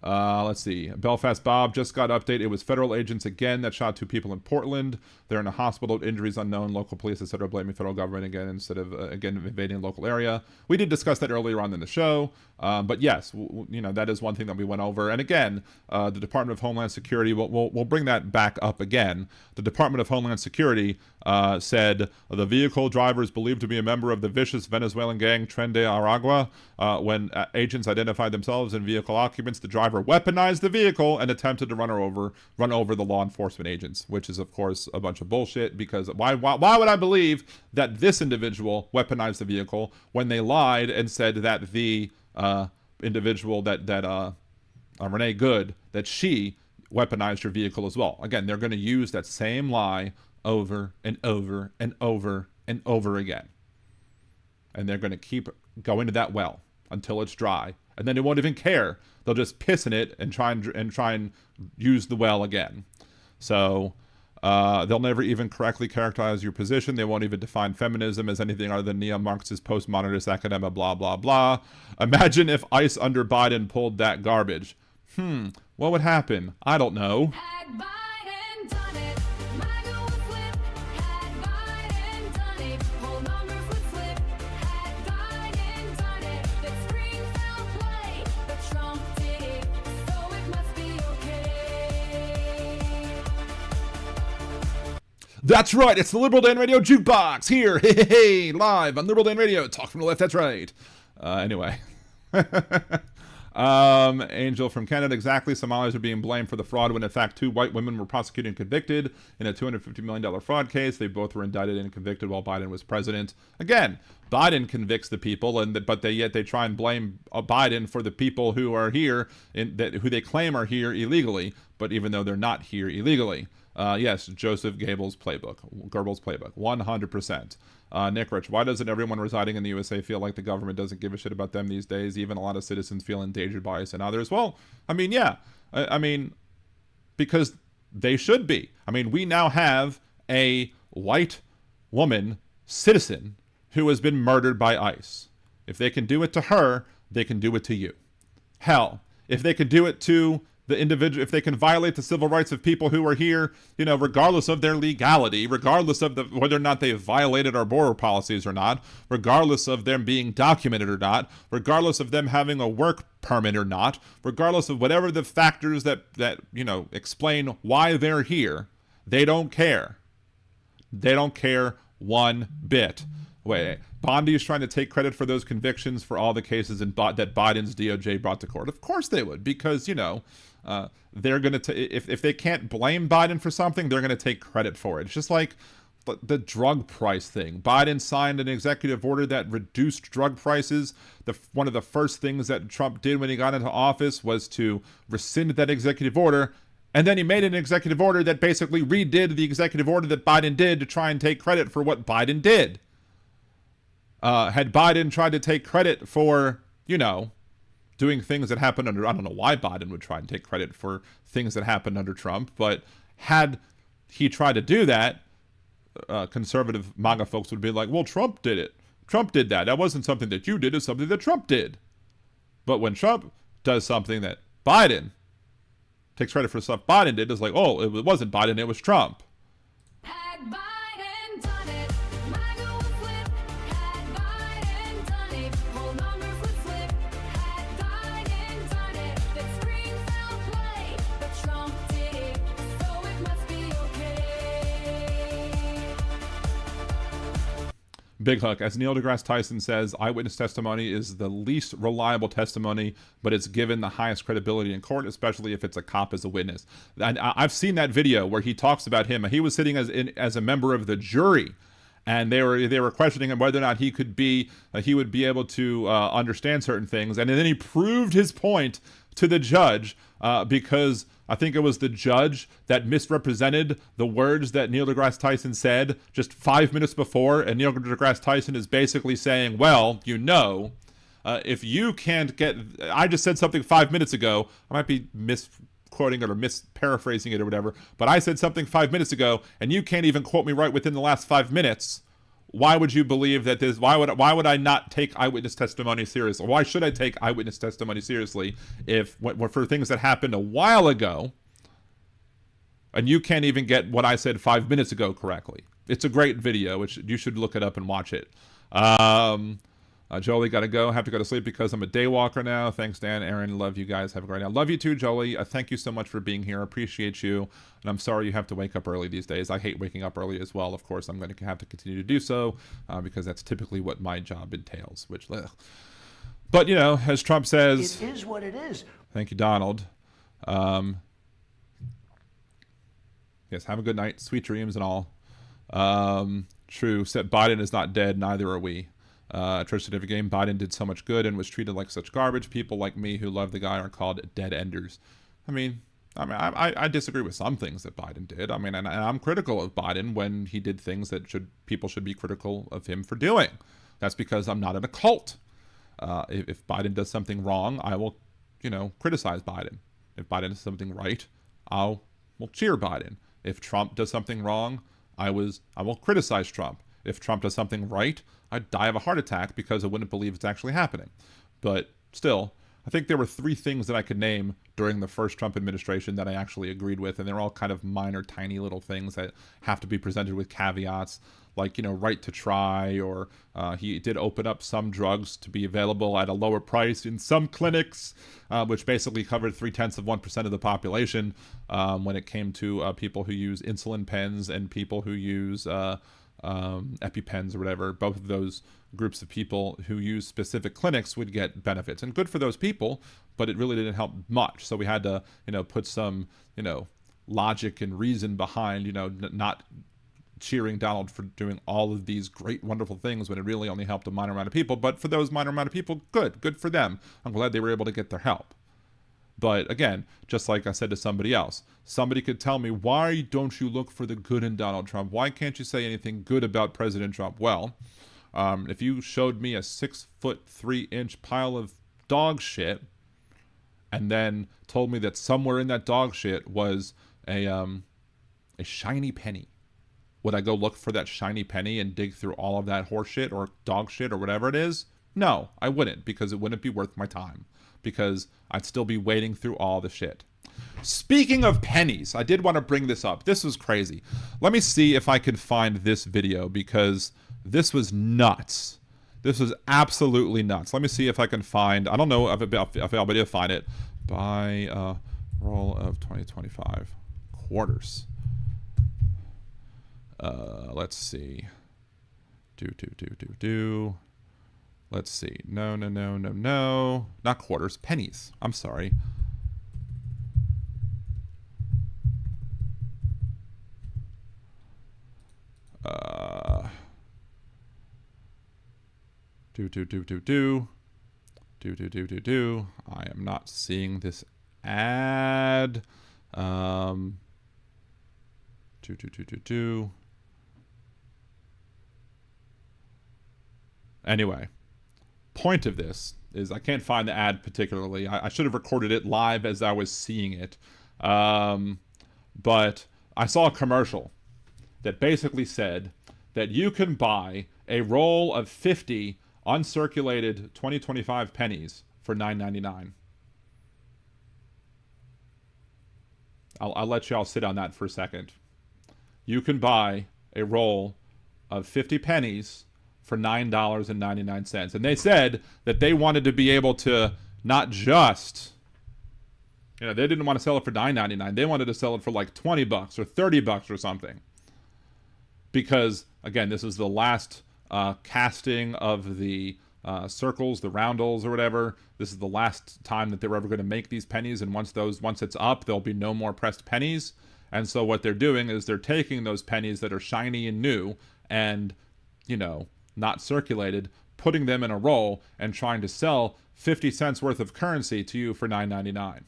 Let's see. Belfast Bob just got update. It was federal agents again that shot 2 people in Portland. They're in a hospital with injuries unknown. Local police, etc., blaming federal government again instead of again invading a local area. We did discuss that earlier on in the show. But yes, you know, that is one thing that we went over. And again, the Department of Homeland Security, we'll bring that back up again. The Department of Homeland Security said the vehicle driver is believed to be a member of the vicious Venezuelan gang Tren de Aragua. When agents identified themselves and vehicle occupants, the driver weaponized the vehicle and attempted to run over the law enforcement agents, which is of course a bunch of bullshit, because why would I believe that this individual weaponized the vehicle when they lied and said that the individual that Renee Good, that she weaponized her vehicle as well. Again, they're going to use that same lie over and over and over and over again. And they're going to keep going to that well until it's dry. And then they won't even care. They'll just piss in it and try and use the well again. So they'll never even correctly characterize your position. They won't even define feminism as anything other than neo-Marxist, postmodernist, academia, blah, blah, blah. Imagine if ICE under Biden pulled that garbage. What would happen? I don't know. That's right, it's the Liberal Dan Radio Jukebox here, live on Liberal Dan Radio, Talk from the Left, that's right. Anyway. Angel from Canada, exactly. Somalis are being blamed for the fraud when in fact 2 white women were prosecuted and convicted in a $250 million fraud case. They both were indicted and convicted while Biden was president. Again, Biden convicts the people, but yet they try and blame Biden for the people who are here, who they claim are here illegally, but even though they're not here illegally. Yes, Joseph Goebbels' playbook, 100%. Nick Rich, why doesn't everyone residing in the USA feel like the government doesn't give a shit about them these days? Even a lot of citizens feel endangered by us and others. Well, I mean, yeah. I mean, because they should be. I mean, we now have a white woman citizen who has been murdered by ICE. If they can do it to her, they can do it to you. Hell, if they can do it to the individual, if they can violate the civil rights of people who are here, you know, regardless of their legality, regardless of whether or not they have violated our border policies or not, regardless of them being documented or not, regardless of them having a work permit or not, regardless of whatever the factors that you know, explain why they're here, they don't care. They don't care one bit. Wait, Bondi is trying to take credit for those convictions for all the cases that Biden's DOJ brought to court. Of course they would, because, you know, they're going to, if they can't blame Biden for something, they're going to take credit for it. It's just like the drug price thing. Biden signed an executive order that reduced drug prices. One of the first things that Trump did when he got into office was to rescind that executive order. And then he made an executive order that basically redid the executive order that Biden did to try and take credit for what Biden did. Had Biden tried to take credit for, you know, doing things that happened under, I don't know why Biden would try and take credit for things that happened under Trump, but had he tried to do that, conservative MAGA folks would be like, well, Trump did it. Trump did that. That wasn't something that you did. It's something that Trump did. But when Trump does something that Biden takes credit for stuff Biden did, it's like, oh, it wasn't Biden, it was Trump. Had Biden done it, MAGA would flip. Had Biden done it, whole numbers would flip. Had Biden done it, that scream foul play. But Trump did it, so it must be okay. Big Hook, as Neil deGrasse Tyson says, eyewitness testimony is the least reliable testimony, but it's given the highest credibility in court, especially if it's a cop as a witness. And I've seen that video where he talks about him. He was sitting as a member of the jury, and they were questioning him whether or not he would be able to understand certain things. And then he proved his point to the judge because I think it was the judge that misrepresented the words that Neil deGrasse Tyson said just 5 minutes before. And Neil deGrasse Tyson is basically saying, well, you know, if you can't get, I just said something 5 minutes ago, I might be misquoting it or misparaphrasing it or whatever, but I said something 5 minutes ago and you can't even quote me right within the last 5 minutes. Why would you believe that this? Why would I not take eyewitness testimony seriously? Why should I take eyewitness testimony seriously if for things that happened a while ago, and you can't even get what I said 5 minutes ago correctly? It's a great video, which you should look it up and watch it. Jolie, got to go. Have to go to sleep because I'm a day walker now. Thanks, Dan. Aaron, love you guys. Have a great night. Love you too, Jolie. Thank you so much for being here. Appreciate you. And I'm sorry you have to wake up early these days. I hate waking up early as well. Of course, I'm going to have to continue to do so because that's typically what my job entails. Which, but you know, as Trump says, It is what it is. Thank you, Donald. Yes, have a good night. Sweet dreams and all. True. Said Biden is not dead. Neither are we. Tristan of a game, Biden did so much good and was treated like such garbage. People like me who love the guy are called dead enders. I disagree with some things that Biden did. And I'm critical of Biden when he did things that people should be critical of him for doing. That's because I'm not in a cult. If Biden does something wrong, I will, criticize Biden. If Biden does something right, will cheer Biden. If Trump does something wrong, I will criticize Trump. If Trump does something right, I'd die of a heart attack because I wouldn't believe it's actually happening. But still, I think there were 3 things that I could name during the first Trump administration that I actually agreed with, and they're all kind of minor, tiny little things that have to be presented with caveats, like, right to try, or he did open up some drugs to be available at a lower price in some clinics, which basically covered 0.3% of the population when it came to people who use insulin pens and people who use EpiPens or whatever. Both of those groups of people who use specific clinics would get benefits, and good for those people, but it really didn't help much. So we had to, put some, logic and reason behind, not cheering Donald for doing all of these great, wonderful things when it really only helped a minor amount of people. But for those minor amount of people, good for them. I'm glad they were able to get their help. But again, just like I said to somebody else, somebody could tell me, why don't you look for the good in Donald Trump? Why can't you say anything good about President Trump? Well, if you showed me a 6'3" pile of dog shit and then told me that somewhere in that dog shit was a shiny penny, would I go look for that shiny penny and dig through all of that horse shit or dog shit or whatever it is? No, I wouldn't, because it wouldn't be worth my time. Because I'd still be wading through all the shit. Speaking of pennies, I did want to bring this up. This was crazy. Let me see if I can find this video because this was nuts. This was absolutely nuts. Let me see if I can find, I don't know if I'll be able to find it. Buy a roll of 2025 quarters. Let's see. Let's see. No. Not quarters, pennies. I'm sorry. I am not seeing this ad. Anyway, point of this is I can't find the ad particularly. I should have recorded it live as I was seeing it. But I saw a commercial that basically said that you can buy a roll of 50 uncirculated 2025 pennies for $9.99. I'll let y'all sit on that for a second. You can buy a roll of 50 pennies for $9.99. And they said that they wanted to be able to not just, they didn't want to sell it for $9.99. They wanted to sell it for like $20 or $30 or something. Because, again, this is the last casting of the circles, the roundels or whatever. This is the last time that they're ever going to make these pennies, and once it's up, there'll be no more pressed pennies. And so what they're doing is they're taking those pennies that are shiny and new and, not circulated, putting them in a roll and trying to sell 50 cents worth of currency to you for $9.99.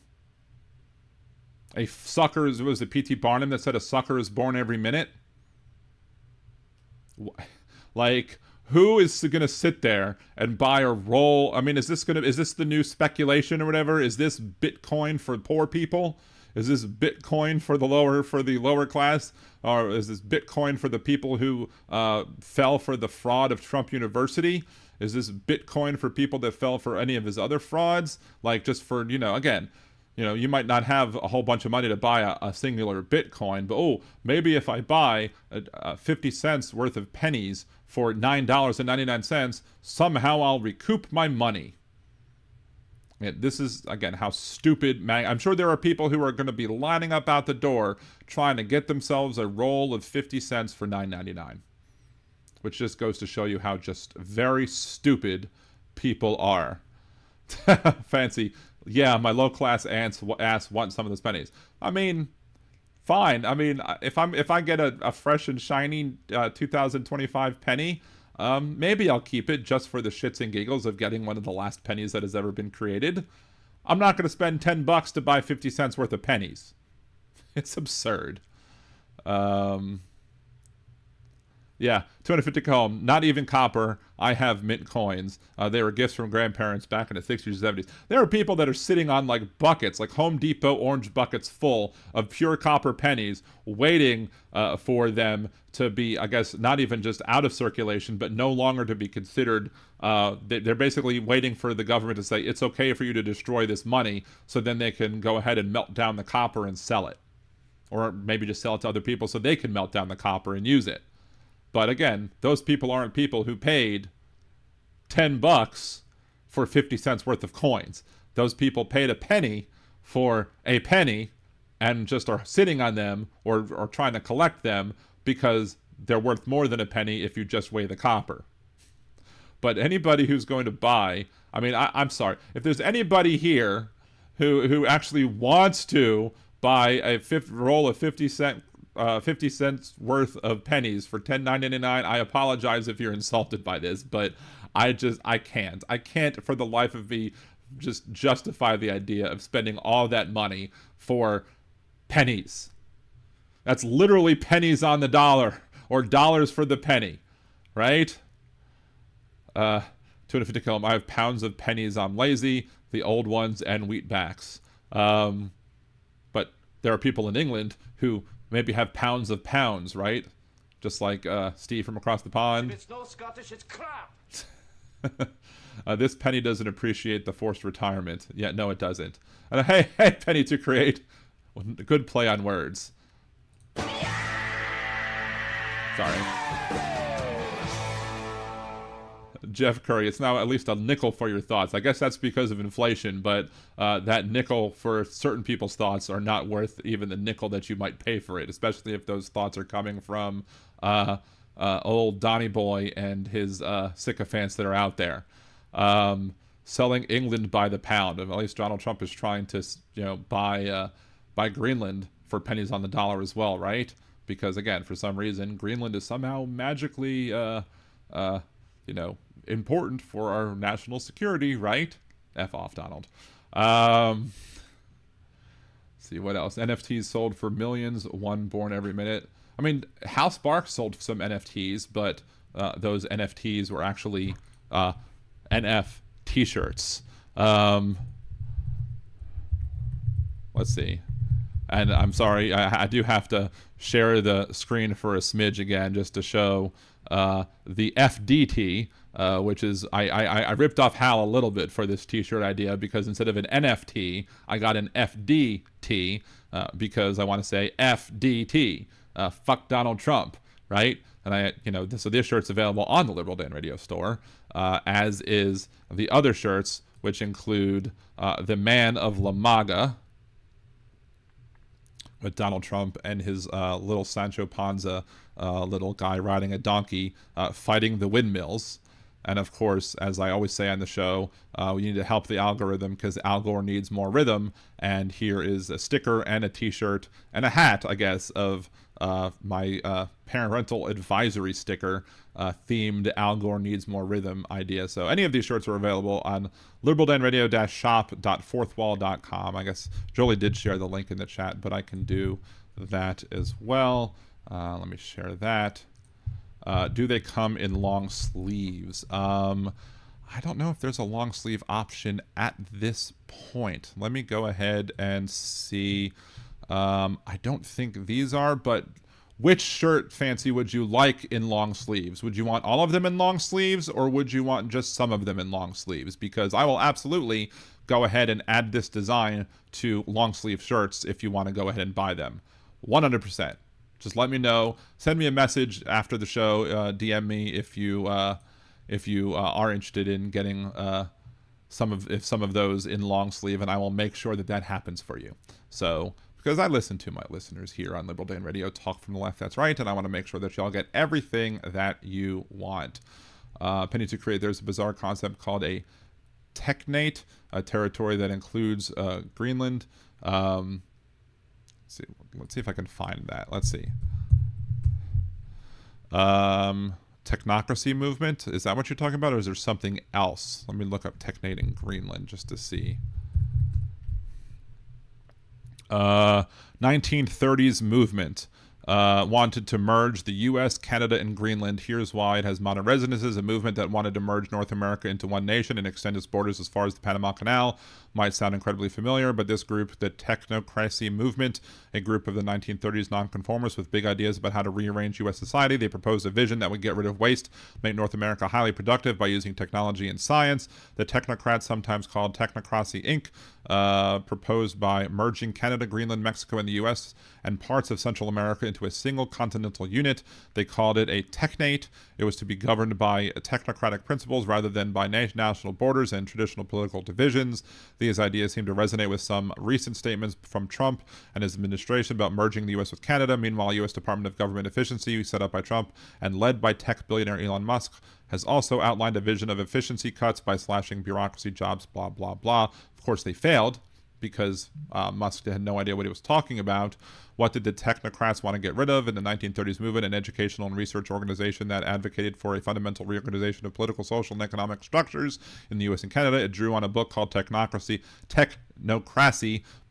A sucker, was it P.T. Barnum that said a sucker is born every minute? Like, who is going to sit there and buy a roll? I mean, is this the new speculation or whatever? Is this Bitcoin for poor people? Is this Bitcoin for the lower class? Or is this Bitcoin for the people who fell for the fraud of Trump University? Is this Bitcoin for people that fell for any of his other frauds? Like, just for, again, you might not have a whole bunch of money to buy a singular Bitcoin, but maybe if I buy 50 cents worth of pennies for $9.99, somehow I'll recoup my money. This is, again, how stupid I'm sure there are people who are going to be lining up out the door trying to get themselves a roll of 50 cents for $9.99, which just goes to show you how just very stupid people are. Fancy. Yeah, my low-class ass wants some of those pennies. I mean, fine. I mean, if I get a fresh and shiny 2025 penny, maybe I'll keep it just for the shits and giggles of getting one of the last pennies that has ever been created. I'm not going to spend $10 to buy 50 cents worth of pennies. It's absurd. Yeah, 250 comb, not even copper. I have mint coins. They were gifts from grandparents back in the 60s and 70s. There are people that are sitting on like buckets, like Home Depot orange buckets full of pure copper pennies, waiting for them to be, I guess, not even just out of circulation, but no longer to be considered. They're basically waiting for the government to say, it's okay for you to destroy this money, so then they can go ahead and melt down the copper and sell it. Or maybe just sell it to other people so they can melt down the copper and use it. But again, those people aren't people who paid $10 for 50 cents worth of coins. Those people paid a penny for a penny and just are sitting on them or trying to collect them because they're worth more than a penny if you just weigh the copper. But anybody who's going to buy, I mean, I'm sorry. If there's anybody here who actually wants to buy a roll of 50 cents worth of pennies for $10.99, I apologize if you're insulted by this, but I can't for the life of me just justify the idea of spending all that money for pennies. That's literally pennies on the dollar, or dollars for the penny, right? 250 kilom. I have pounds of pennies. I'm lazy, the old ones, and wheatbacks. But there are people in England who maybe have pounds of pounds, right? Just like Steve from across the pond. If it's no Scottish, it's crap. This penny doesn't appreciate the forced retirement. Yeah, no, it doesn't. And hey, penny to create. Good play on words. Sorry. Jeff Curry, it's now at least a nickel for your thoughts. I guess that's because of inflation, but that nickel for certain people's thoughts are not worth even the nickel that you might pay for it, especially if those thoughts are coming from old Donny Boy and his sycophants that are out there. Selling England by the pound. At least Donald Trump is trying to, buy Greenland for pennies on the dollar as well, right? Because again, for some reason, Greenland is somehow magically, important for our national security, right? F off, Donald. See what else. NFTs sold for millions, one born every minute. I mean, House Bark sold some NFTs, but those NFTs were actually NF t-shirts. Let's see. And I'm sorry, I do have to share the screen for a smidge again just to show the FDT, which is, I ripped off Hal a little bit for this t-shirt idea, because instead of an NFT, I got an FDT, because I want to say FDT, fuck Donald Trump, right? And so this shirt's available on the Liberal Dan Radio store, as is the other shirts, which include the Man of La MAGA, with Donald Trump and his little Sancho Panza little guy riding a donkey fighting the windmills. And of course, as I always say on the show, we need to help the algorithm because Al Gore needs more rhythm. And here is a sticker and a t-shirt and a hat, I guess, of my parental advisory sticker themed Al Gore needs more rhythm idea. So any of these shirts are available on liberaldanradio-shop.fourthwall.com. I guess Jolie did share the link in the chat, but I can do that as well. Let me share that. Do they come in long sleeves? I don't know if there's a long sleeve option at this point. Let me go ahead and see. I don't think these are, but which shirt, Fancy, would you like in long sleeves? Would you want all of them in long sleeves, or would you want just some of them in long sleeves? Because I will absolutely go ahead and add this design to long sleeve shirts if you want to go ahead and buy them. 100%. Just let me know. Send me a message after the show. DM me if you are interested in getting some of those in long sleeve, and I will make sure that happens for you. So, because I listen to my listeners here on Liberal Dan Radio talk from the left, that's right, and I want to make sure that y'all get everything that you want. Penny to create, there's a bizarre concept called a technate, a territory that includes Greenland. Let's see if I can find that. Let's see. Technocracy movement, is that what you're talking about, or is there something else? Let me look up technate in Greenland just to see. 1930s movement wanted to merge the U.S., Canada, and Greenland. Here's why. It has modern resonances. A movement that wanted to merge North America into one nation and extend its borders as far as the Panama Canal. Might sound incredibly familiar, but this group, the Technocracy Movement, a group of the 1930s nonconformists with big ideas about how to rearrange U.S. society. They proposed a vision that would get rid of waste, make North America highly productive by using technology and science. The technocrats, sometimes called Technocracy Inc., proposed by merging Canada, Greenland, Mexico, and the U.S. and parts of Central America into a single continental unit. They called it a technate. It was to be governed by technocratic principles rather than by national borders and traditional political divisions. These ideas seem to resonate with some recent statements from Trump and his administration about merging the U.S. with Canada. Meanwhile, U.S. Department of Government Efficiency, set up by Trump and led by tech billionaire Elon Musk, has also outlined a vision of efficiency cuts by slashing bureaucracy, jobs, blah, blah, blah. Of course, they failed because Musk had no idea what he was talking about. What did the technocrats want to get rid of? In the 1930s movement, an educational and research organization that advocated for a fundamental reorganization of political, social, and economic structures in the U.S. and Canada. It drew on a book called Technocracy,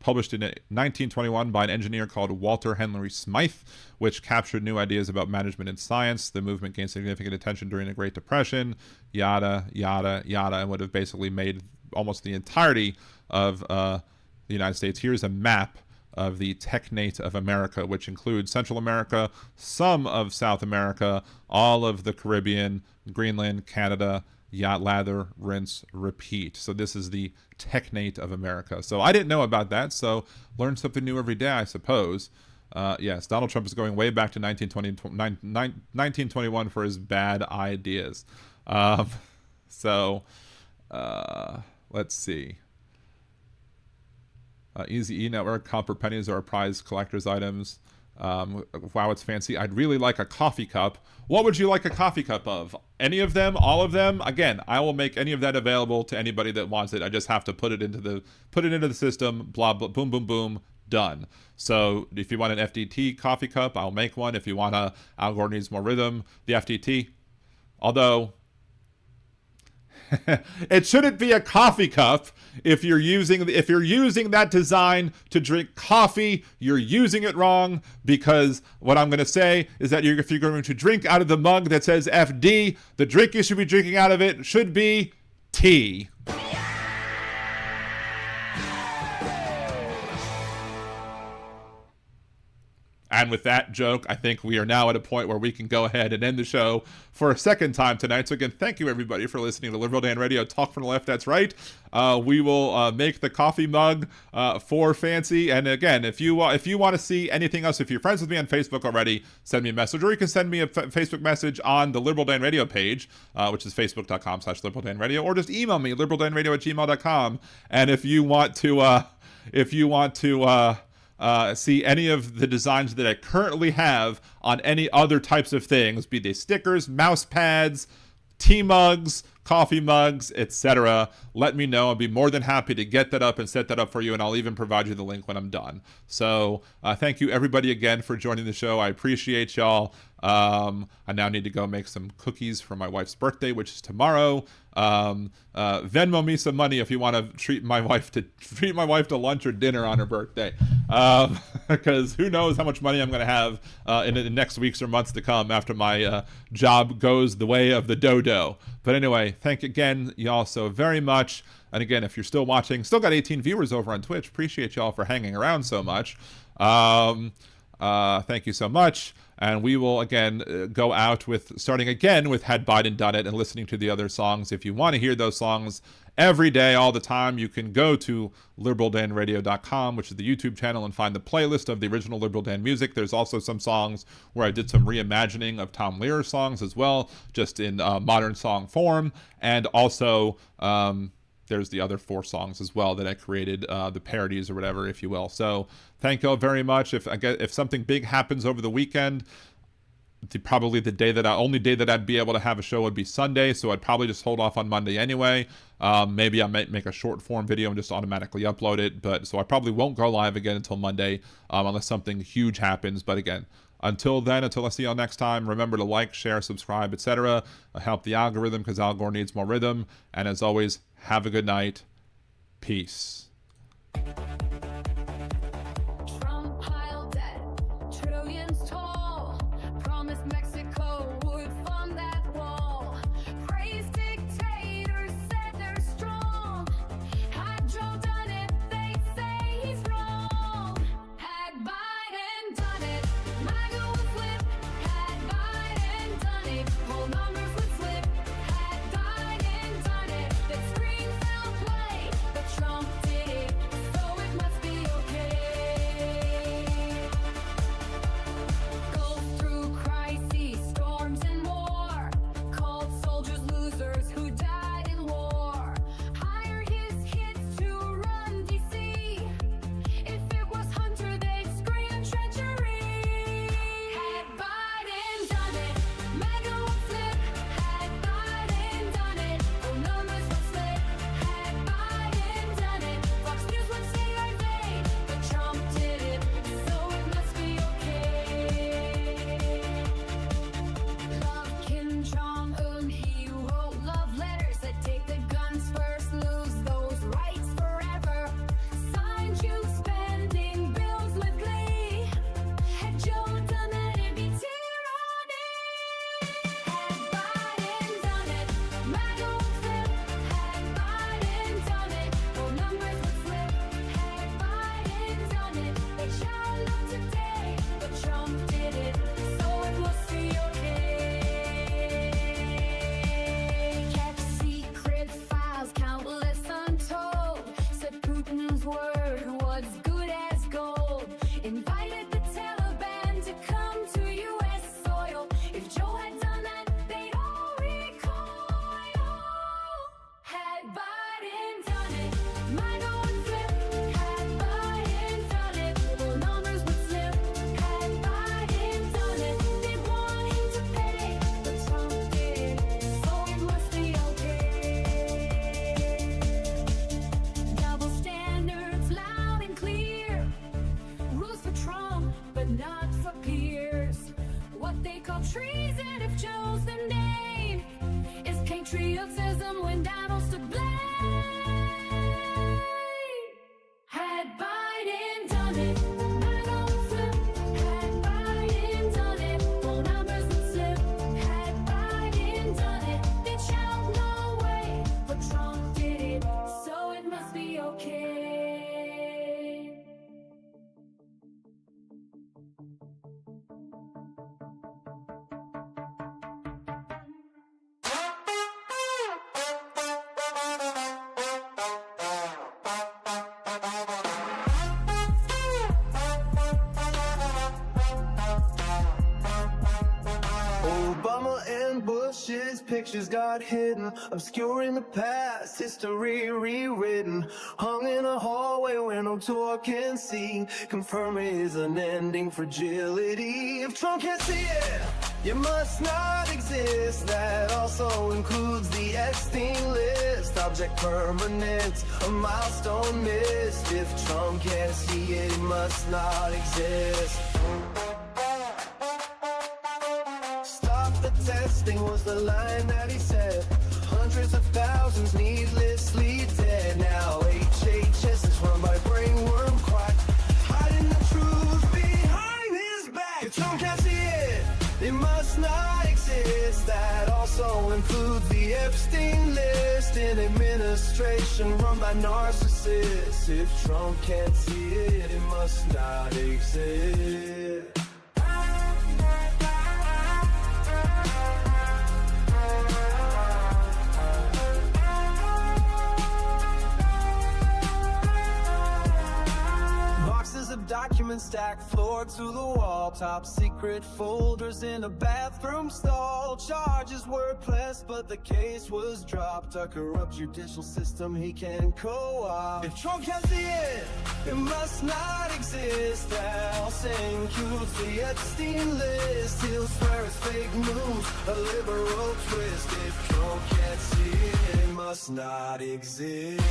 published in 1921 by an engineer called Walter Henry Smythe, which captured new ideas about management and science. The movement gained significant attention during the Great Depression, yada, yada, yada, and would have basically made almost the entirety of the United States. Here's a map of the technate of America, which includes Central America, some of South America, all of the Caribbean, Greenland, Canada, lather, rinse, repeat. So this is the technate of America. So I didn't know about that, so learn something new every day, I suppose. Yes, Donald Trump is going way back to 1921 for his bad ideas. Let's see. Easy E Network, copper pennies are prize collector's items. Wow, it's fancy. I'd really like a coffee cup. What would you like a coffee cup of? Any of them? All of them? Again, I will make any of that available to anybody that wants it. I just have to put it into the system. Blah blah. Boom boom boom. Done. So if you want an FDT coffee cup, I'll make one. If you want a Al Gore Needs More Rhythm, the FDT. Although it shouldn't be a coffee cup. If you're using that design to drink coffee, you're using it wrong, because what I'm going to say is that if you're going to drink out of the mug that says FD, the drink you should be drinking out of it should be tea. And with that joke, I think we are now at a point where we can go ahead and end the show for a second time tonight. So again, thank you everybody for listening to Liberal Dan Radio, Talk from the Left, that's right. We will make the coffee mug for Fancy. And again, if you want to see anything else, if you're friends with me on Facebook already, send me a message, or you can send me a Facebook message on the Liberal Dan Radio page, which is facebook.com/liberaldanradio, or just email me, liberaldanradio@gmail.com. And if you want to see any of the designs that I currently have on any other types of things, be they stickers, mouse pads, tea mugs, coffee mugs, etc., let me know. I'll be more than happy to get that up and set that up for you, and I'll even provide you the link when I'm done. So thank you everybody again for joining the show. I appreciate y'all. I now need to go make some cookies for my wife's birthday, which is tomorrow. Venmo me some money if you want to treat my wife to lunch or dinner on her birthday, because who knows how much money I'm going to have in the next weeks or months to come after my job goes the way of the dodo. But anyway, thank again y'all so very much. And again, if you're still watching, still got 18 viewers over on Twitch, appreciate y'all for hanging around so much. Thank you so much. And we will again go out starting again with Had Biden Done It, and listening to the other songs. If you want to hear those songs every day, all the time, you can go to liberaldanradio.com, which is the YouTube channel, and find the playlist of the original Liberal Dan music. There's also some songs where I did some reimagining of Tom Lehrer's songs as well, just in modern song form. And also, there's the other 4 songs as well that I created, the parodies or whatever, if you will. So thank you all very much. If something big happens over the weekend, probably the only day that I'd be able to have a show would be Sunday. So I'd probably just hold off on Monday anyway. Maybe I might make a short form video and just automatically upload it. So I probably won't go live again until Monday, unless something huge happens. But again, until then, until I see y'all next time, remember to like, share, subscribe, etc. Help the algorithm, because Al Gore needs more rhythm. And as always, have a good night. Peace. Trump piled debt, trillions tall. Promised Mexico would fund that wall. Praised dictators, said they're strong. Had Joe done it, they say he's wrong. Had Biden done it, MAGA would flip. Had Biden done it, whole numbers would slip. Had Biden done it, that screams out play, but Trump did when Donald's to blame. Had Biden done it, MAGA would flip. Had Biden done it, all numbers would slip. Had Biden done it, they'd shout no way. But Trump did it, so it must be okay. Obama and Bush's pictures got hidden, obscuring the past, history rewritten. Hung in a hallway where no tour can see, confirming his unending fragility. If Trump can't see it, you must not exist. That also includes the Epstein list. Object permanent, a milestone missed. If Trump can't see it, it must not exist. The testing was the line that he said. Hundreds of thousands needlessly dead. Now HHS is run by brainworm quack, hiding the truth behind his back. If Trump can't see it, it must not exist. That also includes the Epstein list. An administration run by narcissists. If Trump can't see it, it must not exist. Of documents stacked floor to the wall, top secret folders in a bathroom stall. Charges were pressed, but the case was dropped. A corrupt judicial system he can co-opt. If Trump can't see it, it must not exist. That also includes the Epstein list. He'll swear it's fake news, a liberal twist. If Trump can't see it, it must not exist.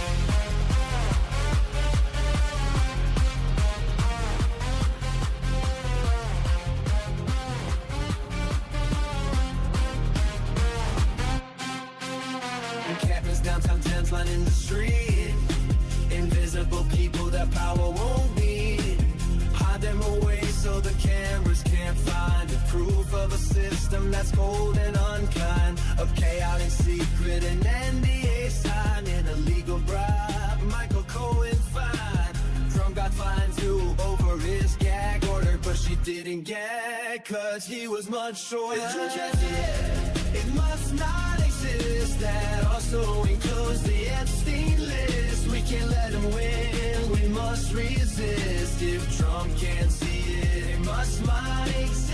Downtown tents lining the street. Invisible people that power won't need. Hide them away so the cameras can't find it. Proof of a system that's cold and unkind. A chaotic secret, an NDA sign, an illegal bribe. Michael Cohen fine. Trump got fined too over his gag order, but she didn't gag, cause he was much shorter. It must not exist. That also includes the Epstein list. We can't let him win, we must resist. If Trump can't see it, it must not exist.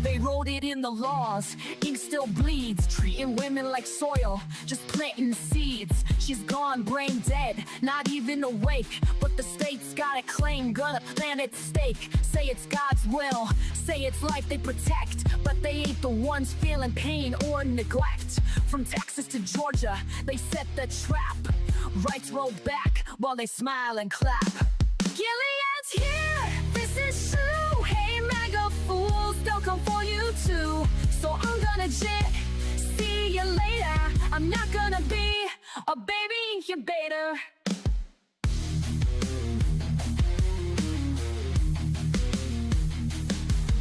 They wrote it in the laws, ink still bleeds. Treating women like soil, just planting seeds. She's gone, brain dead, not even awake. But the state's got a claim, gonna plant its stake. Say it's God's will, say it's life they protect. But they ain't the ones feeling pain or neglect. From Texas to Georgia, they set the trap. Rights roll back while they smile and clap. Gilead's here, this is true. Hey MAGA fools, they'll come for you too. So I'm gonna see you later. I'm not gonna be a baby incubator.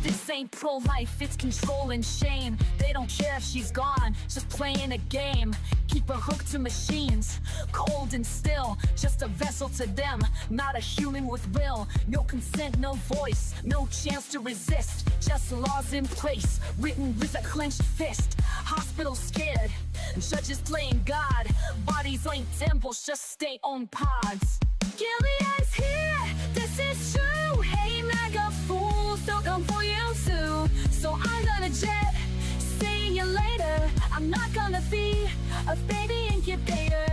This ain't pro-life, it's control and shame. They don't care if she's gone, just playing a game. Keep her hooked to machines, cold and still. Just a vessel to them, not a human with will. No consent, no voice, no chance to resist. Just laws in place, written with a clenched fist. Hospitals scared, judges playing God. Bodies ain't temples, just state-owned pods. Gilead's here, this is true. Hey MAGA fools, they'll come for you too. So I'm gonna see you later. I'm not gonna be a baby incubator.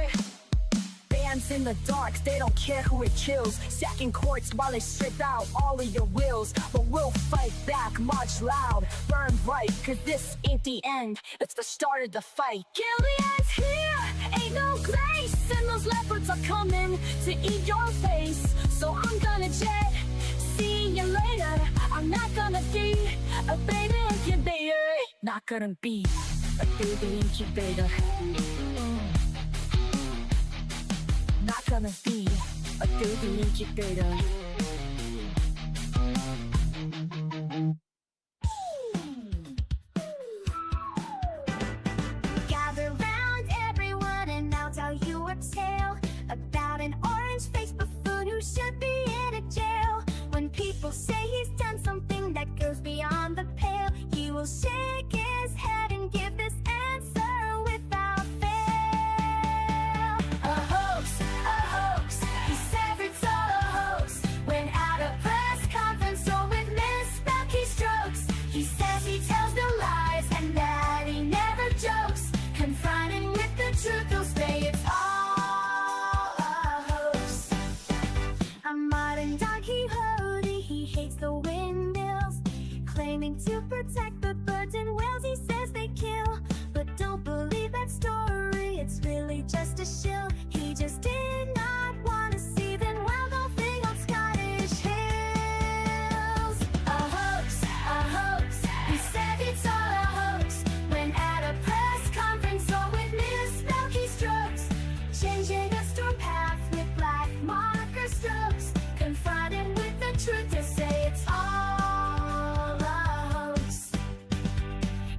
Bands in the dark, they don't care who it kills. Sacking courts while they strip out all of your wills. But we'll fight back, march loud, burn bright. Cause this ain't the end, it's the start of the fight. Gilead's here, ain't no grace, and those leopards are coming to eat your face. So I'm gonna jet, see you later. I'm not gonna be a baby incubator. Not gonna be a baby incubator. Not gonna be a baby incubator. Gather round everyone and I'll tell you a tale about an orange-faced buffoon who should be in a jail. When people say he's done something that goes beyond the pale, he will shake his head and give this answer without fail. A hoax, he says it's all a hoax. When at a press conference or with misspelled keystrokes, he says he tells no lies and that he never jokes. Confronting with the truth, he'll say it's all a hoax. A modern Don Quixote, he hates the windmills, claiming to protect the birds and whales he says they kill. But don't believe that story, it's really just a shill. He just did not want to see them wild golfing on Scottish hills. A hoax, he said it's all a hoax. When at a press conference or with misspelled keystrokes, changing a storm path with black marker strokes. Confronted with the truth, to say it's all a hoax.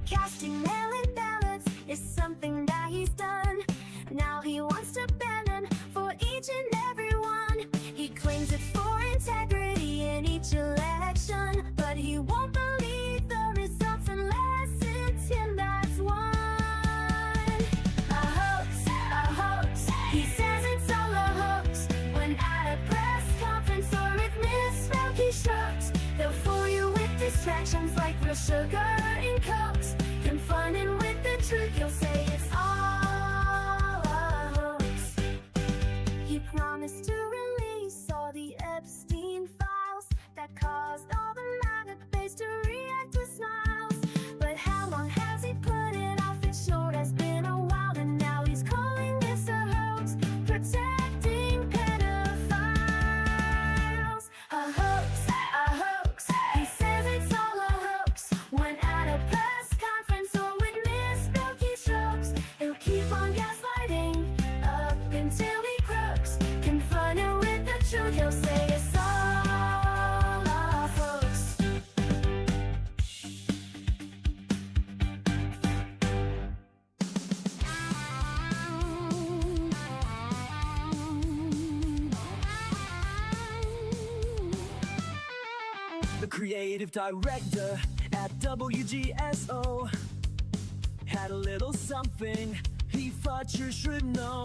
Casting mail-in ballots is something that he's done. Now he wants to ban them for each and every one. He claims it's for integrity in each election, but he won't believe the results unless it's him that's won. A hoax, he says it's all a hoax. When at a press conference or with misspelled keystrokes, they'll fool you with distractions like real sugar in Cokes. Confronted with the truth, you'll say it's all a hoax. He promised to release all the Epstein files that caused all the MAGA base to react with smiles. But how long has he put it off? It sure has been a while, and now he's calling this a hoax, protecting pedophiles. A hoax, he says it's all a hoax. When at a press conference or with misspelled keystrokes, he'll keep on gaslighting up until he croaks. Confronted with the truth, he'll say it's all a hoax. The creative director at WGSO had a little something he thought you should know.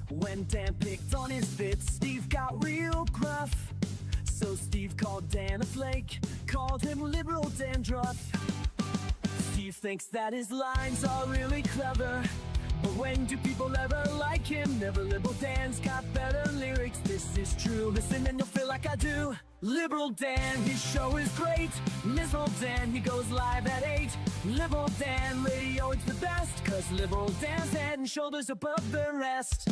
When Dan picked on his bits, Steve got real gruff. So Steve called Dan a flake, called him liberal dandruff. Steve thinks that his lines are really clever, but when do people ever like him? Never. Liberal Dan's got better lyrics, this is true. Listen and you'll feel like I do. Liberal Dan, his show is great. Liberal Dan, he goes live at 8. Liberal Dan radio, it's the best, cause Liberal Dan's head and shoulders above the rest.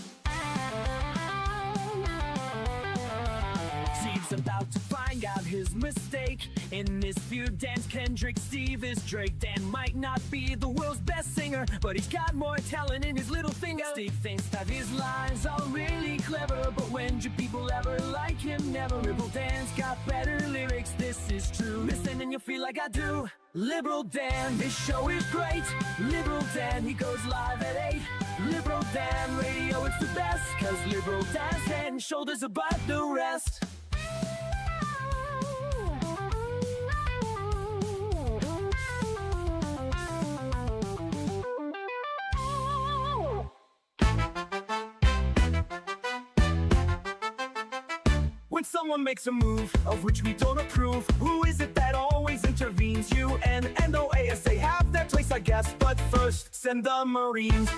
Steve's about to find out his mistake. In this feud, Dan's Kendrick, Steve is Drake. Dan might not be the world's best singer, but he's got more talent in his little finger. Steve thinks that his lines are really clever, but when do people ever like him? Never. Liberal Dan's got better lyrics, this is true. Listen and you'll feel like I do. Liberal Dan, his show is great. Liberal Dan, he goes live at 8. Liberal Dan radio, it's the best, cause Liberal Dan's head and shoulders above the rest. When someone makes a move of which we don't approve, who is it that always intervenes? UN and OASA have their place, I guess, but first send the Marines.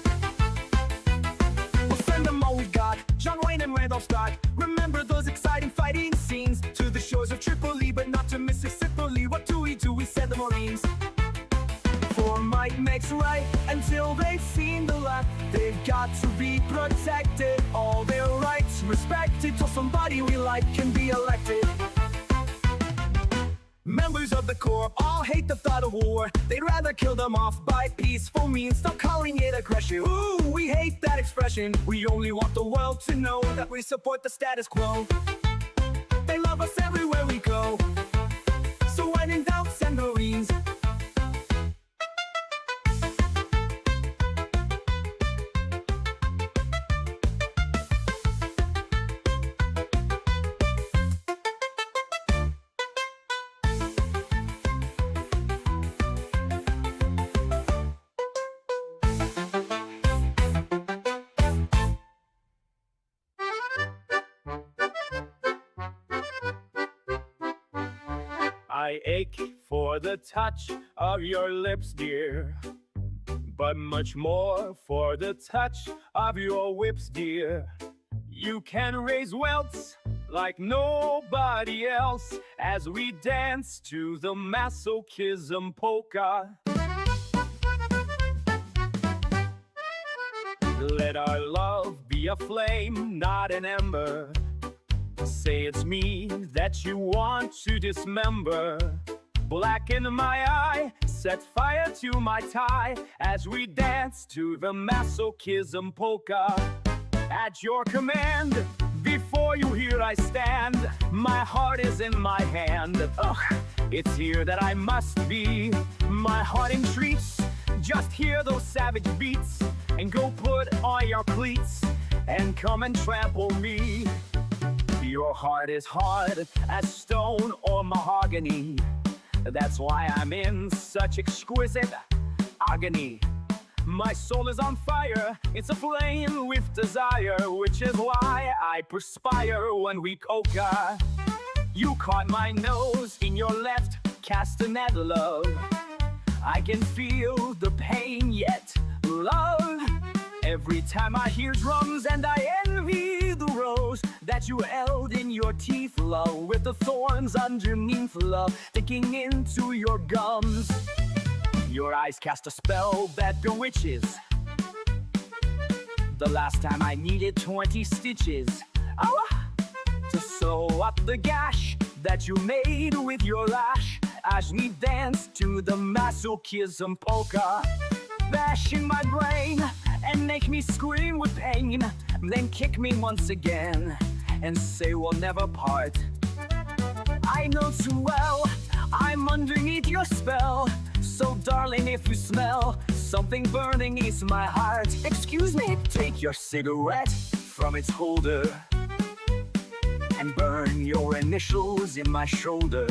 We'll send them all we got, John Wayne and Randolph Scott. Remember those exciting fighting scenes to the shores of Tripoli, but not to Mississippi. What do? We send the Marines. For might makes what's right until they've seen the left. They've got to be protected, all their rights respected, till somebody we like can be elected. Members of the Corps all hate the thought of war. They'd rather kill them off by peaceful means. Stop calling it aggression. Ooh, we hate that expression. We only want the world to know that we support the status quo. They love us everywhere we go. So when in doubt, send Marines. I ache for the touch of your lips, dear, but much more for the touch of your whips, dear. You can raise welts like nobody else as we dance to the masochism polka. Let our love be a flame, not an ember. Say it's me that you want to dismember. Blacken my eye, set fire to my tie as we dance to the masochism polka. At your command, before you here I stand. My heart is in my hand. Ugh, it's here that I must be. My heart entreats, just hear those savage beats, and go put on your cleats and come and trample me. Your heart is hard as stone or mahogany. That's why I'm in such exquisite agony. My soul is on fire, it's aflame with desire, which is why I perspire when we coca. You caught my nose in your left castanet, love. I can feel the pain yet, love. Every time I hear drums and I envy the rose that you held in your teeth, love, with the thorns underneath, love, sticking into your gums. Your eyes cast a spell that bewitches. The last time I needed 20 stitches, to sew up the gash that you made with your lash as we dance to the masochism polka. Bash in my brain and make me scream with pain, then kick me once again and say we'll never part. I know too well I'm underneath your spell, so darling, if you smell something burning is my heart, excuse me, take your cigarette from its holder and burn your initials in my shoulder.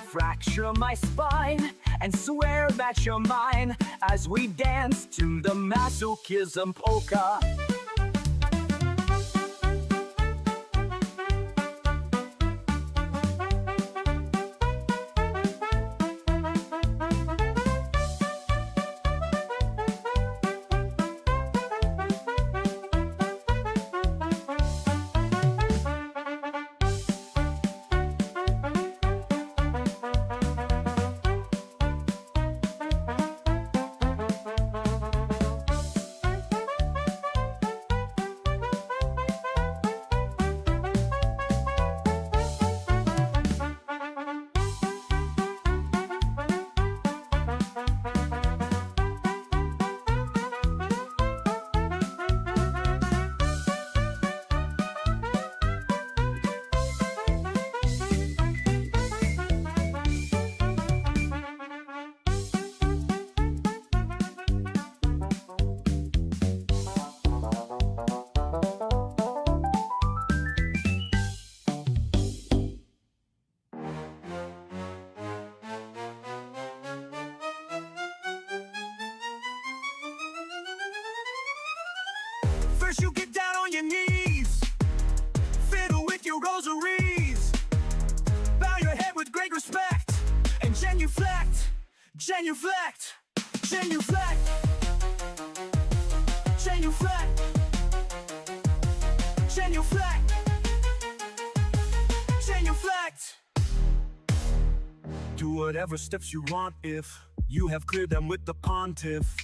Fracture my spine and swear that you're mine as we dance to the masochism polka. First you get down on your knees, fiddle with your rosaries, bow your head with great respect, and genuflect, genuflect, genuflect, genuflect, genuflect, genuflect. Do whatever steps you want if You have cleared them with the pontiff.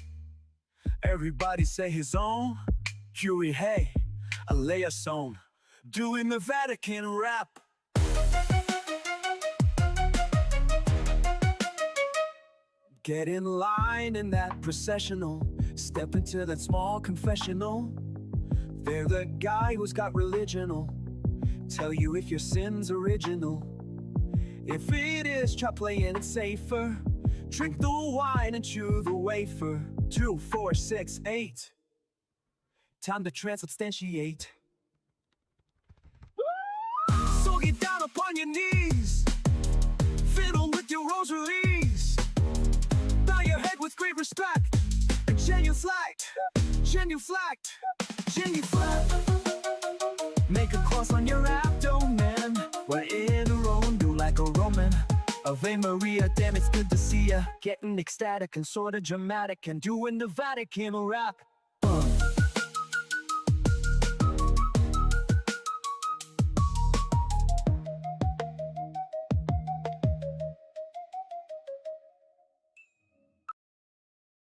Everybody say his own. Huey, hey, a layer song, doing the Vatican rap. Get in line in that processional. Step into that small confessional. They're the guy who's got religional. Tell you if your sin's original. If it is, try playing it safer. Drink the wine and chew the wafer. 2, 4, 6, 8. Time to transubstantiate. So get down upon your knees. Fiddle with your rosaries. Bow your head with great respect. Genuflect, genuflect, genuflect. Make a cross on your abdomen. We're in a Rome, do like a Roman. Ave Maria, damn, it's good to see ya. Getting ecstatic and sorta dramatic and doing the Vatican rap.